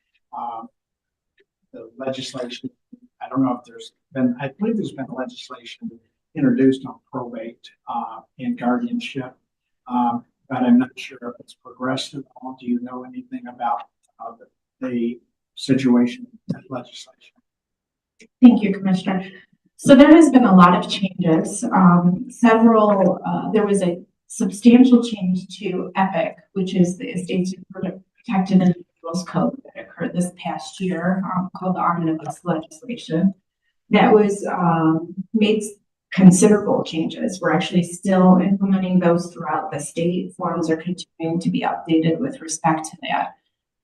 the legislation. I don't know if there's been, I believe there's been legislation introduced on probate and guardianship, but I'm not sure if it's progressed at all. Do you know anything about the situation with that legislation? Thank you, Commissioner. So there has been a lot of changes. There was a substantial change to EPIC, which is the Estates and Protected Individuals Code that occurred this past year, called the Omnibus legislation. That was made considerable changes. We're actually still implementing those throughout the state. Forms are continuing to be updated with respect to that.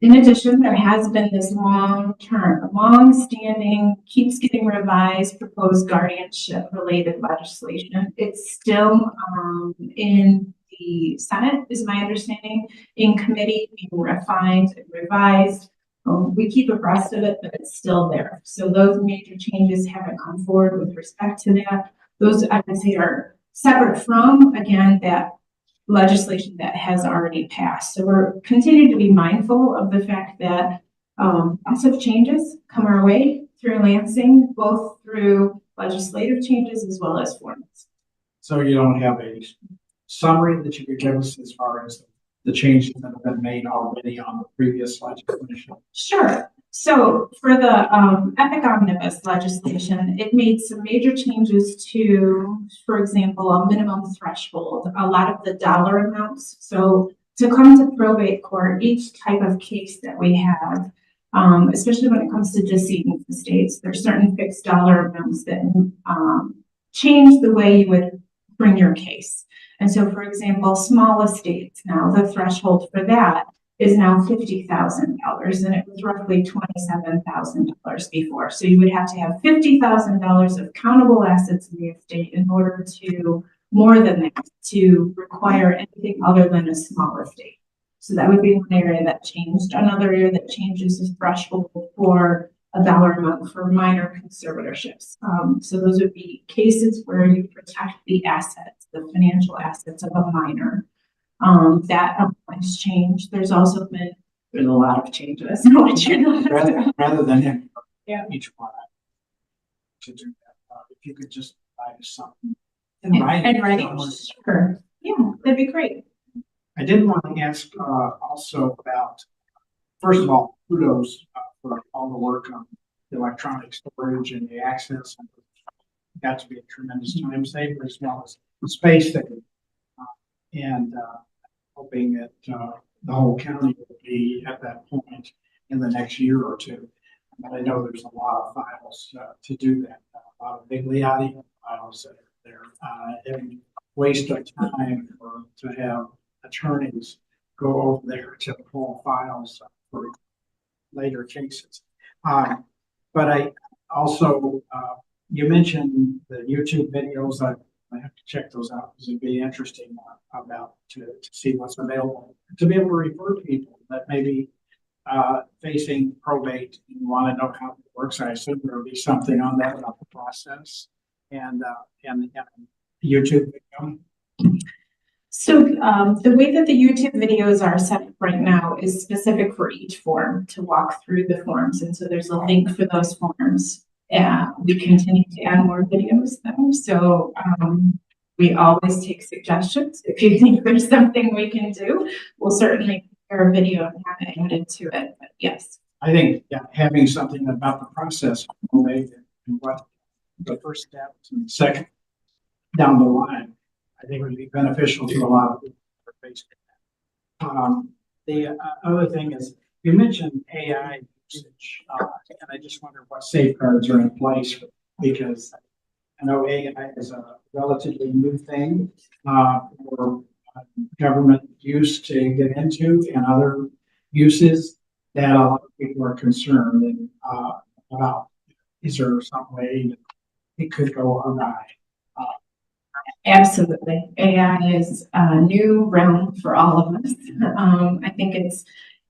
In addition, there has been this long-standing, keeps getting revised, proposed guardianship-related legislation. It's still in the Senate, is my understanding, in committee, being refined and revised. We keep abreast of it, but it's still there. So those major changes haven't come forward with respect to that. Those, I would say, are separate from, again, that legislation that has already passed. So we're continuing to be mindful of the fact that lots of changes come our way through Lansing, both through legislative changes as well as forms. So you don't have a summary that you could give us as far as the changes that have been made already on the previous legislation? Sure. So for the EPIC Omnibus legislation, it made some major changes to, for example, a minimum threshold, a lot of the dollar amounts. So to come to probate court, each type of case that we have, especially when it comes to decedent estates, there's certain fixed dollar amounts that change the way you would bring your case. And so, for example, small estates now, the threshold for that is now $50,000, and it was roughly $27,000 before. So you would have to have $50,000 of countable assets in the estate in order to, more than that, to require anything other than a small estate. So that would be one area that changed. Another area that changes is threshold for a dollar amount for minor conservatorships. So those would be cases where you protect the assets, the financial assets of a minor. That has changed. There's also been a lot of changes. rather than having each one to do that, if you could just provide us something in writing. Sure. Yeah, that'd be great. I did want to ask also about, first of all, kudos for all the work on the electronic storage and the access. Got to be a tremendous time saver as well as space saver. And hoping that the whole county will be at that point in the next year or two. But I know there's a lot of files to do that, a lot of big Liati files that are there. And waste of time to have attorneys go over there to pull files for later cases. But I also You mentioned the YouTube videos. I have to check those out because it'd be interesting about to see what's available. To be able to refer people that may be facing probate and want to know how it works. I assume there'll be something on that about the process and YouTube video. So the way that the YouTube videos are set up right now is specific for each form to walk through the forms. And so there's a link for those forms. We continue to add more videos though. So we always take suggestions. If you think there's something we can do, we'll certainly prepare a video and have it added to it. But yes. I think having something about the process and what the first steps and the second down the line, I think would be beneficial to a lot of people who are facing that. The other thing is you mentioned AI usage, and I just wonder what safeguards are in place because I know AI is a relatively new thing for government use to get into and other uses that a lot of people are concerned about. Is there some way that it could go awry? Absolutely. AI is a new realm for all of us. I think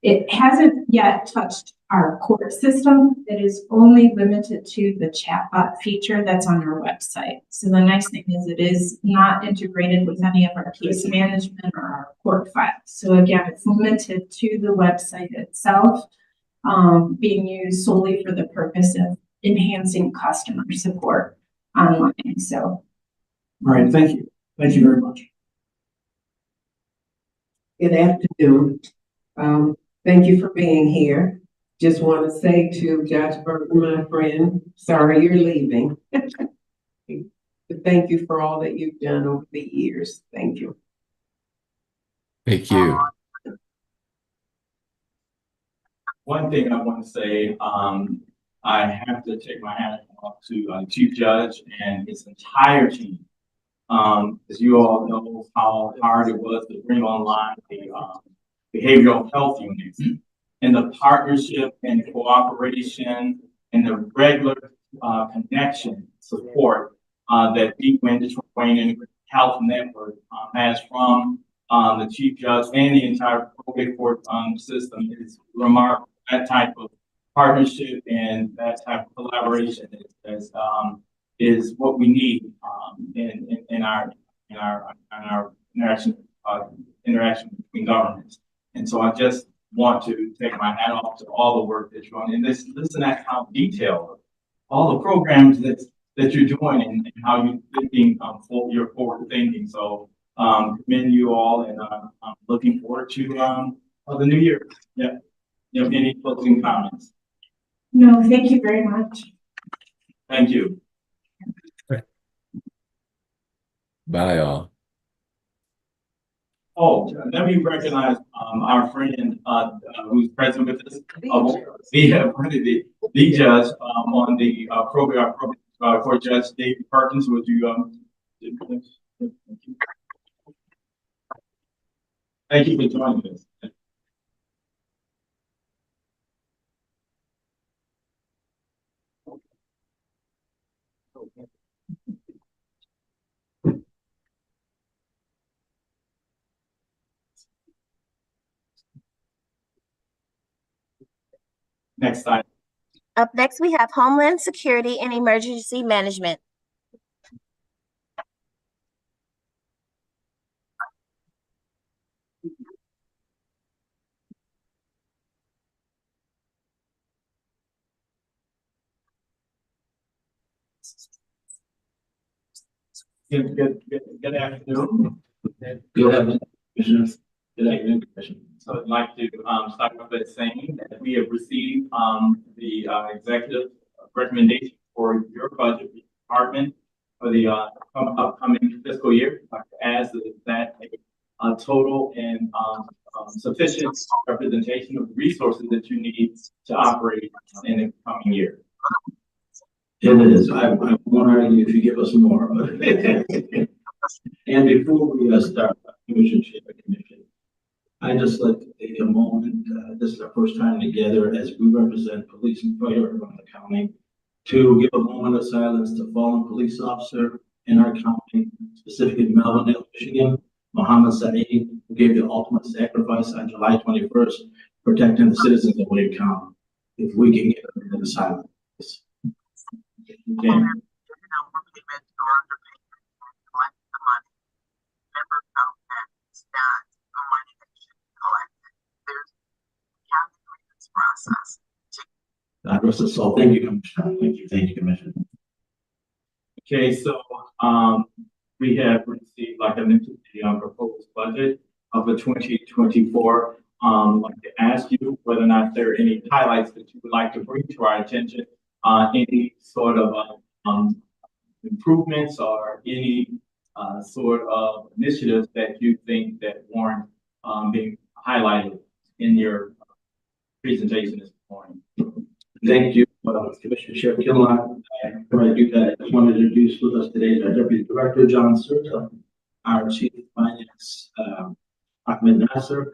it hasn't yet touched our court system. It is only limited to the chatbot feature that's on our website. So the nice thing is it is not integrated with any of our case management or our court files. So again, it's limited to the website itself, being used solely for the purpose of enhancing customer support online. So. All right, thank you. Thank you very much. Good afternoon. Thank you for being here. Just want to say to Judge Burton, my friend, sorry you're leaving. But thank you for all that you've done over the years. Thank you. Thank you. One thing I want to say, I have to take my hat off to Chief Judge and his entire team. As you all know how hard it was to bring online the behavioral health units and the partnership and cooperation and the regular connection support that Deep Wind, Detroit Wayne Integrated Health Network has from the Chief Judge and the entire probate court system is remarkable. That type of partnership and that type of collaboration is what we need in our interaction between governments. And so I just want to take my hat off to all the work that you're doing and listen at how detailed all the programs that you're doing and how you're thinking you're forward thinking. So commend you all and I'm looking forward to the new year. Yeah. You have any closing comments? No, thank you very much. Thank you. Bye, all. Oh, let me recognize our friend who's present with us. The judge on the probate court, Judge David Perkins. Would you thank you for joining us. Next item. Up next, we have Homeland Security and Emergency Management. Good afternoon. Good afternoon, Commissioners. Good afternoon, Commissioner. So I'd like to start off by saying that we have received the executive recommendation for your budget department for the upcoming fiscal year. I'd like to ask that a total and sufficient representation of the resources that you need to operate in the coming year. It is. I won't argue if you give us more. And before we start, Commissioner Chair, Commission, I just like to take a moment. This is our first time together as we represent police and fire around the county to give a moment of silence to fallen police officer in our county, specifically Melvin, Michigan, Muhammad Saeed, who gave the ultimate sacrifice on July 21st, protecting the citizens of Wayne County. If we can get a minute of silence. Okay. God rest his soul. Thank you, Commissioner. Thank you, Commissioner. Okay, so, we have received, like I mentioned, the proposed budget of the 2024. I'd like to ask you whether or not there are any highlights that you would like to bring to our attention, any sort of, improvements or any, sort of initiatives that you think that warrant, being highlighted in your presentation this morning. Thank you, Commissioner Sheriff Killock. I just wanted to introduce with us today our Deputy Director, John Serta, our Chief Finance, Ahmed Nasser,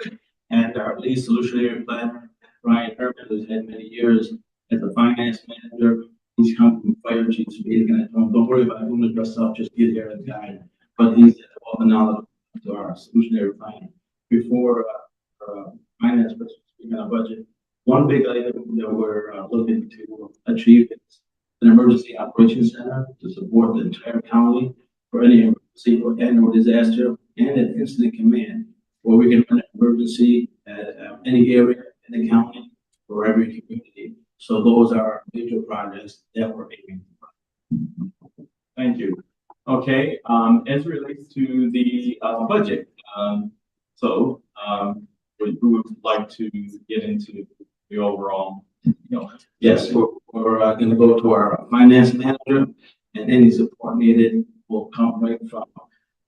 and our Lead Solutionary Planner, Ryan Herman, who's had many years as a finance manager. He's come from fire chief speed, and I told him, don't worry about whom to dress up, just get here and guide. But he's all the knowledge to our solutionary planning. Before finance person speaking on budget, one big item that we're looking to achieve is an emergency operations center to support the entire county for any emergency or disaster, and an incident command where we can run an emergency at any area in the county for every community. So those are major projects that we're aiming for. Thank you. Okay, as it relates to the budget, we would like to get into the overall, Yes, we're going to go to our finance manager, and any support needed will come right from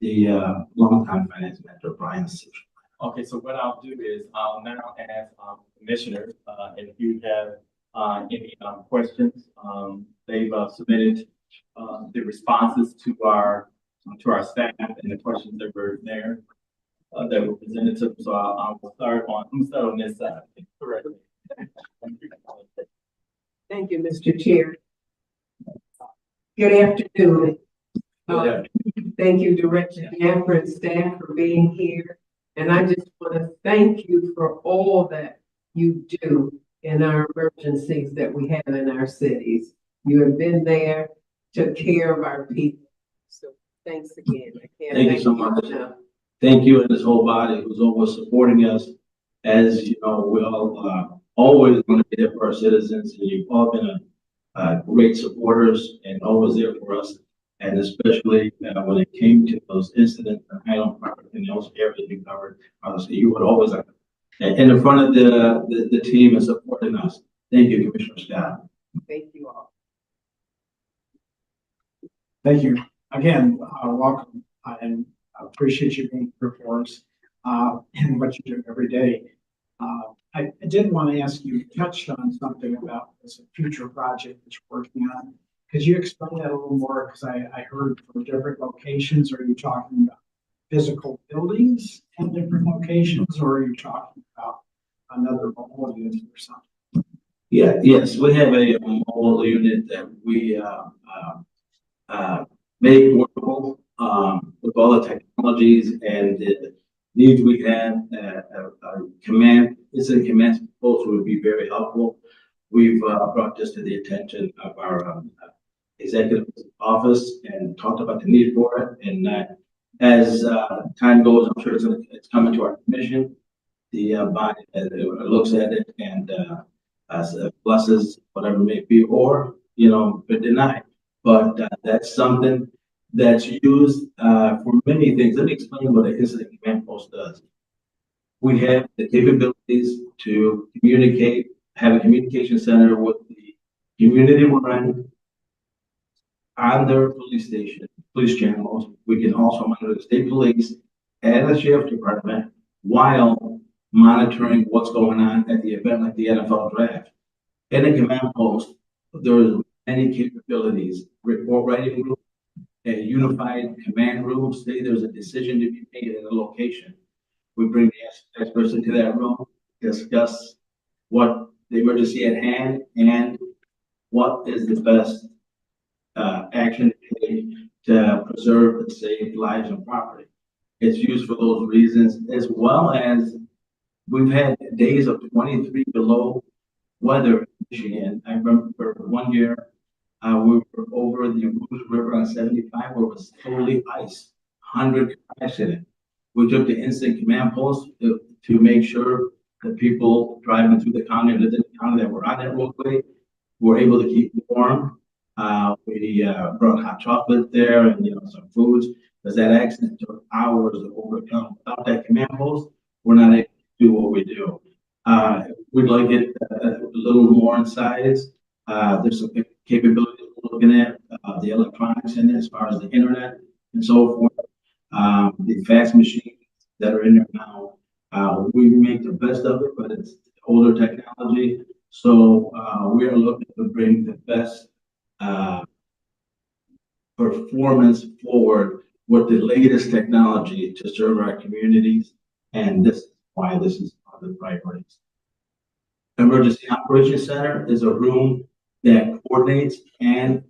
the longtime finance manager, Brian Such. Okay, so what I'll do is I'll now ask commissioners if you have any questions. They've submitted the responses to our staff and the questions that were there that were presented to them. So I'm gonna start on this side. Correct. Thank you, Mr. Chair. Good afternoon. Thank you, Director Jaffer and staff, for being here. And I just want to thank you for all that you do in our emergencies that we have in our cities. You have been there, took care of our people. So thanks again. Thank you so much. Thank you and this whole body who's always supporting us. As you know, we all always want to be there for our citizens, and you've all been great supporters and always there for us. And especially when it came to those incidents in Highland Park and those areas you covered, you would always in the front of the team and supporting us. Thank you, Commissioner Scott. Thank you all. Thank you. Again, welcome, and I appreciate you being here for us and what you do every day. I did want to ask you, touched on something about this future project that you're working on. Could you explain that a little more? Because I heard from different locations. Are you talking about physical buildings in different locations, or are you talking about another mobile unit or something? Yes, we have a mobile unit that we make workable with all the technologies and the needs we have. Incident command post would be very helpful. We've brought this to the attention of our executive office and talked about the need for it. And as time goes, I'm sure it's coming to our commission. The body looks at it and blesses whatever it may be, or but deny. But that's something that's used for many things. Let me explain what an incident command post does. We have the capabilities to communicate, have a communication center with the community we're in, on their police station, police channels. We can also monitor the state police and the sheriff's department while monitoring what's going on at the event like the NFL draft. In a command post, there's many capabilities, report writing room, a unified command room. Say there's a decision to be made in a location. We bring the experts into that room, discuss what the emergency at hand and what is the best action to take to preserve and save lives and property. It's used for those reasons, as well as we've had days of 23 below weather in Michigan. I remember one year, we were over the Rouge River on 75 where it was totally ice, 100 accident. We took the instant command post to make sure that people driving through the county and within the county that were on that roadway were able to keep warm. We brought hot chocolate there and some foods, because that accident took hours to overcome. Without that command post, we're not able to do what we do. We'd like it a little more in size. There's some capabilities we're looking at, the electronics in it, as far as the internet and so forth. The fax machines that are in there now, we make the best of it, but it's older technology. So we are looking to bring the best performance forward with the latest technology to serve our communities. And this is why this is one of the priorities. Emergency Operations Center is a room that coordinates and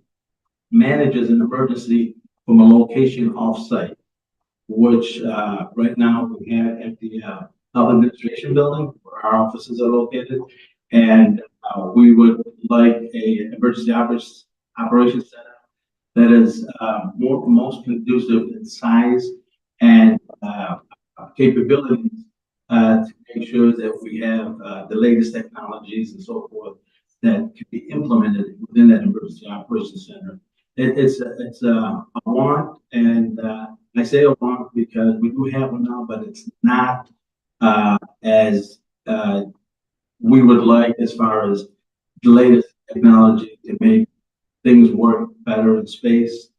manages an emergency from a location off-site, which right now we have at the Health Administration Building where our offices are located. And we would like an Emergency Operations Center that is most conducive in size and capabilities to make sure that we have the latest technologies and so forth that can be implemented within that Emergency Operations Center. It's a want, and I say a want because we do have one now, but it's not as we would like as far as the latest technology to make things work better in space,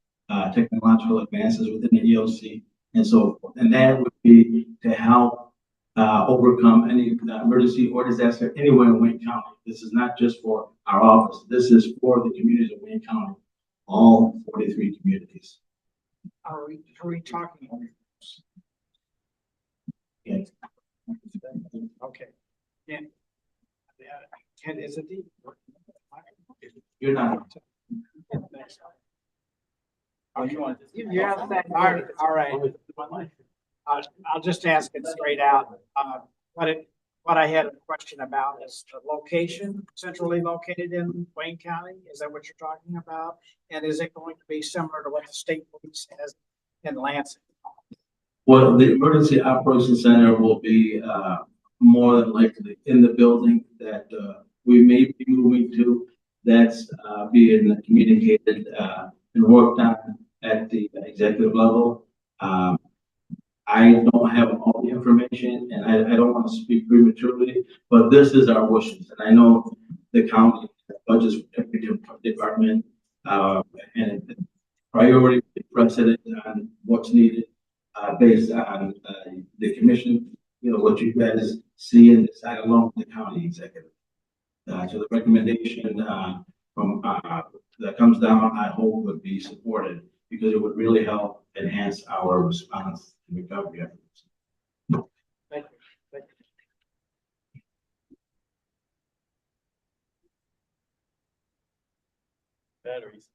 technological advances within the EOC, and so forth. And that would be to help overcome any emergency or disaster anywhere in Wayne County. This is not just for our office. This is for the communities of Wayne County, all 43 communities. Are we talking? Yes. Okay. Yeah. And is it? You're not. Oh, you want? Yeah, all right. I'll just ask it straight out. What I had a question about is the location, centrally located in Wayne County. Is that what you're talking about? And is it going to be similar to what the state police has in Lansing? Well, the Emergency Operations Center will be more than likely in the building that we may be moving to. That's being communicated and worked on at the executive level. I don't have all the information, and I don't want to speak prematurely, but this is our wishes. And I know the county budgets for every department, and priority precedent on what's needed based on the commission, what you guys see and decide along with the county executive. So the recommendation from that comes down, I hope would be supported because it would really help enhance our response and recovery efforts. Thank you. Thank you. Batteries.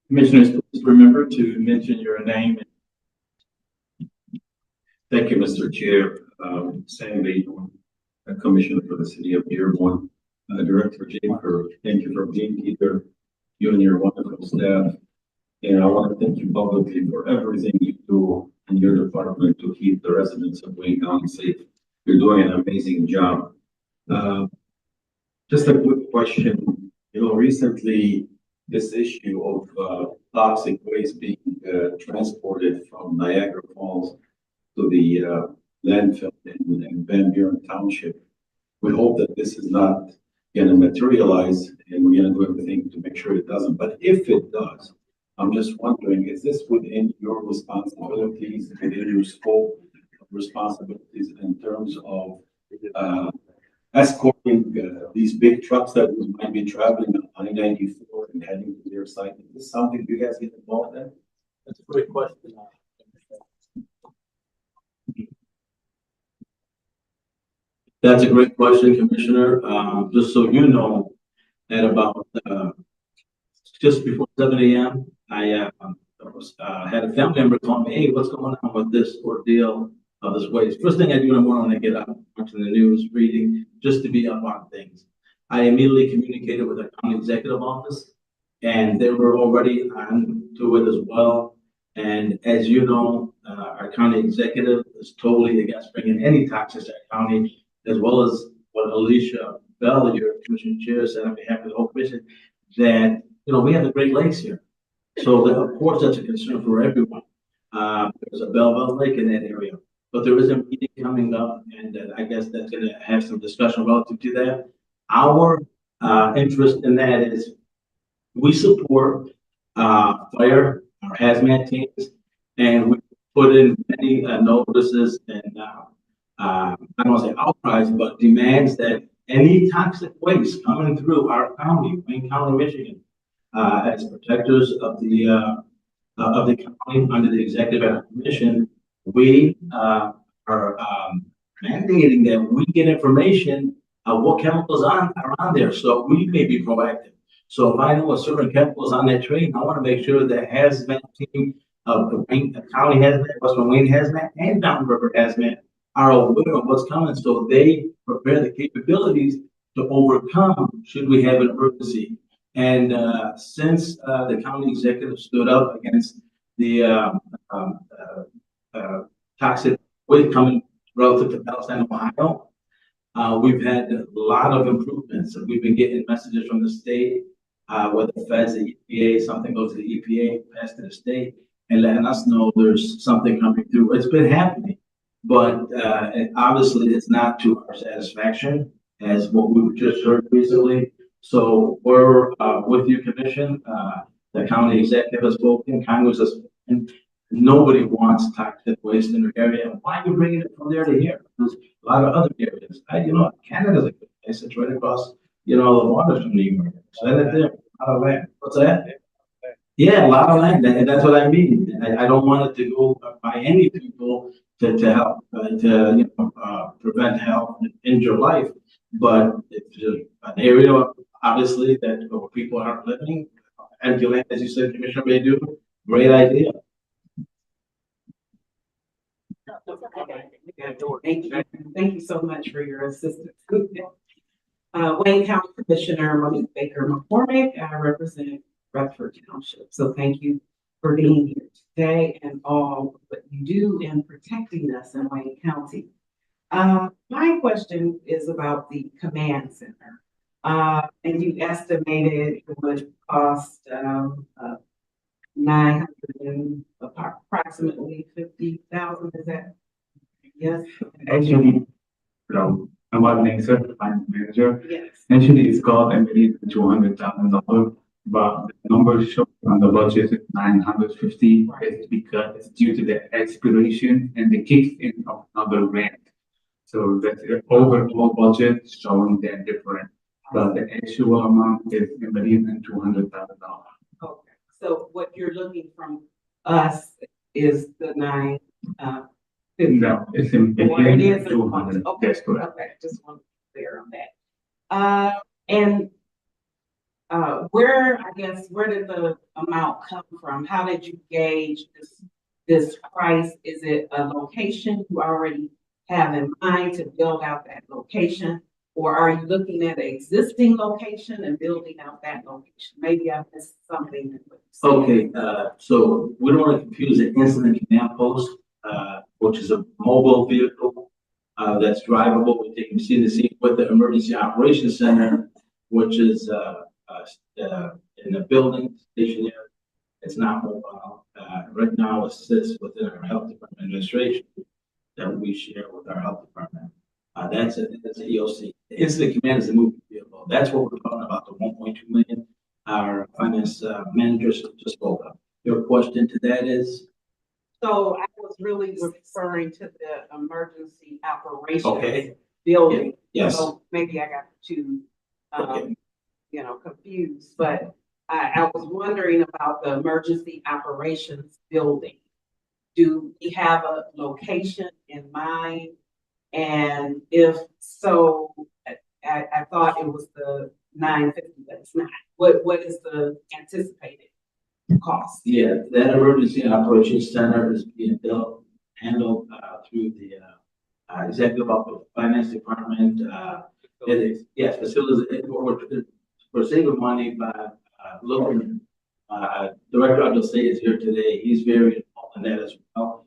Commissioners, please remember to mention your name. Thank you, Mr. Chair. Sam Baydun, Commissioner for the City of Dearborn. Director Jaker, thank you for being here, you and your wonderful staff. And I want to thank you publicly for everything you do in your department to keep the residents of Wayne County safe. You're doing an amazing job. Just a quick question. Recently, this issue of toxic waste being transported from Niagara Falls to the landfill in Van Buren Township. We hope that this is not going to materialize, and we're going to do everything to make sure it doesn't. But if it does, I'm just wondering, is this within your responsibilities, within your scope of responsibilities in terms of escorting these big trucks that might be traveling I-94 and heading to their site. Is this something you guys get involved in? That's a great question. That's a great question, Commissioner. Just so you know, at about just before 7 a.m., I had a family member call me, hey, what's going on with this ordeal of this waste? First thing I do in the morning when I get up, watching the news, reading, just to be up on things. I immediately communicated with our county executive office, and they were already on to it as well. And as you know, our county executive is totally against bringing any toxins to our county, as well as what Alicia Bell, your commission chair, said on behalf of the whole commission, that, we have the Great Lakes here. So of course, that's a concern for everyone. There's a Belleville Lake in that area, but there is a meeting coming up, and I guess that's gonna have some discussion relative to that. Our interest in that is we support fire, our hazmat teams, and we put in many notices and I don't want to say outcries, but demands that any toxic waste coming through our county, Wayne County, Michigan, as protectors of the county under the executive commission, we are mandating that we get information of what chemicals are on there, so we may be proactive. So if I know a certain chemical is on that train, I want to make sure that hazmat team of the Wayne County hazmat, Western Wayne hazmat, and Mountain River hazmat are aware of what's coming, so they prepare the capabilities to overcome should we have an emergency. And since the county executive stood up against the toxic waste coming relative to Palestine, Ohio, we've had a lot of improvements. We've been getting messages from the state, whether the feds, the EPA, something goes to the EPA, passed to the state, and letting us know there's something coming through. It's been happening, but obviously it's not to our satisfaction, as what we just heard recently. So we're with you, Commission. The county executive has spoken, Congress has spoken. Nobody wants toxic waste in their area. Why are you bringing it from there to here? There's a lot of other areas. Canada's a good place. It's right across, the waters from New York. Send it there. A lot of land. What's that? Yeah, a lot of land. And that's what I mean. I don't want it to go by any people to help, prevent health and injure life. But it's an area, obviously, that where people aren't living. Empty land, as you said, Commissioner Baydun, great idea. Thank you so much for your assistance. Wayne County Commissioner Monique Baker McCormick, I represent Rutherford Township. So thank you for being here today and all what you do in protecting us in Wayne County. My question is about the command center. And you estimated it would cost approximately 50,000. Is that? Yes. Actually, I'm Wagner, finance manager. Yes. Actually, it's got $200,000, but the number shown on the budget is 950. It's because it's due to the expiration and the kick in of another grant. So that's the overall budget showing that different, but the actual amount is $1,200,000. Okay. So what you're looking from us is the 950. No, it's in Or it is 200. Okay. That's correct. Okay. Just want to be clear on that. And where did the amount come from? How did you gauge this price? Is it a location you already have in mind to build out that location? Or are you looking at an existing location and building out that location? Maybe I missed something. Okay, so we don't want to confuse the incident command post, which is a mobile vehicle that's drivable. We can see the scene with the emergency operations center, which is in the building stationary. It's not mobile. Right now, it sits within our health department administration that we share with our health department. That's an EOC. The incident command is a moving vehicle. That's what we're talking about, the 1.2 million. Our finance managers just spoke up. Your question to that is? So I was really referring to the emergency operations Okay. building. Yes. So maybe I got two confused, but I was wondering about the emergency operations building. Do we have a location in mind? And if so, I thought it was the 950, but it's not. What is the anticipated cost? Yeah, that emergency operations center is being handled through the executive office, finance department. It is, yes, facilities. We're saving money by looking. Director Abdul Say is here today. He's very involved in that as well.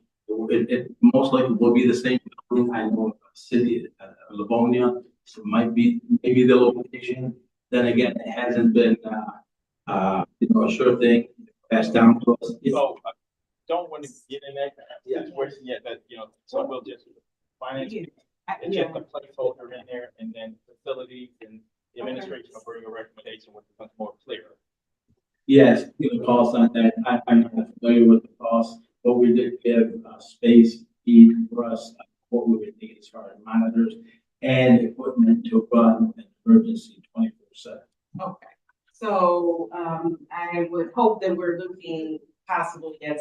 It most likely will be the same building. I know city Livonia, so it might be maybe the location. Then again, it hasn't been a sure thing passed down to us. Don't want to get in that situation yet, that, so we'll just finance. It's just a placeholder in there, and then facilities and the administration will bring a recommendation which becomes more clear. Yes, the cost on that, I'm not familiar with the cost, but we did give space need for us, what we would need as far as monitors and equipment to run an emergency 24/7. Okay, so I would hope that we're looking possibly at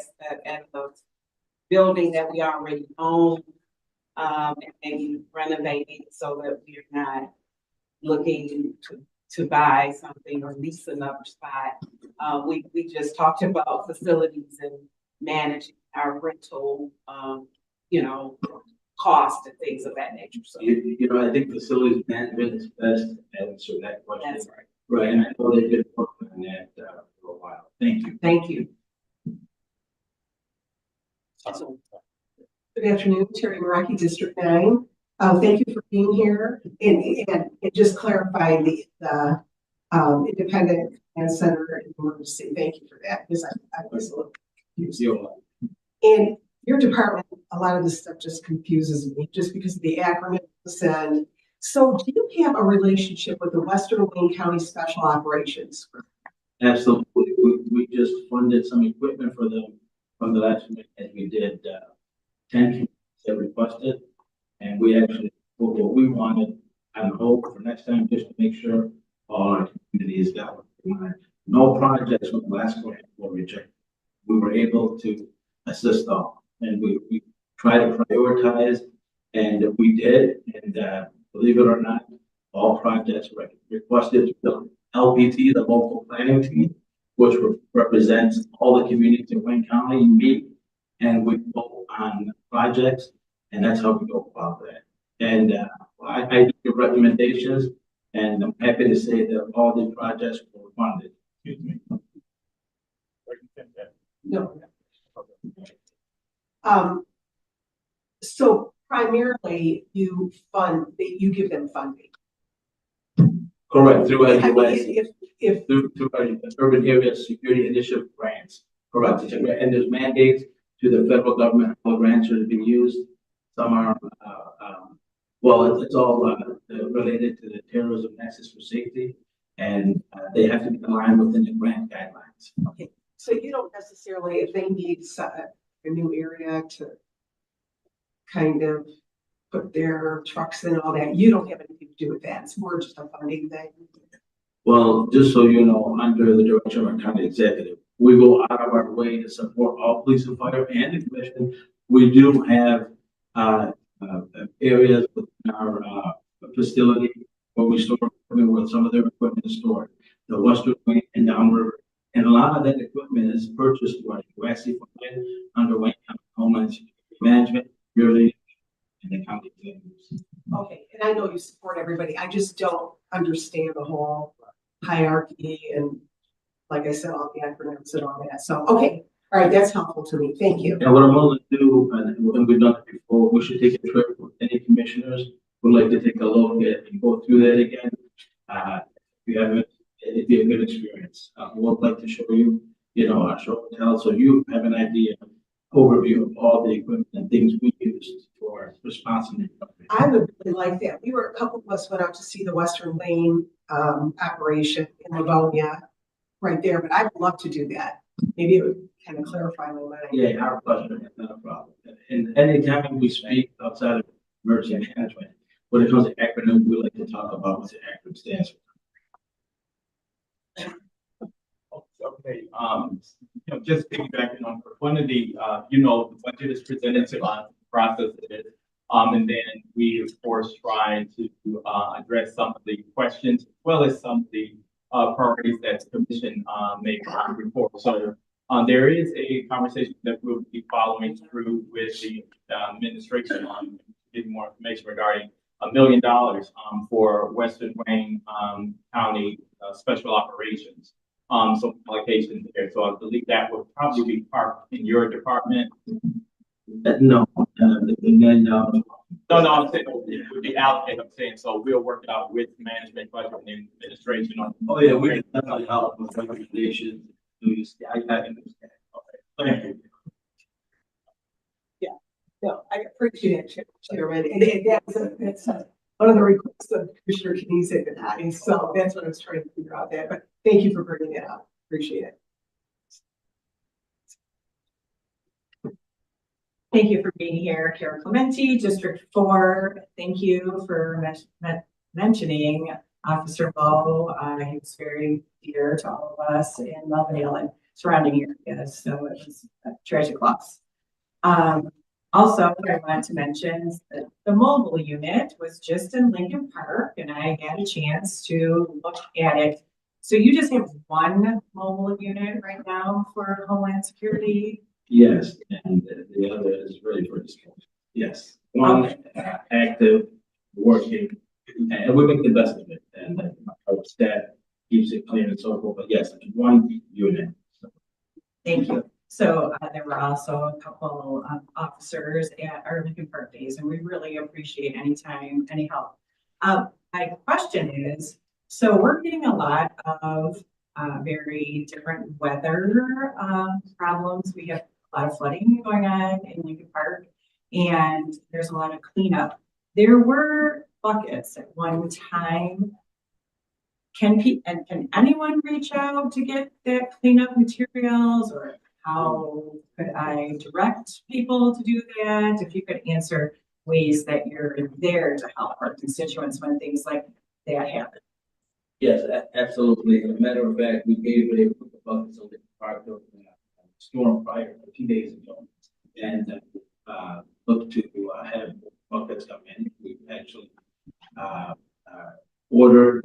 the building that we already own, and maybe renovating so that we're not looking to buy something or lease another spot. We just talked about facilities and managing our rental, cost and things of that nature. So I think facilities management is best to answer that question. that's right. Right, and I know they've been working on that for a while. Thank you. Thank you. Good afternoon, Terry Maraki, District 9. Thank you for being here and just clarifying the Independent Command Center emergency. Thank you for that, because I was a little confused. In your department, a lot of this stuff just confuses me just because of the acronyms. And so do you have a relationship with the Western Wayne County Special Operations Group? Absolutely. We just funded some equipment for them from the last meeting, as we did 10 communities that requested. And we actually, what we wanted, and hope for next time, just to make sure all our communities got what they wanted. No projects from the last grant were rejected. We were able to assist all, and we try to prioritize, and we did. And believe it or not, all projects were requested to the LPT, the local planning team, which represents all the communities in Wayne County, meet, and we vote on projects, and that's how we go about that. And I do give recommendations, and I'm happy to say that all the projects were funded. Excuse me. No. So primarily you give them funding. Correct, through I mean, USC, if through our urban area security initiative grants. Correct, and there's mandates to the federal government, how grants are being used. Some are, it's all related to the terrorism nexus for safety, and they have to be aligned within the grant guidelines. Okay, so you don't necessarily, if they need a new area to kind of put their trucks in and all that, you don't have anything to do with that. It's more just a funding thing. Well, just so you know, under the direction of our county executive, we go out of our way to support all police and fire and the commission. We do have areas within our facility where we store equipment, where some of their equipment is stored. The Western Wayne and downriver, and a lot of that equipment is purchased by USC under Wayne County Homeland Security Management, yearly, and the county executives. Okay, and I know you support everybody. I just don't understand the whole hierarchy and, like I said, all the acronyms and all that. So, okay, all right, that's helpful to me. Thank you. And what I'm willing to do, and we've done it before, we should take a trip with any commissioners who'd like to take a look at and go through that again. If you haven't, it'd be a good experience. We'd like to show you, our show and tell, so you have an idea, overview of all the equipment and things we used for response. I would really like that. A couple of us went out to see the Western Wayne operation in Livonia right there, but I would love to do that. Maybe it would kind of clarify my mind. Yeah, our pleasure, not a problem. And anytime we speak outside of emergency management, when it comes to acronyms, we like to talk about what the acronym stands for. Okay, just piggybacking on one of the, the budget is presented to us, process it. And then we, of course, try to, address some of the questions as well as some of the, priorities that the commission, may report. So, there is a conversation that we'll be following through with the, administration on getting more information regarding $1 million, for Western Wayne, County, special operations. So allocations there. So I believe that would probably be parked in your department. No, and then, No, I'm saying it would be allocated. I'm saying, so we'll work it out with management, budget and administration on. oh yeah, we can definitely help with recommendations. I understand. Okay, thank you. No, I appreciate it, Chairman, and that's one of the requests of Commissioner Kniezek and I, so that's what I was trying to figure out there, but thank you for bringing it up, appreciate it. Thank you for being here, Kara Clementi, District 4. Thank you for mentioning Officer Bo. He was very dear to all of us in Melvindale and surrounding areas, so it was a tragic loss. Also, I want to mention that the mobile unit was just in Lincoln Park, and I had a chance to look at it. So you just have one mobile unit right now for Homeland Security? Yes, and the other is ready for discussion. Yes, one active, working, and we make the best of it, and our staff keeps it clean and so forth, but yes, one unit. Thank you. So there were also a couple officers at our Lincoln Park days, and we really appreciate any time, any help. My question is, so we're getting a lot of very different weather problems. We have a lot of flooding going on in Lincoln Park, and there's a lot of cleanup. There were buckets at one time. Can anyone reach out to get that cleanup materials, or how could I direct people to do that? If you could answer ways that you're there to help our constituents when things like that happen. Yes, absolutely. As a matter of fact, we gave a group of buckets on the park of storm prior 2 days ago, and look to have buckets come in. We've actually ordered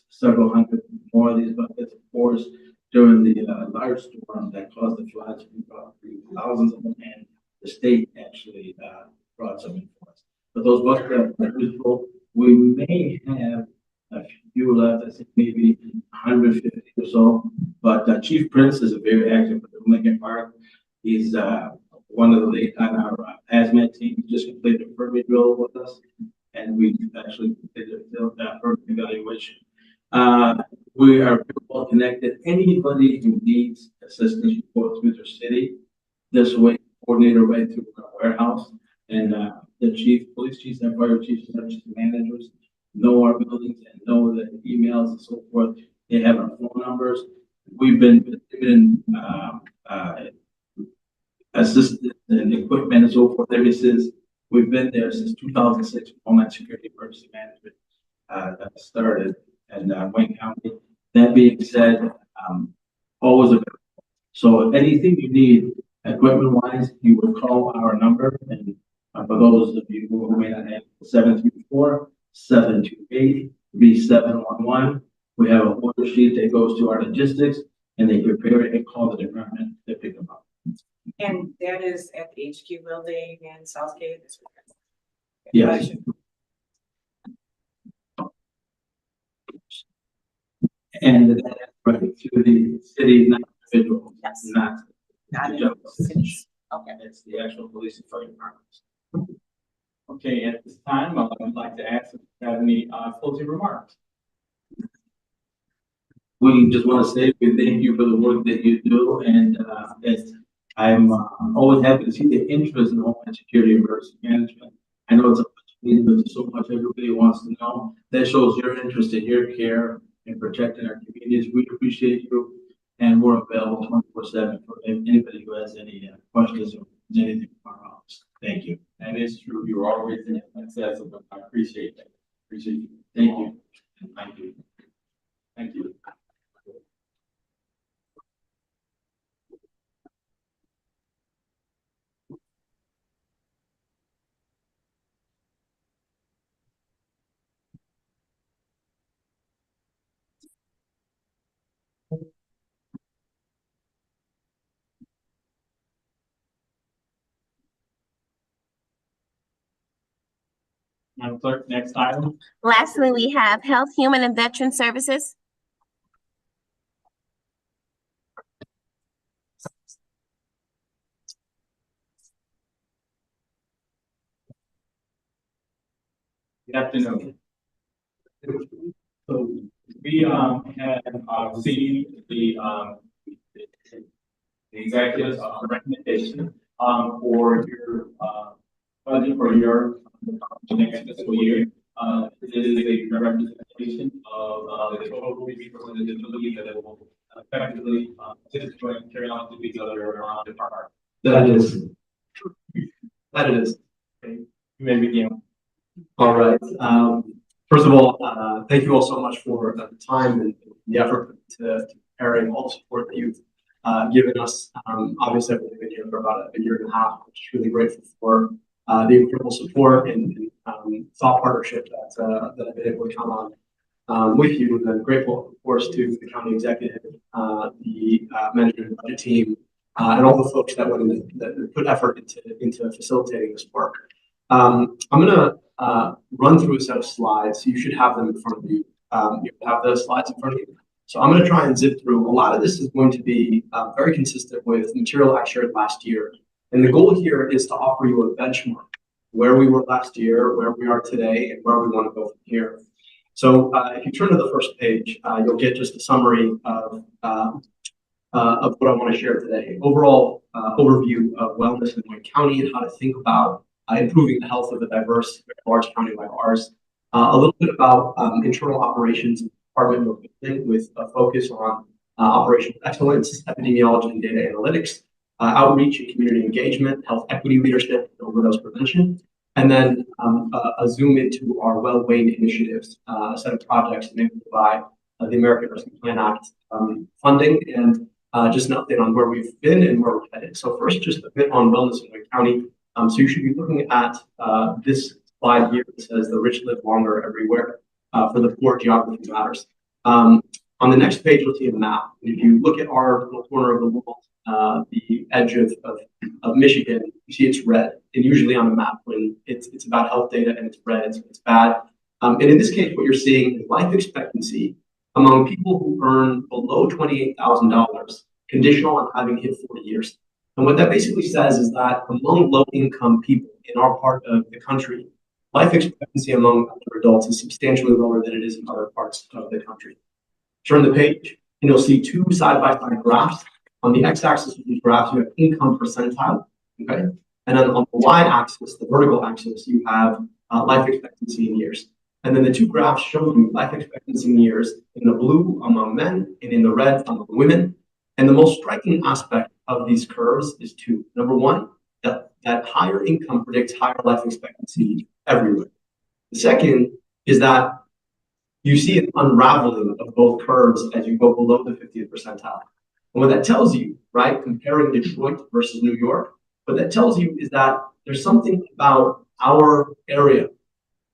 several hundred more of these buckets, of course. During the large storm that caused the floods, we brought thousands of them, and the state actually brought some in for us. But those buckets are useful. We may have a few left, I think maybe 150 or so. But Chief Prince is a very active for Lincoln Park. He's one of the lead on our hazmat team. He just completed a permit drill with us, and we actually completed a permit evaluation. We are well connected. Anybody who needs assistance will go through their city. This way, coordinator right through our warehouse, and the chief, police chiefs, and fire chiefs, and emergency managers know our buildings and know the emails and so forth. They have our phone numbers. We've been given assistance and equipment and so forth ever since we've been there since 2006. Homeland Security Emergency Management started in Wayne County. That being said, always available. So anything you need equipment wise, you would call our number, and for those of you who may not have 734-728-3711. We have a order sheet that goes to our logistics, and they prepare it and call the department to pick them up. And that is at the HQ building in Southgate. Yes. And that's right to the city, not individual. Yes. Not Not the in general cities. Okay. It's the actual police and fire departments. Okay, at this time, I'd like to ask if you have any closing remarks. We just want to say we thank you for the work that you do, and I'm always happy to see the interest in Homeland Security and Emergency Management. I know it's a need, but there's so much everybody wants to know. That shows your interest in your care and protecting our communities. We appreciate you, and we're available 24/7 for anybody who has any questions or anything from our office. Thank you. That is true. You're always accessible. I appreciate that. Appreciate you. Thank you. Thank you. Thank you. Madam Clerk, next item. Lastly, we have Health, Human and Veteran Services. Good afternoon. So we had seen the executive's recommendation for your budget for your next fiscal year. This is a representation of the total resources and disability that it will effectively assist and carry on to these other departments. That is. That it is. Okay, you may begin. All right. First of all, thank you all so much for the time and the effort to preparing all the support that you've given us. Obviously, I've been here for about a year and a half, which is really grateful for the incredible support and thought partnership that I've been able to count on with you. And grateful, of course, to the county executive, the management and budget team, and all the folks that that put effort into facilitating this work. I'm going to run through a set of slides. You should have them in front of you. You have the slides in front of you. So I'm going to try and zip through. A lot of this is going to be very consistent with material I shared last year. And the goal here is to offer you a benchmark where we were last year, where we are today, and where we want to go from here. So if you turn to the first page, you'll get just a summary of what I want to share today. Overall overview of wellness in Wayne County and how to think about improving the health of a diverse, large county like ours. A little bit about internal operations department with a focus on operational excellence, epidemiology and data analytics, outreach and community engagement, health equity leadership, and overdose prevention. And then a zoom into our Well Wayne initiatives, a set of projects enabled by the American Rescue Plan Act funding, and just an update on where we've been and where we're headed. So first, just a bit on wellness in Wayne County. So you should be looking at this slide here that says the rich live longer everywhere for the poor, geography matters. On the next page, you'll see a map. If you look at our little corner of the world, the edge of Michigan, you see it's red. And usually on a map, when it's about health data and it's red, it's bad. And in this case, what you're seeing is life expectancy among people who earn below $28,000, conditional on having hit 40 years. And what that basically says is that among low-income people in our part of the country, life expectancy among older adults is substantially lower than it is in other parts of the country. Turn the page, and you'll see two side-by-side graphs. On the x-axis of these graphs, you have income percentile, okay? And then on the y-axis, the vertical axis, you have life expectancy in years. And then the two graphs show you life expectancy in years in the blue among men and in the red among women. And the most striking aspect of these curves is two. Number one, that higher income predicts higher life expectancy everywhere. The second is that you see an unraveling of both curves as you go below the 50th percentile. And what that tells you, right, comparing Detroit versus New York, what that tells you is that there's something about our area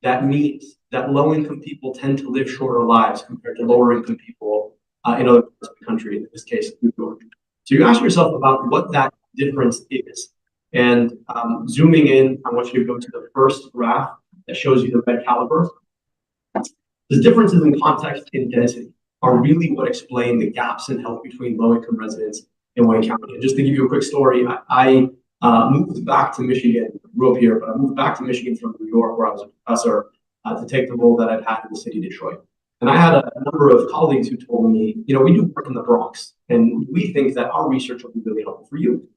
that means that low-income people tend to live shorter lives compared to lower-income people in other parts of the country, in this case, New York. So you ask yourself about what that difference is. And zooming in, I want you to go to the first graph that shows you the red caliber. The differences in context and density are really what explain the gaps in health between low-income residents in Wayne County. And just to give you a quick story, I moved back to Michigan, grew up here, but I moved back to Michigan from New York, where I was a professor, to take the role that I'd had in the city of Detroit. And I had a number of colleagues who told me, you know, we do work in the Bronx, and we think that our research will be really helpful for you.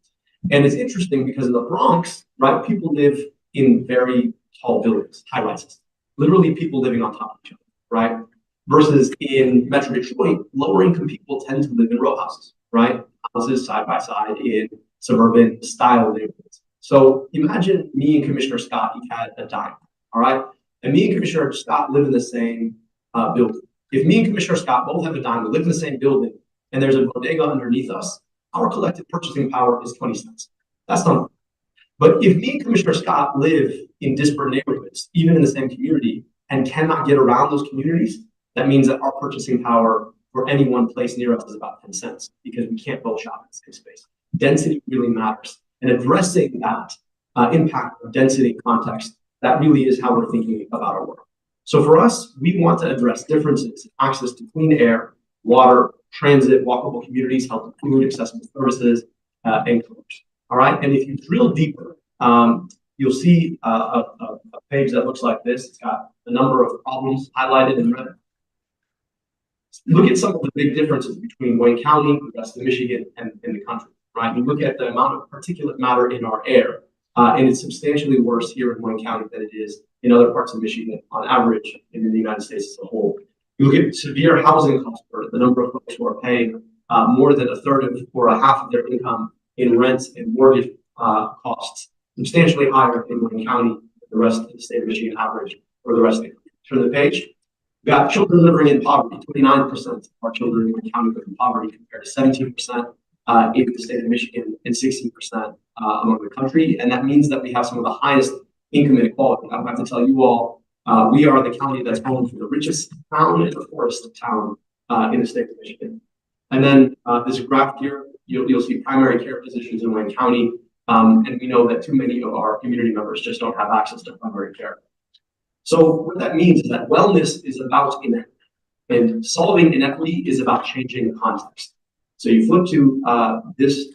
And it's interesting because in the Bronx, right, people live in very tall buildings, high rises, literally people living on top of each other, right? Versus in Metro Detroit, lower income people tend to live in row houses, right? Houses side by side in suburban style neighborhoods. So imagine me and Commissioner Scott each had a dime, all right? And me and Commissioner Scott live in the same building. If me and Commissioner Scott both have a dime, we live in the same building, and there's a bodega underneath us, our collective purchasing power is 20 cents. That's not. But if me and Commissioner Scott live in disparate neighborhoods, even in the same community, and cannot get around those communities, that means that our purchasing power for any one place near us is about 10 cents because we can't both shop in the same space. Density really matters. And addressing that impact of density context that really is how we're thinking about our work. So for us, we want to address differences in access to clean air, water, transit, walkable communities, health and food, accessible services, and commerce. All right, and if you drill deeper, you'll see a page that looks like this. It's got a number of problems highlighted in red. Look at some of the big differences between Wayne County, the rest of Michigan, and the country, right? You look at the amount of particulate matter in our air, and it's substantially worse here in Wayne County than it is in other parts of Michigan on average in the United States as a whole. You look at severe housing costs for the number of folks who are paying more than a third of or a half of their income in rents and mortgage costs, substantially higher in Wayne County than the rest of the state of Michigan average or the rest of the country. Turn the page. We've got children living in poverty. 29% of our children in Wayne County live in poverty compared to 17% in the state of Michigan and 16% among the country. And that means that we have some of the highest income inequality. I have to tell you all, we are the county that's home to the richest town and the poorest town in the state of Michigan. And then this graph here, you'll see primary care physicians in Wayne County. And we know that too many of our community members just don't have access to primary care. So what that means is that wellness is about inequity, and solving inequity is about changing the context. So you flip to this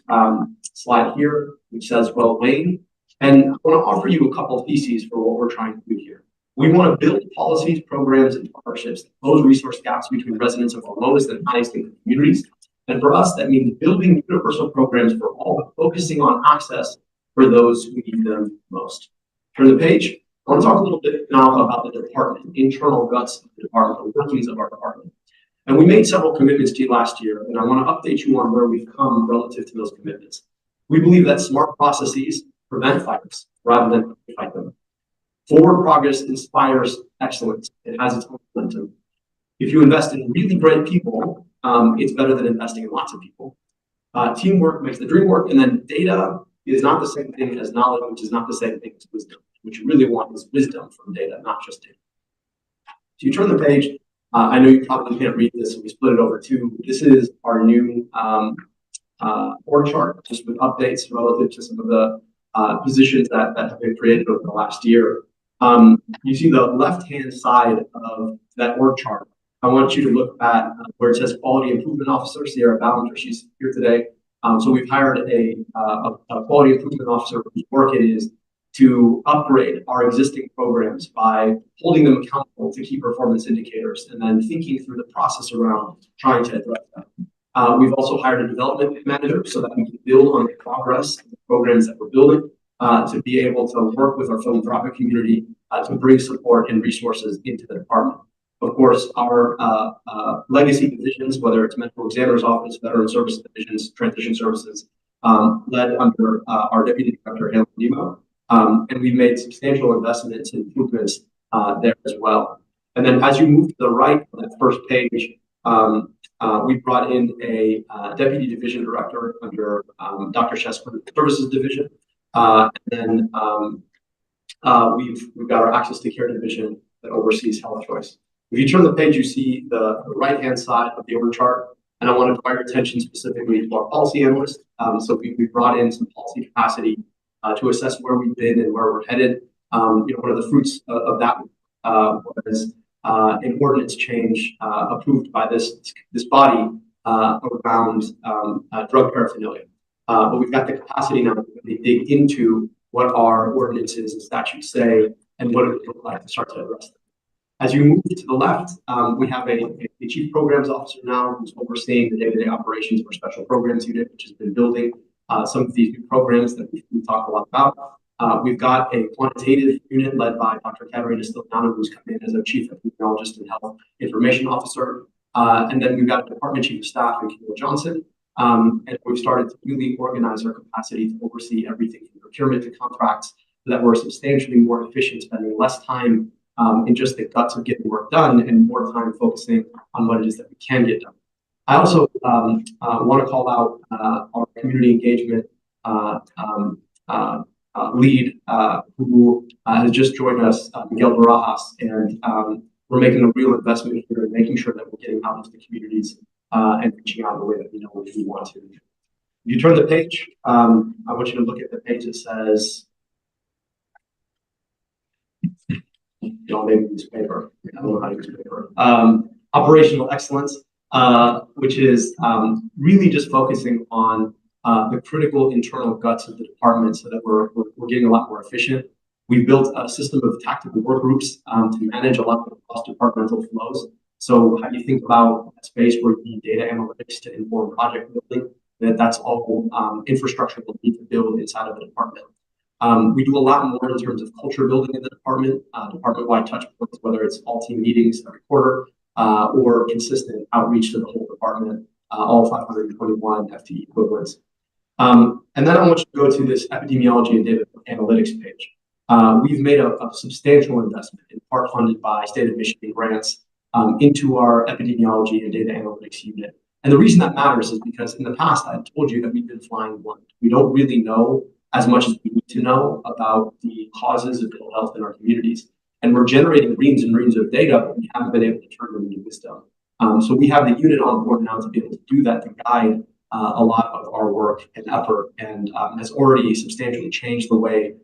slide here, which says, well, Wayne, and I want to offer you a couple of theses for what we're trying to do here. We want to build policies, programs, and partnerships that close resource gaps between residents of our lowest and highest income communities. And for us, that means building universal programs for all, but focusing on access for those who need them most. Turn the page. I want to talk a little bit now about the department, internal guts of the department, the workings of our department. And we made several commitments to you last year, and I want to update you on where we've come relative to those commitments. We believe that smart processes prevent fires rather than fight them. Forward progress inspires excellence. It has its own momentum. If you invest in really great people, it's better than investing in lots of people. Teamwork makes the dream work, and then data is not the same thing as knowledge, which is not the same thing as wisdom. What you really want is wisdom from data, not just data. So you turn the page. I know you probably can't read this, so we split it over two. This is our new org chart, just with updates relative to some of the positions that have been created over the last year. You see the left-hand side of that org chart. I want you to look at where it says Quality Improvement Officer, Sierra Ballinger. She's here today. So we've hired a Quality Improvement Officer whose work it is to upgrade our existing programs by holding them accountable to key performance indicators and then thinking through the process around trying to address them. We've also hired a development manager so that we can build on the progress of the programs that we're building to be able to work with our philanthropic community to bring support and resources into the department. Of course, our legacy divisions, whether it's medical examiner's office, veteran services divisions, transition services, led under our deputy director, Helen Nemo. And we've made substantial investments and improvements there as well. And then as you move to the right on that first page, we brought in a deputy division director under Dr. Chesler Services Division. And then we've got our Access to Care division that oversees Health Choice. If you turn the page, you see the right-hand side of the org chart, and I want to draw your attention specifically to our policy analyst. So we brought in some policy capacity to assess where we've been and where we're headed. One of the fruits of that was an ordinance change approved by this body around drug paraphernalia. But we've got the capacity now to really dig into what our ordinances and statutes say and what it would look like to start to address them. As you move to the left, we have a chief programs officer now who's overseeing the day-to-day operations of our special programs unit, which has been building some of these new programs that we've talked a lot about. We've got a quantitative unit led by Dr. Katerina Stilano, who's come in as our chief epidemiologist and health information officer. And then we've got a department chief of staff in Kendall Johnson. And we've started to really organize our capacity to oversee everything from procurement to contracts so that we're substantially more efficient, spending less time in just the guts of getting work done and more time focusing on what it is that we can get done. I also want to call out our community engagement lead who has just joined us, Miguel Barajas, and we're making a real investment here in making sure that we're getting out into the communities and reaching out in the way that we know we want to. If you turn the page, I want you to look at the page that says Y'all maybe use paper. I don't know how to use paper. Operational excellence, which is really just focusing on the critical internal guts of the department so that we're getting a lot more efficient. We've built a system of tactical work groups to manage a lot of the cross-departmental flows. So how do you think about a space where you need data analytics to inform project building? That's all infrastructure we'll need to build inside of the department. We do a lot more in terms of culture building in the department, department-wide touch points, whether it's all team meetings every quarter or consistent outreach to the whole department, all 521 FTE equivalents. And then I want you to go to this epidemiology and data analytics page. We've made a substantial investment, in part funded by State of Michigan grants, into our epidemiology and data analytics unit. And the reason that matters is because in the past, I told you that we've been flying blind. We don't really know as much as we need to know about the causes of ill health in our communities. And we're generating reams and reams of data, but we haven't been able to turn them into wisdom. So we have the unit on board now to be able to do that, to guide a lot of our work and effort, and has already substantially changed the way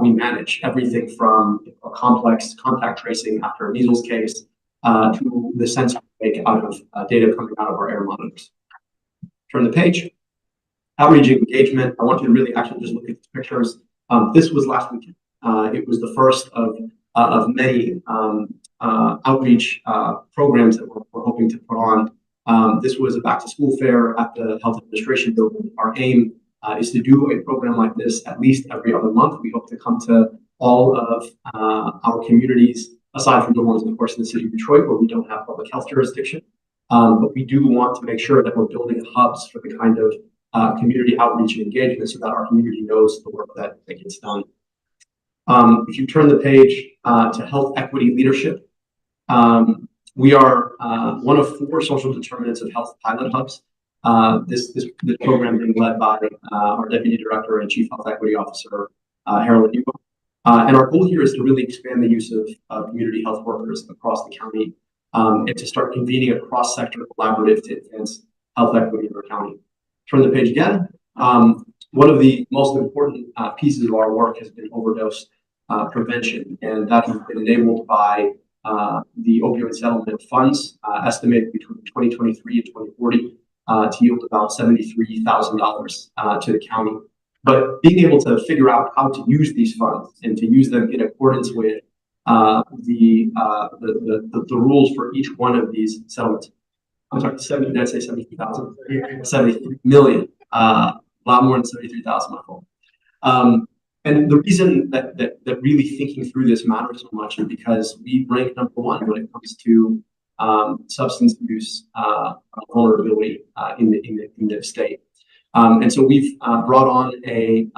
we manage everything from a complex contact tracing after a measles case to the sense we make out of data coming out of our air monitors. Turn the page. Outreach engagement. I want you to really actually just look at these pictures. This was last weekend. It was the first of many outreach programs that we're hoping to put on. This was a back to school fair at the Health Administration Building. Our aim is to do a program like this at least every other month. We hope to come to all of our communities, aside from the ones, of course, in the city of Detroit, where we don't have public health jurisdiction. But we do want to make sure that we're building hubs for the kind of community outreach and engagement so that our community knows the work that gets done. If you turn the page to health equity leadership, we are one of 4 social determinants of health pilot hubs. This program being led by our Deputy Director and Chief Health Equity Officer, Harold Eva. And our goal here is to really expand the use of community health workers across the county and to start convening a cross-sector collaborative to advance health equity in our county. Turn the page again. One of the most important pieces of our work has been overdose prevention, and that has been enabled by the opioid settlement funds estimated between 2023 and 2040 to yield about $73,000 to the county. But being able to figure out how to use these funds and to use them in accordance with the rules for each one of these settlements. I'm sorry, did I say 73,000? 73 million. A lot more than 73,000, my fault. And the reason that really thinking through this matters so much is because we rank #1 when it comes to substance use vulnerability in the state. And so we've brought on a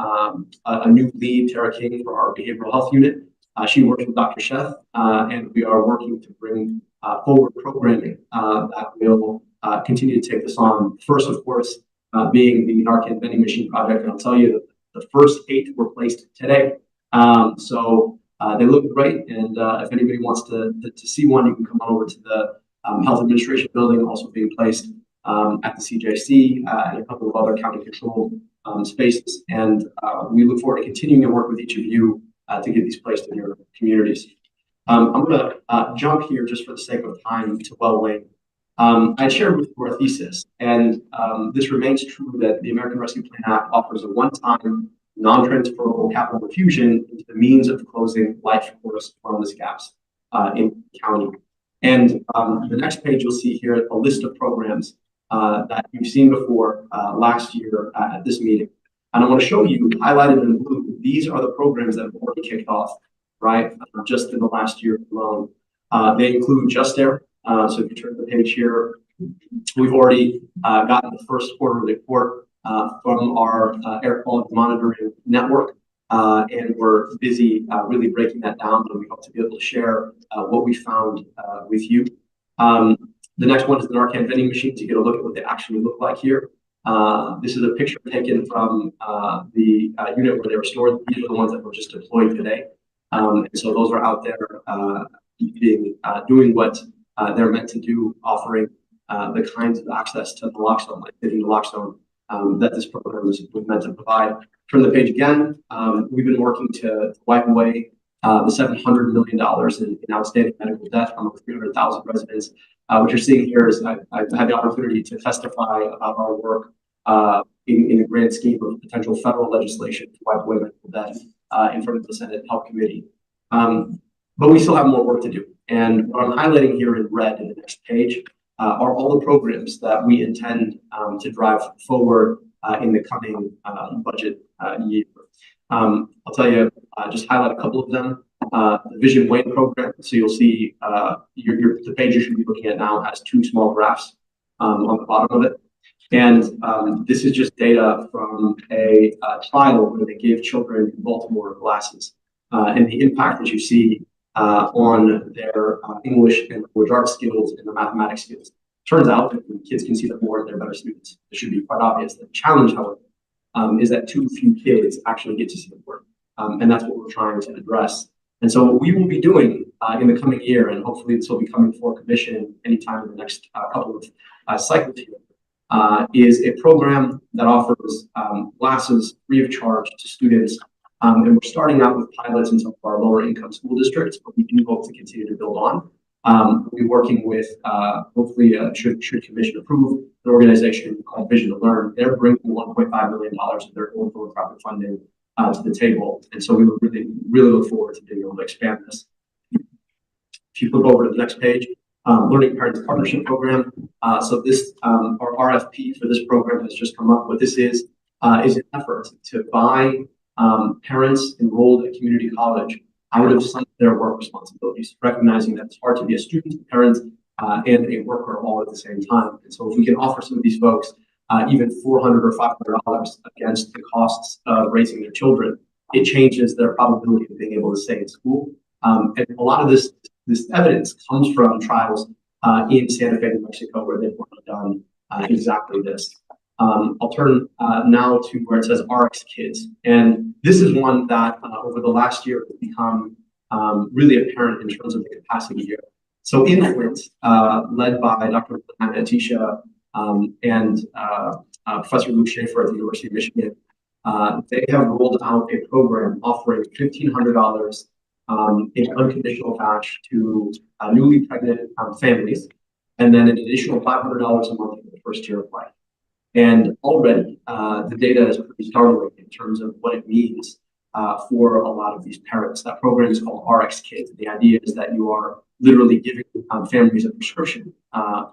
new lead, Tara King, for our behavioral health unit. She works with Dr. Sheth, and we are working to bring forward programming that will continue to take this on. First, of course, being the Narcan vending machine project. And I'll tell you that the first 8 were placed today. So they look great. And if anybody wants to see one, you can come on over to the Health Administration Building, also being placed at the CJC and a couple of other county controlled spaces. And we look forward to continuing to work with each of you to get these placed in your communities. I'm going to jump here just for the sake of time to Well Wayne. I shared with you our thesis, and this remains true that the American Rescue Plan Act offers a one-time, non-transferable capital infusion into the means of closing life course wellness gaps in the county. And the next page, you'll see here a list of programs that you've seen before last year at this meeting. And I want to show you, highlighted in blue, these are the programs that have already kicked off, right, just in the last year alone. They include Just Air. So if you turn the page here, we've already gotten the first quarterly report from our air quality monitoring network. And we're busy really breaking that down, and we hope to be able to share what we found with you. The next one is the Narcan vending machines. You get a look at what they actually look like here. This is a picture taken from the unit where they were stored. These are the ones that were just deployed today. And so those are out there doing what they're meant to do, offering the kinds of access to naloxone, like giving naloxone that this program was meant to provide. Turn the page again. We've been working to wipe away the $700 million in outstanding medical debt from 300,000 residents. What you're seeing here is I've had the opportunity to testify about our work in the grand scheme of potential federal legislation to wipe away medical debt in front of the Senate Health Committee. But we still have more work to do. And what I'm highlighting here in red in the next page are all the programs that we intend to drive forward in the coming budget year. I'll tell you, just highlight a couple of them. The Vision Wayne program. So you'll see the page you should be looking at now has two small graphs on the bottom of it. And this is just data from a trial where they gave children in Baltimore glasses. And the impact that you see on their English and language arts skills and their mathematics skills. Turns out that when kids can see that more, they're better students. It should be quite obvious. The challenge, however, is that too few kids actually get to see the board. And that's what we're trying to address. And so what we will be doing in the coming year, and hopefully this will be coming for commission anytime in the next couple of cycles here, is a program that offers glasses free of charge to students. And we're starting out with pilots in some of our lower income school districts, but we do hope to continue to build on. We'll be working with, hopefully, should commission approve, an organization called Vision to Learn. They're bringing $1.5 million of their own philanthropic funding to the table. And so we would really look forward to being able to expand this. If you flip over to the next page, Learning Parents Partnership Program. So this, our RFP for this program has just come up. What this is an effort to buy parents enrolled at community college out of some of their work responsibilities, recognizing that it's hard to be a student, a parent, and a worker all at the same time. And so if we can offer some of these folks even $400 or $500 against the costs of raising their children, it changes their probability of being able to stay in school. And a lot of this evidence comes from trials in Santa Fe, New Mexico, where they've done exactly this. I'll turn now to where it says RX Kids. And this is one that over the last year has become really apparent in terms of the capacity here. So in Flint, led by Dr. Atisha and Professor Luke Schaefer at the University of Michigan, they have rolled out a program offering $1,500 in unconditional cash to newly pregnant families, and then an additional $500 a month in the first year of life. And already the data is pretty startling in terms of what it means for a lot of these parents. That program is called RX Kids. The idea is that you are literally giving families a prescription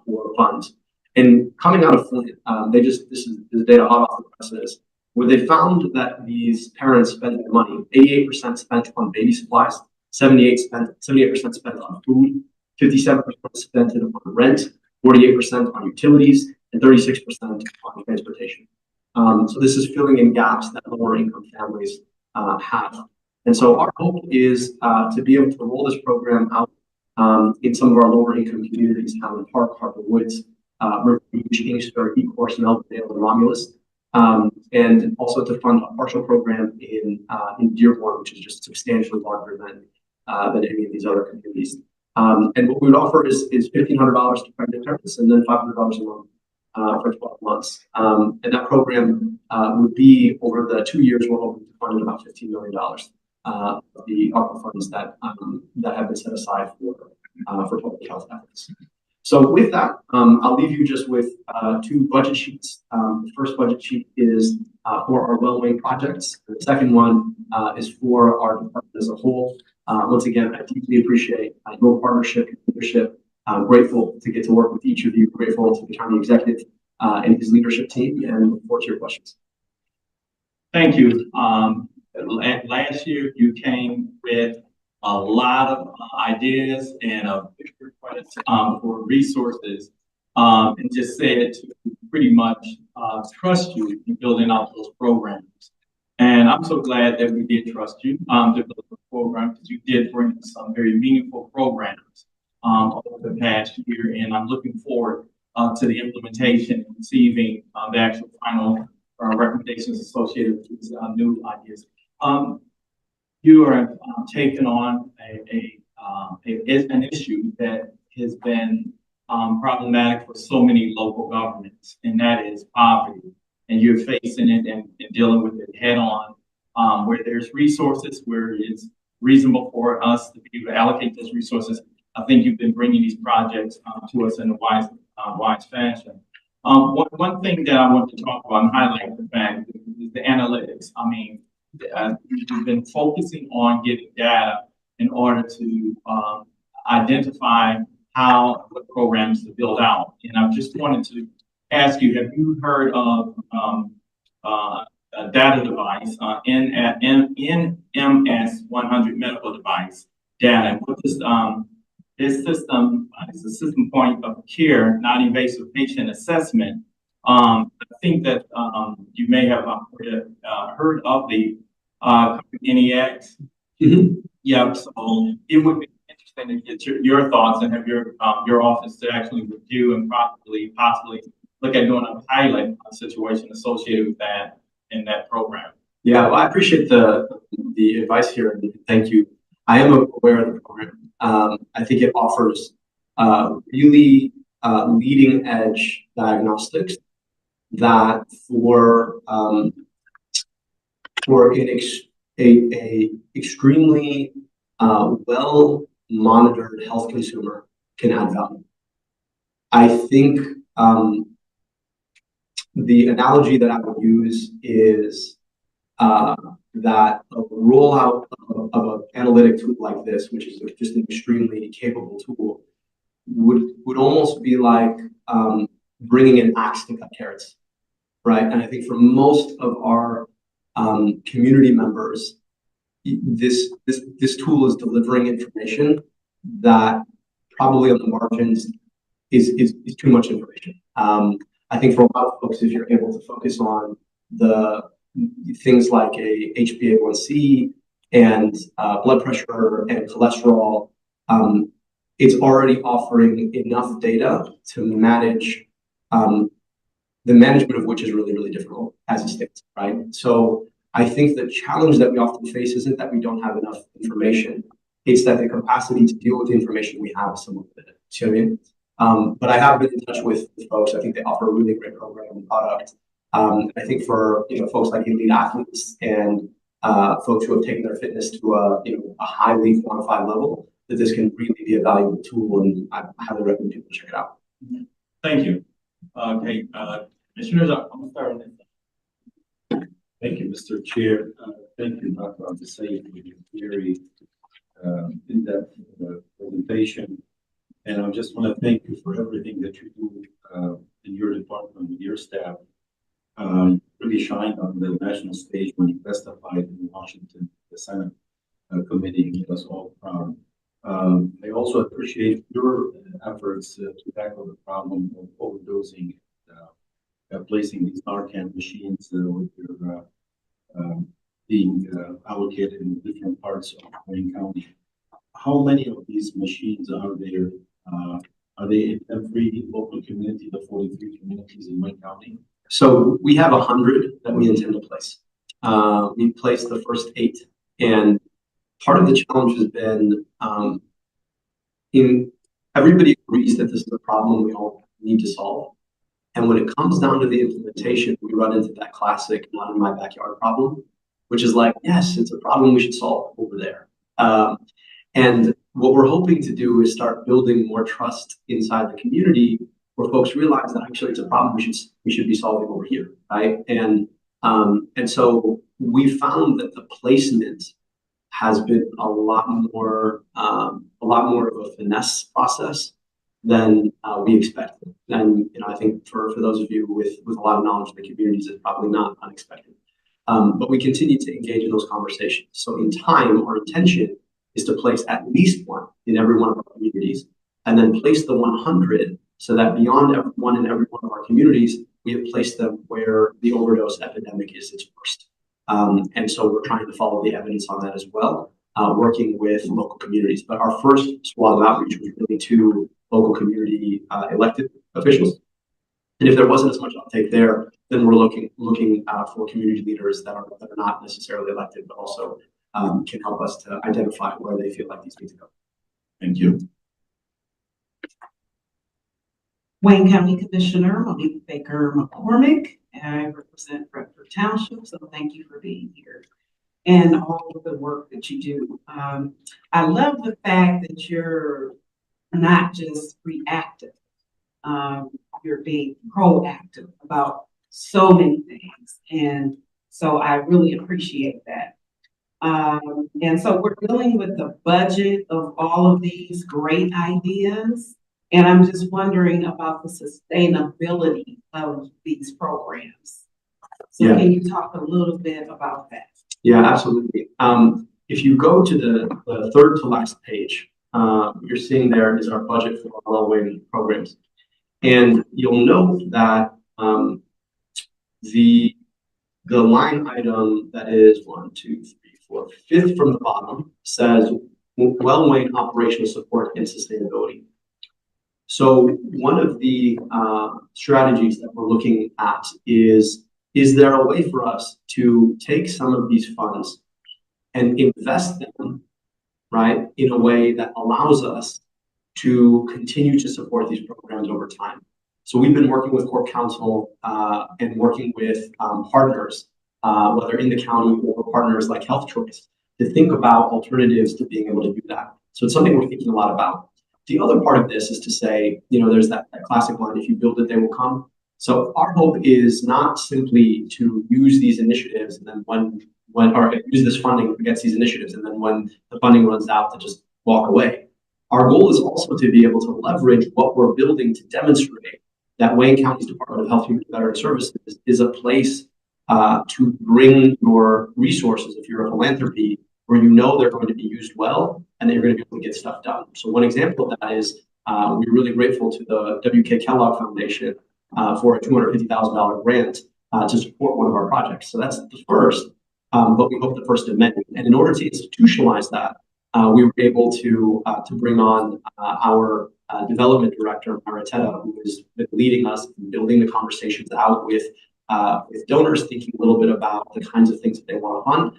for funds. And coming out of Flint, this is data hot off the presses, where they found that these parents spend their money, 88% spent on baby supplies, 78% spent on food, 57% spent on rent, 48% on utilities, and 36% on transportation. So this is filling in gaps that lower income families have. And so our hope is to be able to roll this program out in some of our lower income communities, Highland Park, Harper Woods, River Beach, Inkster, Ecorse, Melvindale, and Romulus. And also to fund a partial program in Dearborn, which is just substantially larger than any of these other communities. And what we would offer is $1,500 to pregnant parents and then $500 a month for 12 months. And that program would be over the 2 years, we're hoping to fund about $15 million of the ARPA funds that have been set aside for public health efforts. So with that, I'll leave you just with two budget sheets. The first budget sheet is for our well-wing projects. The second one is for our department as a whole. Once again, I deeply appreciate your partnership, your leadership. I'm grateful to get to work with each of you, grateful to the county executive and his leadership team, and look forward to your questions. Thank you. Last year, you came with a lot of ideas and a big request for resources, and just said to pretty much trust you in building out those programs. And I'm so glad that we did trust you to build the program, because you did bring some very meaningful programs over the past year, and I'm looking forward to the implementation and receiving the actual final recommendations associated with these new ideas. You are taking on an issue that has been problematic for so many local governments, and that is poverty. And you're facing it and dealing with it head on, where there's resources, where it's reasonable for us to be able to allocate those resources. I think you've been bringing these projects to us in a wise fashion. One thing that I want to talk about and highlight the fact is the analytics. I mean, we've been focusing on getting data in order to identify what programs to build out. And I just wanted to ask you, have you heard of a data device, NMS 100 medical device data? What this system is a system point of care, non-invasive patient assessment. I think that you may have heard of the NEX. Yeah, so it would be interesting to get your thoughts and have your office to actually review and possibly look at doing a pilot situation associated with that in that program. Yeah, well, I appreciate the advice here, and thank you. I am aware of the program. I think it offers really leading edge diagnostics that for an extremely well monitored health consumer can add value. I think the analogy that I would use is that a rollout of an analytic tool like this, which is just an extremely capable tool, would almost be like bringing an axe to cut carrots, right? And I think for most of our community members, this tool is delivering information that probably on the margins is too much information. I think for a lot of folks, if you're able to focus on the things like a HbA1c and blood pressure and cholesterol, it's already offering enough data to manage the management of which is really, really difficult as it stands, right? So I think the challenge that we often face isn't that we don't have enough information, it's that the capacity to deal with the information we have is somewhat limited. See what I mean? But I have been in touch with folks. I think they offer a really great program and product. I think for folks like elite athletes and folks who have taken their fitness to a highly quantified level, that this can really be a valuable tool, and I highly recommend people check it out. Thank you. Okay, Commissioners, I'm gonna start on this. Thank you, Mr. Chair. Thank you, Dr. Abdesayed, for your very in-depth presentation. And I just want to thank you for everything that you do in your department with your staff. Really shined on the national stage when you testified in Washington, the Senate committee, made us all proud. I also appreciate your efforts to tackle the problem of overdosing, placing these Narcan machines with your being allocated in different parts of Wayne County. How many of these machines are there? Are they in every local community, the 43 communities in Wayne County? So we have 100 that we intend to place. We placed the first 8, and part of the challenge has been everybody agrees that this is a problem we all need to solve. And when it comes down to the implementation, we run into that classic not in my backyard problem, which is like, yes, it's a problem we should solve over there. And what we're hoping to do is start building more trust inside the community where folks realize that actually it's a problem we should be solving over here, right? And so we found that the placement has been a lot more of a finesse process than we expected. And I think for those of you with a lot of knowledge of the communities, it's probably not unexpected. But we continue to engage in those conversations. So in time, our intention is to place at least one in every one of our communities, and then place the 100 so that beyond one in every one of our communities, we have placed them where the overdose epidemic is its worst. And so we're trying to follow the evidence on that as well, working with local communities. But our first swath of outreach was really to local community elected officials. And if there wasn't as much uptake there, then we're looking for community leaders that are not necessarily elected, but also can help us to identify where they feel like these need to go. Thank you. Wayne County Commissioner Monique Baker McCormick. I represent Bradford Township, so thank you for being here. and all of the work that you do. I love the fact that you're not just reactive. You're being proactive about so many things. And so I really appreciate that. And so we're dealing with the budget of all of these great ideas. And I'm just wondering about the sustainability of these programs. So Yeah. can you talk a little bit about that? Yeah, absolutely. If you go to the third to last page, you're seeing there is our budget for our low-wage programs. And you'll note that the line item that is 1, 2, 3, 4, fifth from the bottom says well-weighted operational support and sustainability. So one of the strategies that we're looking at is there a way for us to take some of these funds and invest them, right, in a way that allows us to continue to support these programs over time? So we've been working with Corp Council and working with partners, whether in the county or partners like Health Choice, to think about alternatives to being able to do that. So it's something we're thinking a lot about. The other part of this is to say, there's that classic line, if you build it, they will come. So our hope is not simply to use these initiatives and then or use this funding against these initiatives, and then when the funding runs out to just walk away. Our goal is also to be able to leverage what we're building to demonstrate that Wayne County's Department of Health, Human and Veteran Services is a place to bring your resources, if you're a philanthropy, where they're going to be used well and that you're going to be able to get stuff done. So one example of that is we're really grateful to the W.K. Kellogg Foundation for a $250,000 grant to support one of our projects. So that's the first, but we hope the first of many. And in order to institutionalize that, we were able to bring on our development director, Maritetta, who has been leading us in building the conversations out with donors, thinking a little bit about the kinds of things that they want to fund,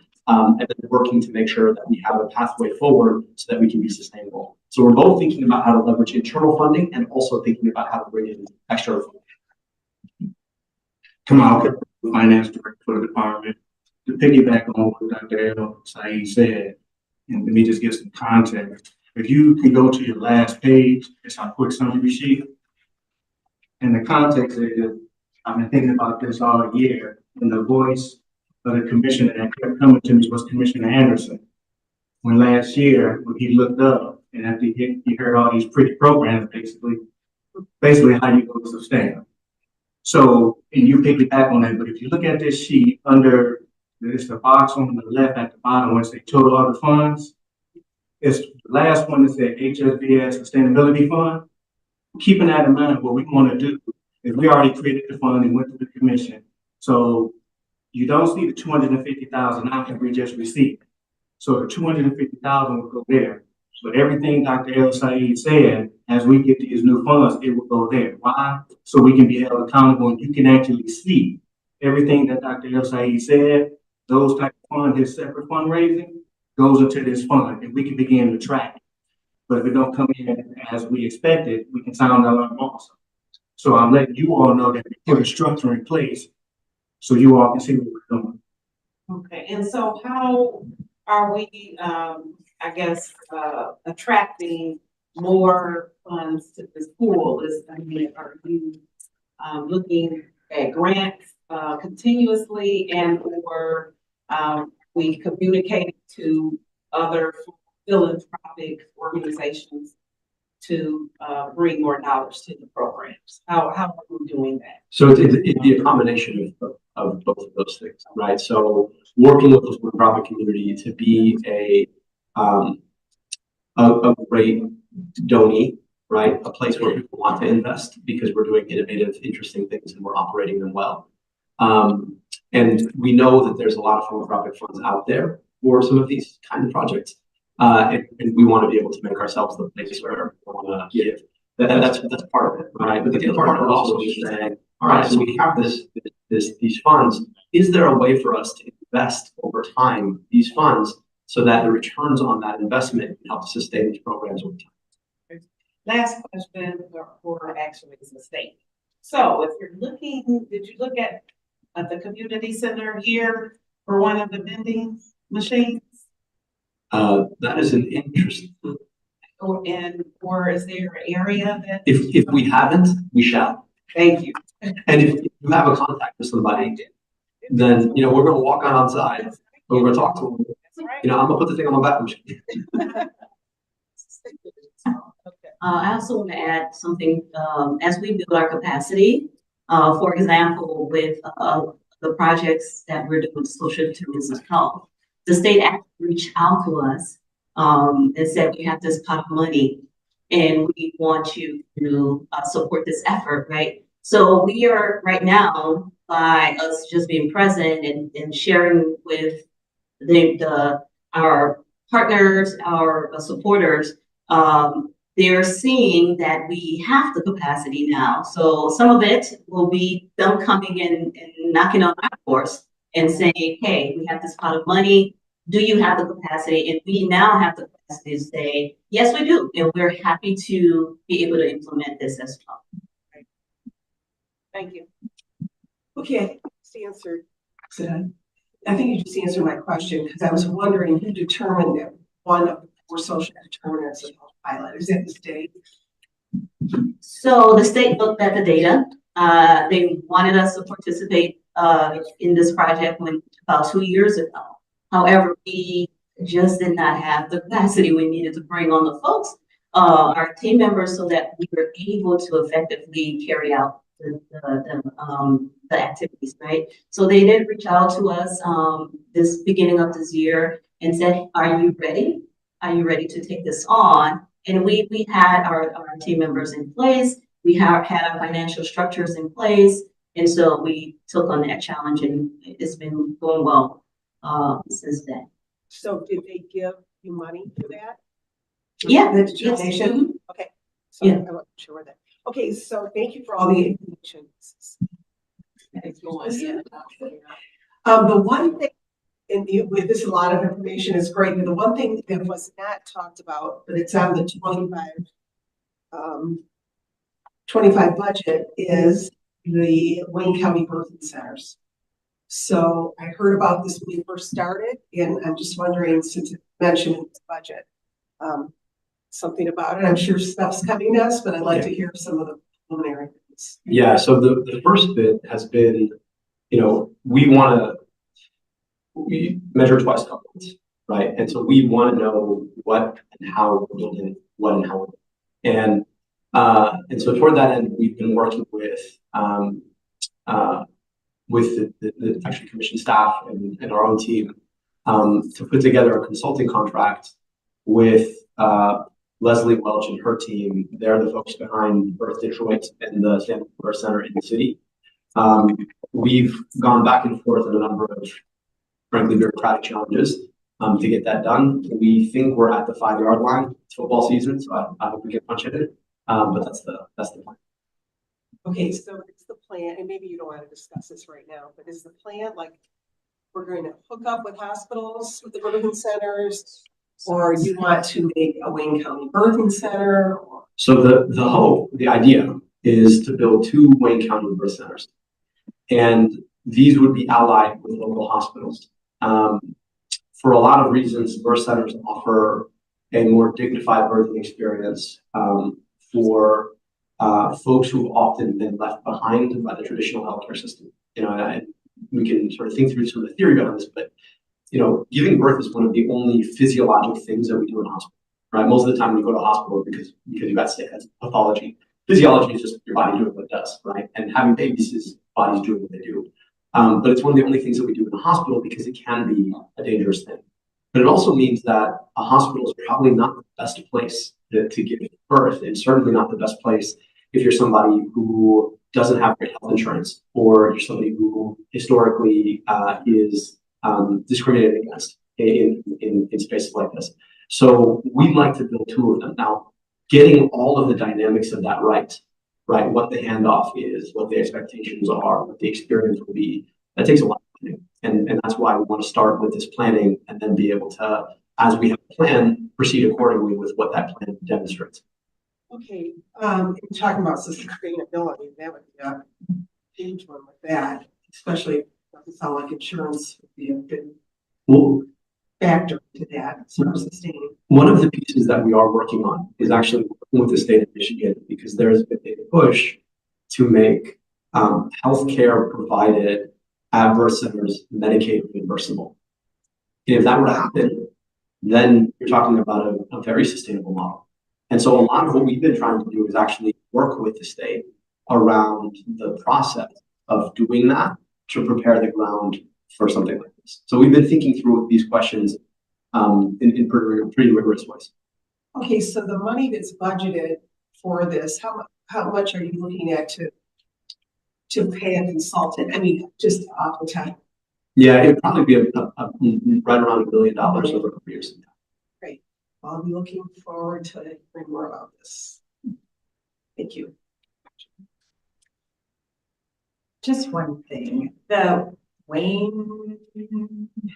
and then working to make sure that we have a pathway forward so that we can be sustainable. So we're both thinking about how to leverage internal funding and also thinking about how to bring in external funding. Kamal, Finance Director for the department. To piggyback on what Dr. El Saeed said, and let me just give some context. If you can go to your last page, it's our quick summary sheet. And the context is, I've been thinking about this all year, and the voice of the commissioner that kept coming to me was Commissioner Anderson. When last year, when he looked up and after he heard all these pretty programs, basically how you go to sustain. So, and you piggyback on that, but if you look at this sheet under, it's the box on the left at the bottom where it says total other funds. It's the last one that said HSBS Sustainability Fund. Keeping that in mind, what we want to do is we already created the fund and went to the commission. So you don't see the 250,000 out that we just received. So the 250,000 will go there. But everything Dr. El Saeed said, as we get these new funds, it will go there. Why? So we can be held accountable and you can actually see everything that Dr. El Saeed said. Those type of funds, his separate fundraising, goes into this fund, and we can begin to track it. But if it don't come in as we expected, we can sound alarm also. So I'm letting you all know that we put a structure in place so you all can see what we're doing. Okay, and so how are we, attracting more funds to this pool? Are you looking at grants continuously, and or we communicate to other philanthropic organizations to bring more dollars to the programs? How are we doing that? So it'd be a combination of both of those things, right? So working with the philanthropic community to be a great donee, right? A place where people want to invest because we're doing innovative, interesting things and we're operating them well. And we know that there's a lot of philanthropic funds out there for some of these kind of projects. And we want to be able to make ourselves the place where we want to give. That's part of it, right? But the other part of it also is saying, all right, so we have these funds. Is there a way for us to invest over time these funds so that the returns on that investment can help sustain these programs over time? Last question for actually is the state. So if you're looking, did you look at the community center here for one of the vending machines? That is an interesting, Or is there an area that? if we haven't, we shall. Thank you. And if you have a contact with somebody, then, we're gonna walk on outside, and we're gonna talk to them. I'm gonna put the thing on my back machine. I also want to add something, as we build our capacity, for example, with, the projects that we're doing with social determinants of health, the state actually reached out to us, and said, we have this pot of money and we want you to, support this effort, right? So we are right now, by us just being present and sharing with our partners, our supporters, they're seeing that we have the capacity now. So some of it will be them coming in and knocking on our doors and saying, hey, we have this pot of money. Do you have the capacity? And we now have the capacity to say, yes, we do. And we're happy to be able to implement this as well. Thank you. Okay, I think you just answered. I think you just answered my question, because I was wondering who determined that one of the 4 social determinants of health pilot. Is that the state? So the state looked at the data. They wanted us to participate in this project about 2 years ago. However, we just did not have the capacity we needed to bring on the folks, our team members, so that we were able to effectively carry out the activities, right? So they did reach out to us this beginning of this year and said, are you ready? Are you ready to take this on? And we had our team members in place. We have had our financial structures in place. And so we took on that challenge, and it's been going well since then. So did they give you money for that? Yeah. The determination? Okay. So Yeah. I wasn't sure that. Okay, so thank you for all the information. The one thing, with this, a lot of information is great, but the one thing that was not talked about, but it's on the 25 budget, is the Wayne County Birthing Centers. So I heard about this when we first started, and I'm just wondering, since it's mentioned in this budget, something about it. I'm sure stuff's coming to us, but I'd like to hear some of the preliminary things. Yeah, so the first bit has been, we measure twice once, right? And so we want to know what and how we're building, what and how we're doing. And so toward that end, we've been working with the actually commission staff and our own team to put together a consulting contract with Leslie Welch and her team. They're the folks behind Birth Detroit and the Stanford Birth Center in the city. We've gone back and forth on a number of, frankly, bureaucratic challenges to get that done. We think we're at the 5-yard line. It's football season, so I hope we get punch at it. But that's the plan. Okay, so it's the plan, and maybe you don't want to discuss this right now, but is the plan like we're going to hook up with hospitals, with the birthing centers, or you want to make a Wayne County Birthing Center? Or? So the hope, the idea is to build 2 Wayne County birth centers. And these would be allied with local hospitals. For a lot of reasons, birth centers offer a more dignified birthing experience for folks who've often been left behind by the traditional healthcare system. And we can sort of think through some of the theory behind this, but giving birth is one of the only physiologic things that we do in a hospital, right? Most of the time when you go to a hospital because you've got sick, that's pathology. Physiology is just your body doing what it does, right? And having babies is bodies doing what they do. But it's one of the only things that we do in a hospital because it can be a dangerous thing. But it also means that a hospital is probably not the best place to give birth, and certainly not the best place if you're somebody who doesn't have great health insurance, or you're somebody who historically is discriminated against in spaces like this. So we'd like to build 2 of them. Now, getting all of the dynamics of that right, what the handoff is, what the expectations are, what the experience will be, that takes a lot of planning. And that's why we want to start with this planning and then be able to, as we have a plan, proceed accordingly with what that plan demonstrates. Okay, talking about sustainability, that would be a huge one with that, especially if it doesn't sound like insurance would be a big. Well, factor into that as far as sustaining? One of the pieces that we are working on is actually working with the state of Michigan, because there's been a push to make healthcare provided at birth centers Medicaid reimbursable. And if that were to happen, then you're talking about a very sustainable model. And so a lot of what we've been trying to do is actually work with the state around the process of doing that to prepare the ground for something like this. So we've been thinking through these questions in pretty rigorous ways. Okay, so the money that's budgeted for this, how much are you looking at to pay a consultant? I mean, just off the top. Yeah, it'd probably be right around $1 billion over a couple years. Great. I'll be looking forward to hearing more about this. Thank you. Just one thing, the Wayne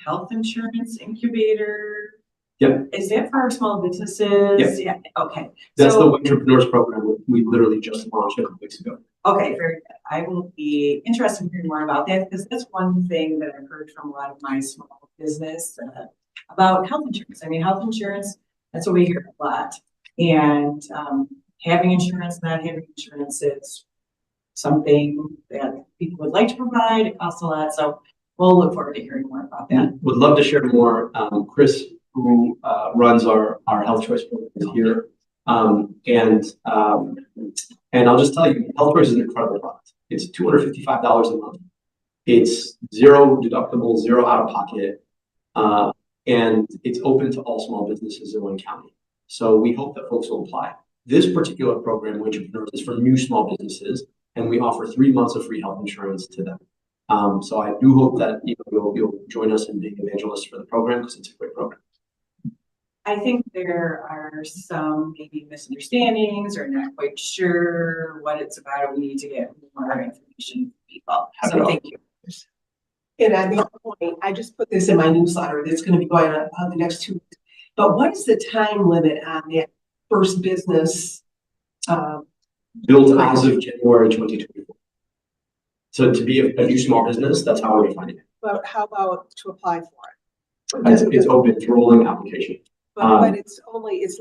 Health Insurance Incubator. Yep. Is that for our small businesses? Yep. Yeah, okay. That's So- the entrepreneurs program we literally just launched a couple weeks ago. Okay, very good. I will be interested in hearing more about that, because that's one thing that I've heard from a lot of my small business about health insurance. I mean, health insurance, that's what we hear a lot. And having insurance, not having insurance is something that people would like to provide. It costs a lot. So we'll look forward to hearing more about that. Would love to share more. Chris, who runs our Health Choice program, is here. And I'll just tell you, Health Choice is an incredible product. It's $255 a month. It's zero deductible, zero out of pocket, and it's open to all small businesses in Wayne County. So we hope that folks will apply. This particular program, Entrepreneurs, is for new small businesses, and we offer 3 months of free health insurance to them. So I do hope that you'll join us in being evangelists for the program, because it's a great program. I think there are some maybe misunderstandings or not quite sure what it's about. We need to get more information from people. So thank you. And on the point, I just put this in my newsletter that's going to be going on the next 2 weeks. But what is the time limit on that first business? Built as of January 2024. So to be a new small business, that's how we're defining it. But how about to apply for it? It's open, it's rolling application. But it's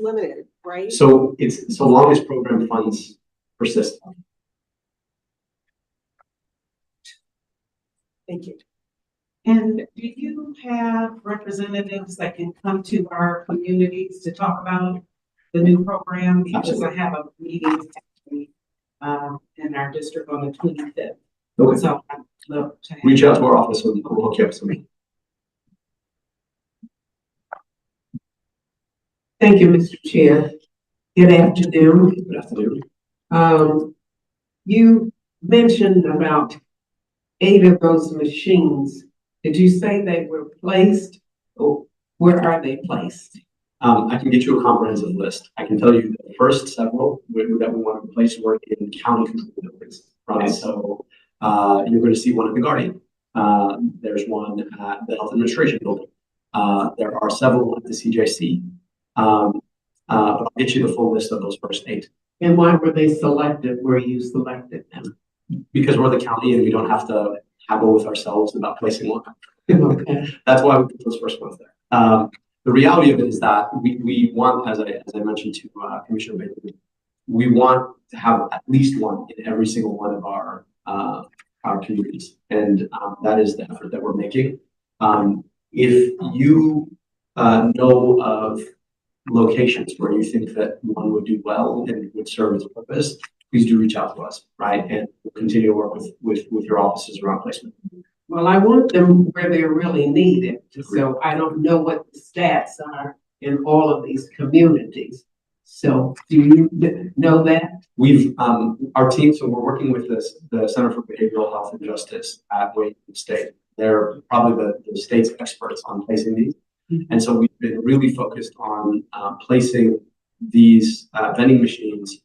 limited, right? So it's so long as program funds persist. Thank you. And do you have representatives that can come to our communities to talk about the new program? Because I have a meeting in our district on the 25th. Okay. So I'd love to have. Reach out to our office and we'll hook you up with somebody. Thank you, Mr. Chair. Good afternoon. Good afternoon. You mentioned about 8 of those machines. Did you say they were placed, or where are they placed? I can get you a comprehensive list. I can tell you the first several that we want to place work in county control buildings. Right. So you're going to see one at the Guardian. There's one at the Health Administration building. There are several at the CJC. But I'll get you the full list of those first 8. And why were they selected where you selected them? Because we're the county and we don't have to haggle with ourselves about placing one. Okay. That's why we put those first ones there. The reality of it is that we want, as I mentioned to Commissioner Baker, we want to have at least one in every single one of our communities, and that is the effort that we're making. If you know of locations where you think that one would do well and would serve its purpose, please do reach out to us, right? And we'll continue to work with your offices around placement. Well, I want them where they're really needed. So I don't know what the stats are in all of these communities. So do you know that? We've, our team, so we're working with the Center for Behavioral Health and Justice at Wayne State. They're probably the state's experts on placing these. And so we've been really focused on placing these vending machines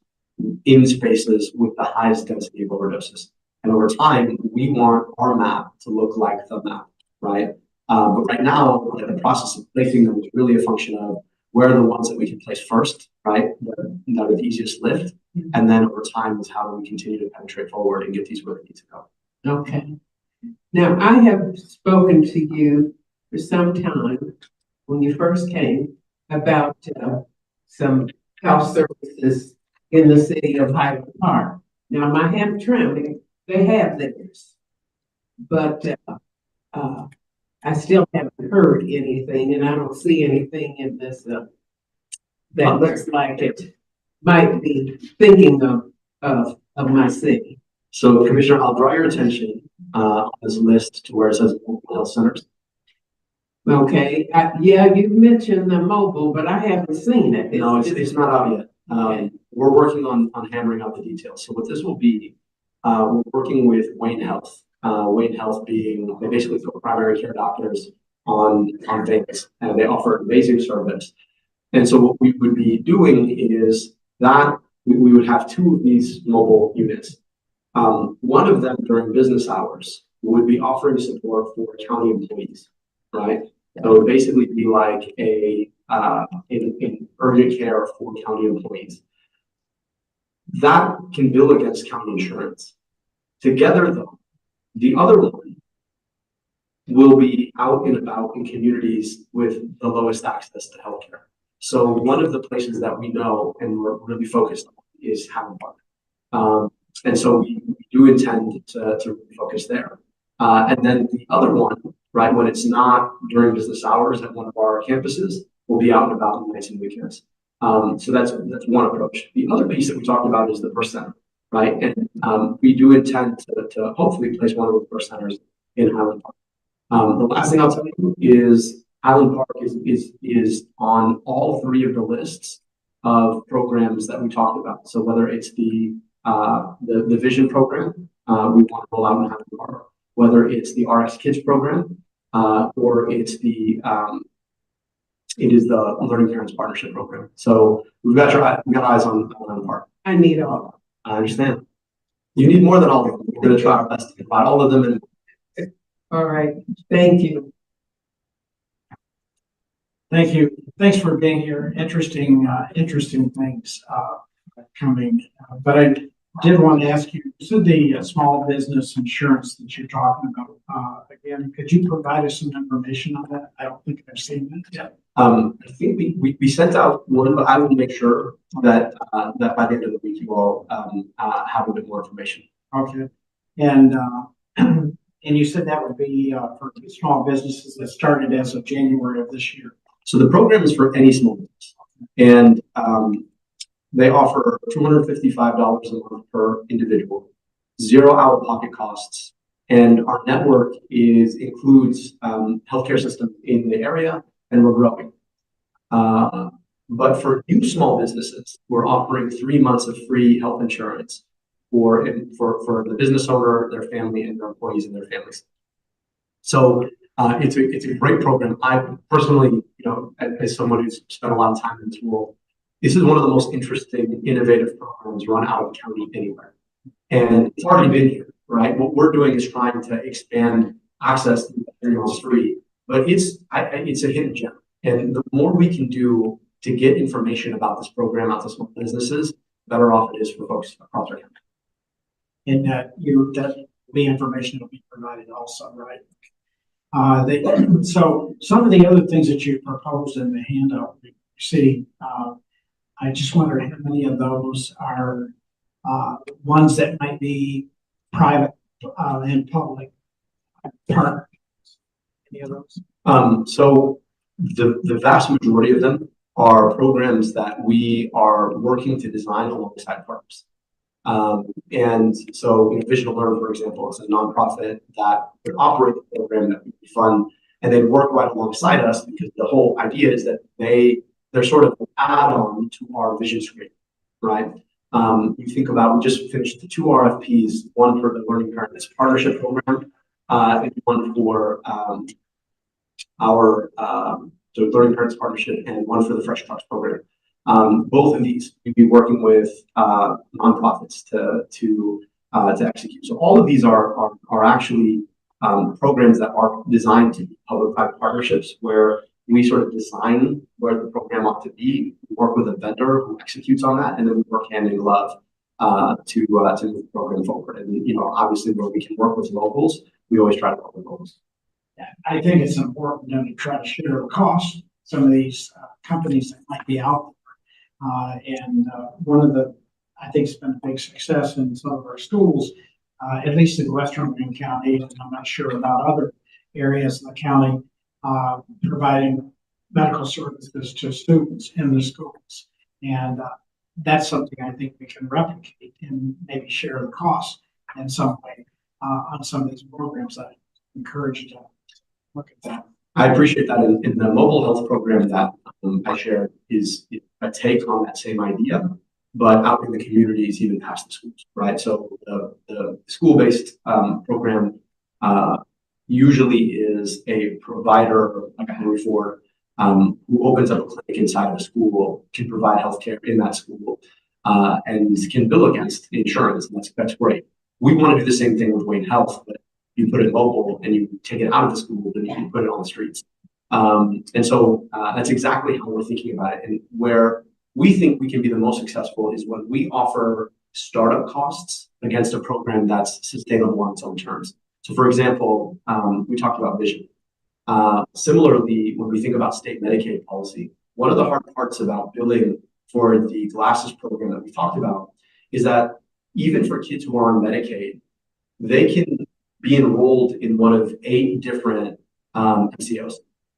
in spaces with the highest density of overdoses. And over time, we want our map to look like the map, right? But right now, the process of placing them is really a function of where are the ones that we can place first, right? That are the easiest lift. And then over time is how do we continue to penetrate forward and get these where they need to go. Okay. Now, I have spoken to you for some time when you first came, about some health services in the city of Highland Park. Now, my Hamtramck, they have theirs. But I still haven't heard anything, and I don't see anything in this that looks like it might be thinking of my city. So Commissioner, I'll draw your attention on this list to where it says mobile health centers. Okay, yeah, you mentioned the mobile, but I haven't seen it. No, it's not out yet. We're working on hammering out the details. So what this will be, we're working with Wayne Health. Wayne Health being, they basically throw primary care doctors on things, and they offer amazing service. And so what we would be doing is that we would have 2 of these mobile units. One of them during business hours would be offering support for county employees, right? So it would basically be like in urgent care for county employees. That can bill against county insurance. Together though, the other one will be out and about in communities with the lowest access to healthcare. So one of the places that we know and we're really focused on is Highland Park. And so we do intend to focus there. And then the other one, right, when it's not during business hours at one of our campuses, we'll be out and about on nights and weekends. So that's one approach. The other piece that we talked about is the birth center, right? And we do intend to hopefully place one of those birth centers in Highland Park. The last thing I'll tell you is Highland Park is on all 3 of the lists of programs that we talked about. So whether it's the Vision program, we want to roll out in Highland Park, whether it's the RX Kids program, or it's it is the Learning Parents Partnership program. So we've got eyes on Highland Park. I need all. I understand. You need more than all of them. We're going to try our best to provide all of them. And all right, thank you. Thank you. Thanks for being here. Interesting things coming. But I did want to ask you, so the small business insurance that you're talking about, again, could you provide us some information on that? I don't think I've seen that yet. I think we sent out one, but I will make sure that that by the end of the week you all have a bit more information. Okay. And you said that would be for small businesses that started as of January of this year. So the program is for any small business, and they offer $255 a month per individual, 0 out-of-pocket costs, and our network includes healthcare systems in the area, and we're growing. But for new small businesses, we're offering 3 months of free health insurance for the business owner, their family, and their employees and their families. So it's a great program. I personally, as someone who's spent a lot of time in this world, this is one of the most interesting, innovative programs run out of the county anywhere. And it's already been here, right? What we're doing is trying to expand access to materials free, but it's a hidden gem. And the more we can do to get information about this program out to small businesses, the better off it is for folks across our county. And that the information will be provided also, right? So some of the other things that you proposed in the handout we see, I just wondered how many of those are ones that might be private and public partners. Any of those? So the vast majority of them are programs that we are working to design alongside partners. And so Vision to Learn, for example, is a nonprofit that would operate the program that we fund, and they work right alongside us because the whole idea is that they're sort of an add-on to our vision screen, right? You think about, we just finished the 2 RFPs, one for the Learning Parents Partnership program, and one for our Learning Parents Partnership, and one for the Fresh Talks program. Both of these we'd be working with nonprofits to execute. So all of these are actually programs that are designed to be public-private partnerships, where we sort of design where the program ought to be, we work with a vendor who executes on that, and then we work hand in glove to move the program forward. And obviously, where we can work with locals, we always try to work with locals. I think it's important to try to share the cost some of these companies that might be out there. One of the, I think it's been a big success in some of our schools, at least in Western Wayne County, and I'm not sure about other areas of the county, providing medical services to students in the schools. And that's something I think we can replicate and maybe share the cost in some way on some of these programs. I encourage you to look at that. I appreciate that. In the mobile health program that I shared is a take on that same idea, but out in the communities, even past the schools, right? So the school-based program usually is a provider, like a Henry Ford, who opens up a clinic inside of a school, can provide healthcare in that school, and can bill against insurance. And that's great. We want to do the same thing with Wayne Health, but you put it mobile and you take it out of the school, then you can put it on the streets. And so that's exactly how we're thinking about it. And where we think we can be the most successful is when we offer startup costs against a program that's sustainable on its own terms. So for example, we talked about vision. Similarly, when we think about state Medicaid policy, one of the hard parts about billing for the glasses program that we talked about is that even for kids who are on Medicaid, they can be enrolled in one of 8 different MCOs.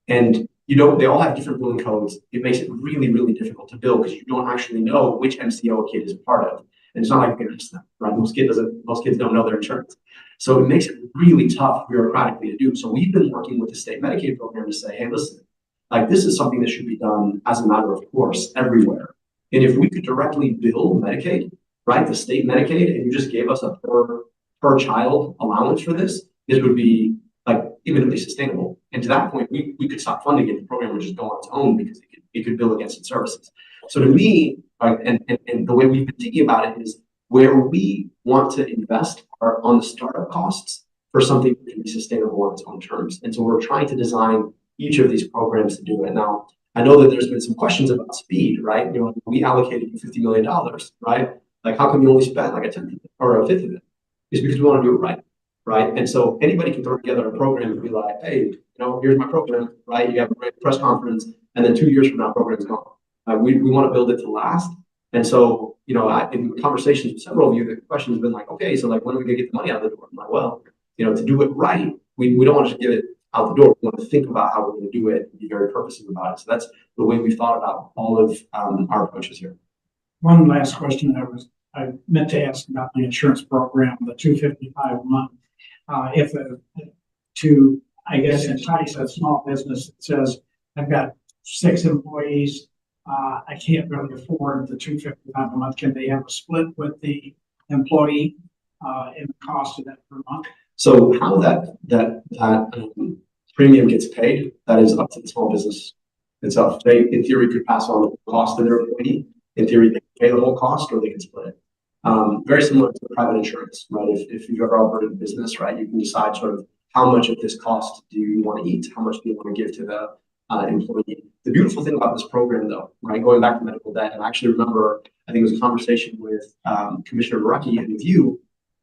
And they all have different billing codes. It makes it really, really difficult to bill because you don't actually know which MCO a kid is a part of. And it's not like you can ask them, right? Most kids don't know their insurance. So it makes it really tough bureaucratically to do. So we've been working with the state Medicaid program to say, hey, listen, like this is something that should be done as a matter of course everywhere. And if we could directly bill Medicaid, right, the state Medicaid, and you just gave us a per child allowance for this would be like imminently sustainable. And to that point, we could stop funding it. The program would just go on its own because it could bill against its services. So to me, right, and the way we've been thinking about it is where we want to invest are on the startup costs for something that can be sustainable on its own terms. And so we're trying to design each of these programs to do it. Now, I know that there's been some questions about speed, right? We allocated $50 million, right? Like, how come you only spent like a 10th or a 5th of it? It's because we want to do it right, right? And so anybody can throw together a program and be like, hey, here's my program, right? You have a great press conference, and then 2 years from now, program's gone. We want to build it to last. And so, in conversations with several of you, the question has been like, okay, so like, when are we going to get the money out of the door? I'm like, well, to do it right, we don't want to just give it out the door. We want to think about how we're going to do it and be very purposive about it. So that's the way we thought about all of our approaches here. One last question I meant to ask about the insurance program, the $255 a month. I guess entice a small business that says, I've got 6 employees, I can't really afford the $255 a month. Can they have a split with the employee in the cost of that per month? So how that premium gets paid, that is up to the small business itself. They, in theory, could pass on the cost to their employee. In theory, they can pay the whole cost, or they can split it. Very similar to private insurance, right? If you've ever operated a business, right, you can decide sort of how much of this cost do you want to eat, how much do you want to give to the employee. The beautiful thing about this program, though, right, going back to medical debt, and I actually remember, I think it was a conversation with Commissioner Maraki and with you,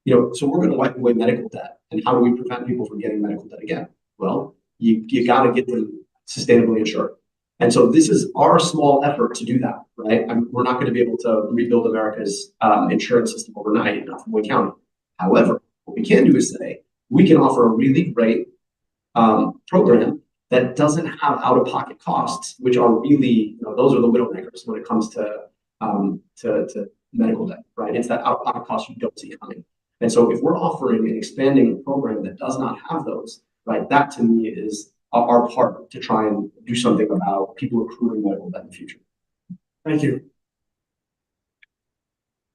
so we're going to wipe away medical debt. And how do we prevent people from getting medical debt again? Well, you got to get them sustainably insured. And so this is our small effort to do that, right? We're not going to be able to rebuild America's insurance system overnight, not from Wayne County. However, what we can do is say, we can offer a really great program that doesn't have out-of-pocket costs, which are really, those are the widow makers when it comes to medical debt, right? It's that out-of-pocket cost you don't see coming. And so if we're offering and expanding a program that does not have those, right, that to me is our part to try and do something about people accruing medical debt in the future. Thank you.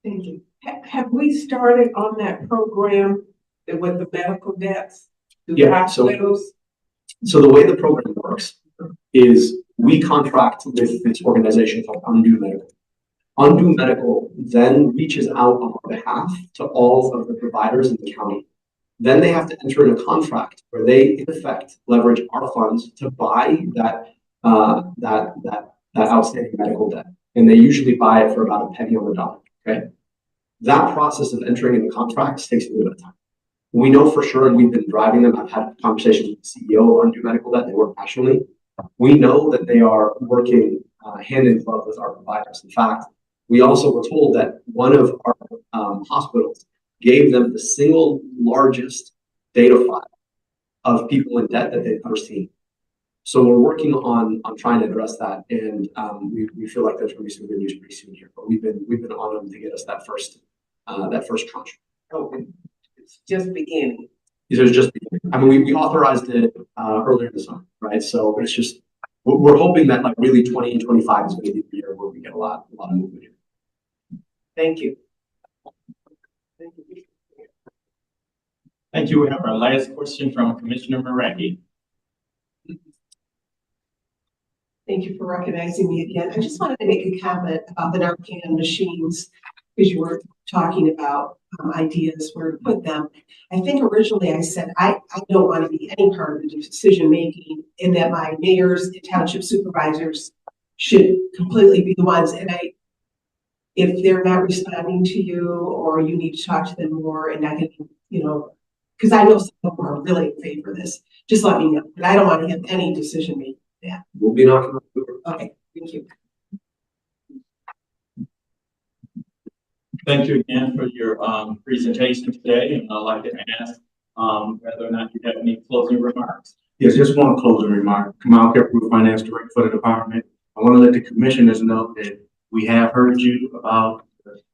Thank you. Have we started on that program with the medical debts? Yeah, so the way the program works is we contract with this organization called Undo Medical. Undo Medical then reaches out on our behalf to all of the providers in the county. Then they have to enter in a contract where they, in effect, leverage our funds to buy that outstanding medical debt, and they usually buy it for about a penny on the dollar. Okay, that process of entering into contracts takes a little bit of time. We know for sure, and we've been driving them. I've had conversations with the CEO of Undo Medical that they work nationally. We know that they are working hand in glove with our providers. In fact, we also were told that one of our hospitals gave them the single largest data file of people in debt that they've ever seen. So we're working on trying to address that, and we feel like there's going to be some good news pretty soon here. But we've been on them to get us that first tranche. Oh, it's just beginning. These are just beginning. I mean, we authorized it earlier this summer, right? So it's just we're hoping that like really 2025 is going to be the year where we get a lot of movement here. Thank you. Thank you. We have our last question from Commissioner Morandi. Thank you for recognizing me again. I just wanted to make a comment about the Narcan machines, because you were talking about ideas where to put them. I think originally I said I don't want to be any part of the decision making, and that my mayors and township supervisors should completely be the ones. And if they're not responding to you, or you need to talk to them more, and I can, because I know some of them are really in favor of this, just let me know. But I don't want to have any decision making. Yeah. We'll be knocking on the door. Okay, thank you. Thank you again for your presentation today, and I'd like to ask whether or not you have any closing remarks. Yes, just one closing remark. Kamal Kepru, Finance Director for the department. I want to let the commissioners know that we have heard you about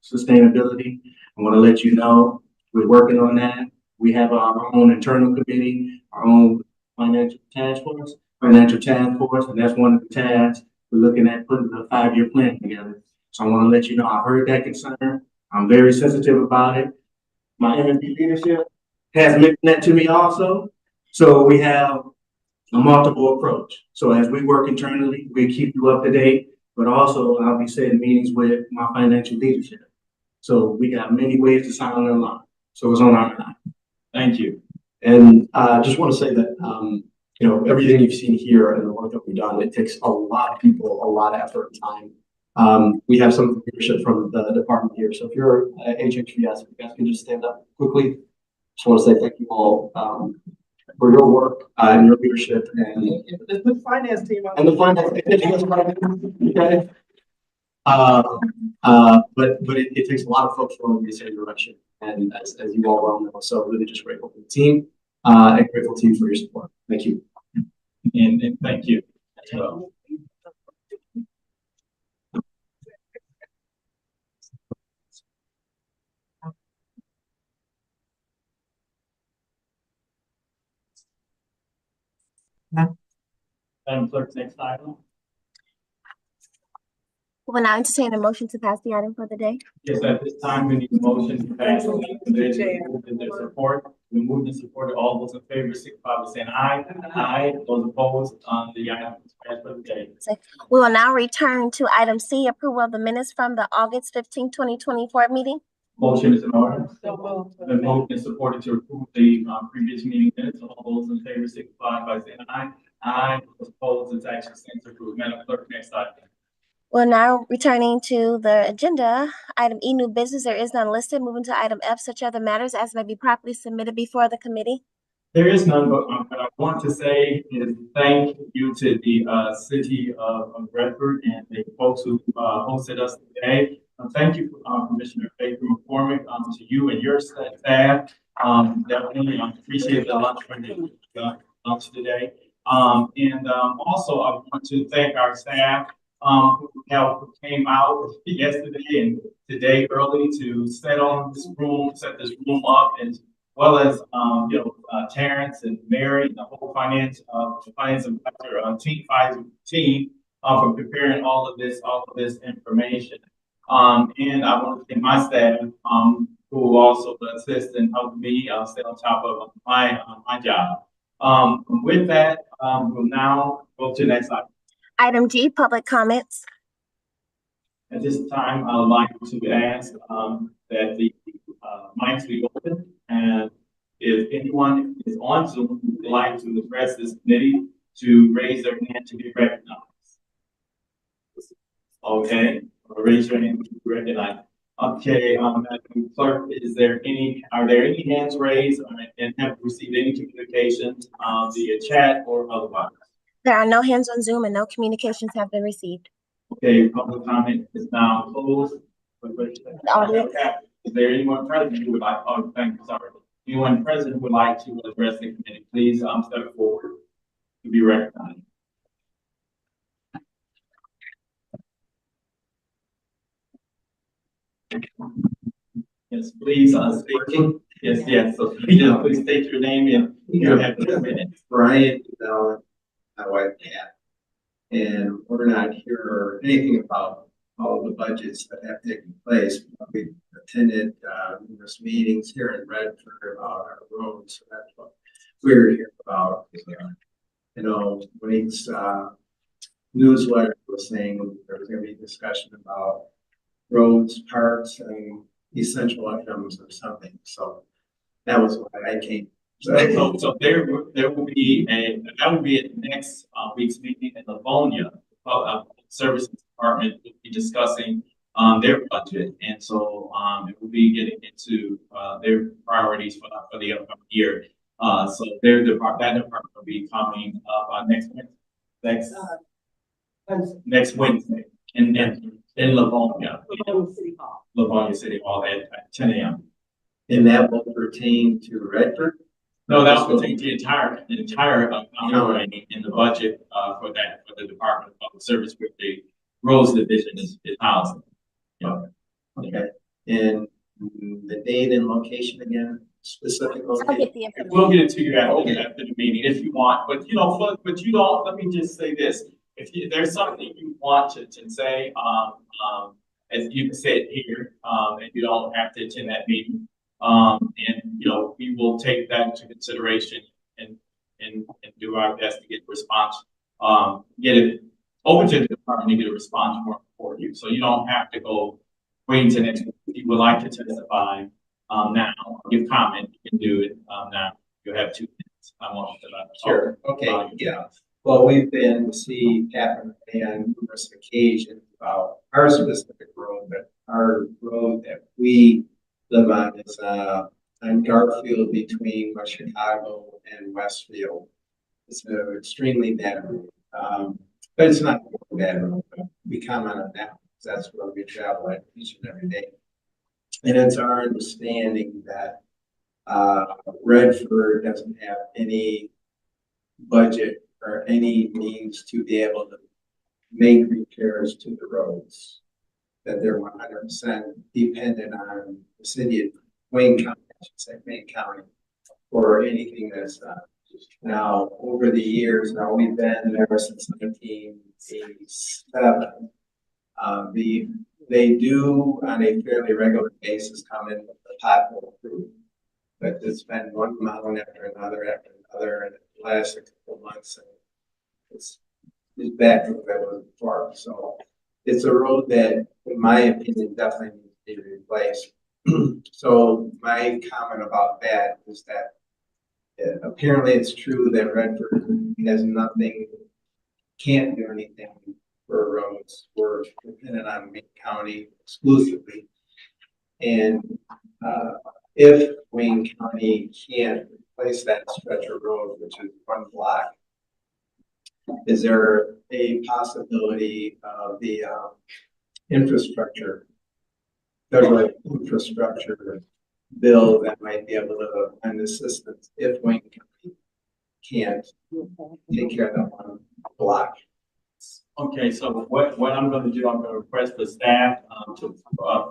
sustainability. I want to let you know we're working on that. We have our own internal committee, our own financial task force, and that's one of the tasks. We're looking at putting a 5-year plan together. So I want to let you know I've heard that concern. I'm very sensitive about it. My MMP leadership has mentioned that to me also. So we have a multiple approach. So as we work internally, we keep you up to date, but also I'll be setting meetings with my financial leadership. So we got many ways to sound the alarm. So it's on our mind. Thank you. And just want to say that, everything you've seen here and the work that we've done, it takes a lot of people, a lot of effort and time. We have some leadership from the department here. So if you're HHVS, if you guys can just stand up quickly. Just want to say thank you all for your work and your leadership and the finance team. And the finance team. Okay. But it takes a lot of folks going in the same direction. And as you all well know, so really just grateful for the team and grateful to you for your support. Thank you. And thank you as well. Madam Clerk, next item. Will now entertain a motion to pass the item for the day. Yes, at this time, we need a motion to pass the item today. Their support. We move and support. All those in favor, signify by saying aye. Aye. Those opposed, the item is passed for the day. We will now return to item C, approval of the minutes from the August 15, 2024 meeting. Motion is in order. Been moved and supported to approve the previous meeting minutes. All those in favor, signify by saying aye. Aye. Those opposed, it's actually stands approved. Madam Clerk, next item. We're now returning to the agenda. Item E, new business. There is none listed. Moving to item F, such other matters as may be properly submitted before the committee. There is none, but what I want to say is thank you to the city of Redford and the folks who hosted us today. Thank you, Commissioner Baker McCormick, to you and your staff. Definitely appreciate the lunch for the lunch today. And also I want to thank our staff who came out yesterday and today early to set this room up, as well as Terrence and Mary and the whole finance advisor team for preparing all of this information. And I want to thank my staff who also assist and help me stay on top of my job. With that, we'll now go to the next item. Item G, public comments. At this time, I would like to ask that the mics be open, and if anyone is on Zoom who would like to address this committee, to raise their hand to be recognized. Okay, raise your hand to be recognized. Okay, Madam Clerk, are there any hands raised and have received any communications via chat or otherwise? There are no hands on Zoom and no communications have been received. Okay, public comment is now closed. The audience. Okay. Is there anyone present who would like, oh, thank you, sorry. Anyone present who would like to address the committee, please, step forward to be recognized. Yes, please, state, yes, so please state your name and you have 2 minutes. Brian, my wife Pat, and we're not here anything about all the budgets that have taken place. We attended numerous meetings here in Redford about our roads, so that's what we're here about. You know, when it's newsletter was saying there was going to be discussion about roads, parks, and essential items or something. So that was why I came. So there will be that will be at next week's meeting in Livonia. Services Department will be discussing their budget, and so it will be getting into their priorities for the upcoming year. So that department will be coming up next Wednesday in Livonia. Livonia City Hall at 10 a.m. And that will pertain to Redford? No, that will pertain to the entire county in the budget for the Department of Public Service, where the roads division is housed. Yeah. Okay. And the date and location again, specific I'll location? get the information. We'll get it to you after the meeting if you want, but you know, but you don't, let me just say this. If there's something you want to say, as you said here, and you don't have to attend that meeting, and you know, we will take that into consideration and do our best to get a response, get it over to the department and get a response for you. So you don't have to go wait until next week. If you would like to testify now, give comment, you can do it now. You have 2 minutes. I want you to Sure. Okay. Yeah. Well, we've been to see Catherine on numerous occasions about our specific road, but our road that we live on is on Garfield between West Chicago and Westfield. It's an extremely bad road, but it's not a bad road. But we comment on that because that's where we travel at each and every day. And it's our understanding that Redford doesn't have any budget or any means to be able to make repairs to the roads, that they're 100% dependent on the city of Wayne County, I should say Wayne County, for anything that's done. Now, over the years, now we've been there since 1987. They do on a fairly regular basis come in with the pothole crew, but it's been one mountain after another in the last couple of months, and it's back to where it was before. So it's a road that, in my opinion, definitely needs to be replaced. So my comment about that is that apparently it's true that Redford has nothing, can't do anything for roads. We're dependent on Wayne County exclusively. And if Wayne County can't replace that stretch of road, which is 1 block, is there a possibility of the federal infrastructure bill that might be able to lend assistance if Wayne County can't take care of that 1 block? Okay, so what I'm going to do, I'm going to request the staff to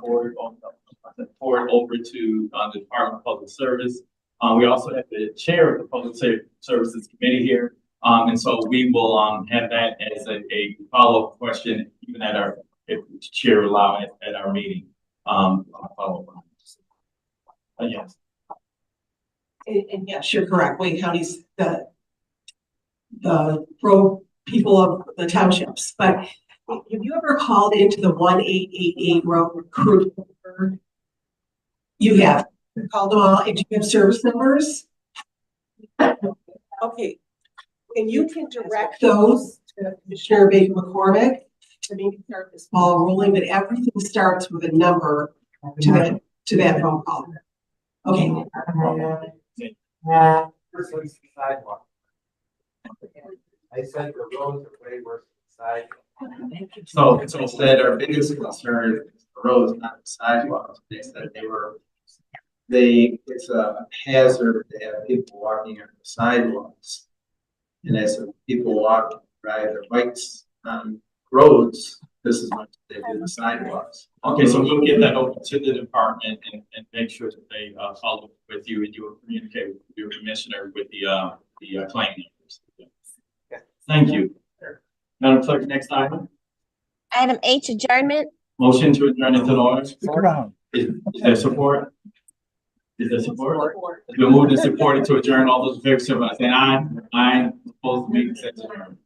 forward over to the Department of Public Service. We also have the chair of the Public Services Committee here. And so we will have that as a follow-up question, even at our, if the chair will allow it at our meeting. Follow-up. Yes. And yes, you're correct. Wayne County's the road people of the townships. But have you ever called into the 1888 road recruit number? You have called them all. And do you have service numbers? Okay. And you can direct those to Commissioner Baker McCormick to maybe start this ball rolling, but everything starts with a number to that phone call. Okay. I said the roads are way worse than the sidewalks. So, They said our biggest concern is the roads, not the sidewalks. They said it's a hazard to have people walking on the sidewalks. And as people walk, ride their bikes on roads, this is much they do the sidewalks. okay, so we'll get that over to the department and make sure that they, follow with you and you will communicate with your commissioner with the claim numbers. Thank you. Madam Clerk, next item. Item H, adjournment. Motion to adjourn into the order. Support. Is there support? Is there support? It's been moved and supported to adjourn. All those in favor, say aye. Aye. Opposed, meeting is adjourned.